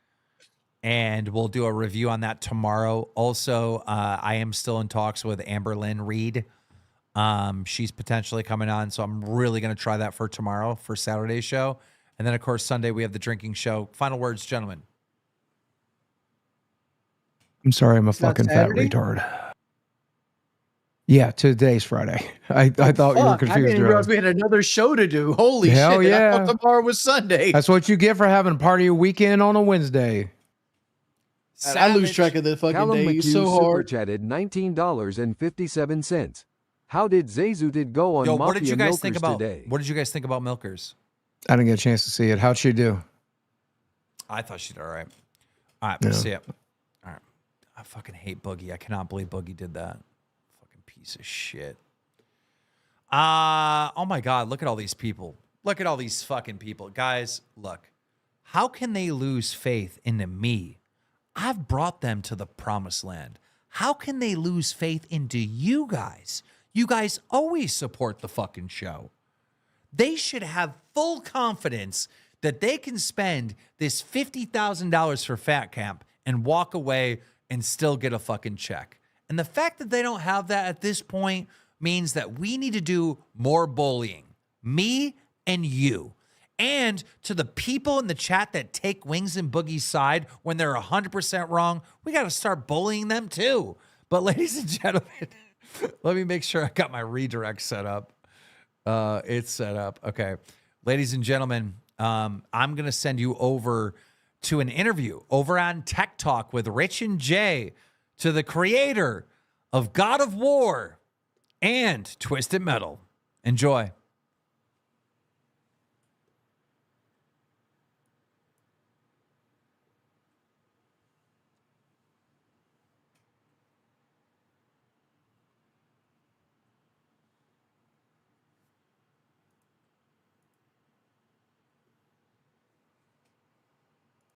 and we'll do a review on that tomorrow. Also, I am still in talks with Amber Lynn Reed. She's potentially coming on, so I'm really going to try that for tomorrow for Saturday's show. And then, of course, Sunday we have the drinking show. Final words, gentlemen. I'm sorry, I'm a fucking fat retard. Yeah, today's Friday. I thought you were confused. I didn't realize we had another show to do. Holy Hell shit. yeah. I thought tomorrow was Sunday. That's what you get for having a party weekend on a Wednesday. I lose track of the fucking Callum day. McHugh So super hard. chatted $19.57. How did Zayzooted go on Yo, Mafia what did you guys Milkers think about today? What did you guys think about Milkers? I didn't get a chance to see it. How'd she do? I thought she did all right. All right, Yeah. see it. All right. I fucking hate Boogie. I cannot believe Boogie did that. Fucking piece of shit. Oh my God, look at all these people. Look at all these fucking people. Guys, look. How can they lose faith into me? I've brought them to the promised land. How can they lose faith into you guys? You guys always support the fucking show. They should have full confidence that they can spend this $50,000 for Fat Camp and walk away and still get a fucking check. And the fact that they don't have that at this point means that we need to do more bullying. Me and you. And to the people in the chat that take Wings and Boogie's side when they're 100% wrong, we got to start bullying them too. But ladies and gentlemen, let me make sure I got my redirect set up. It's set up. Okay. Ladies and gentlemen, I'm going to send you over to an interview over on Tech Talk with Rich and Jay, to the creator of God of War and Twisted Metal. Enjoy.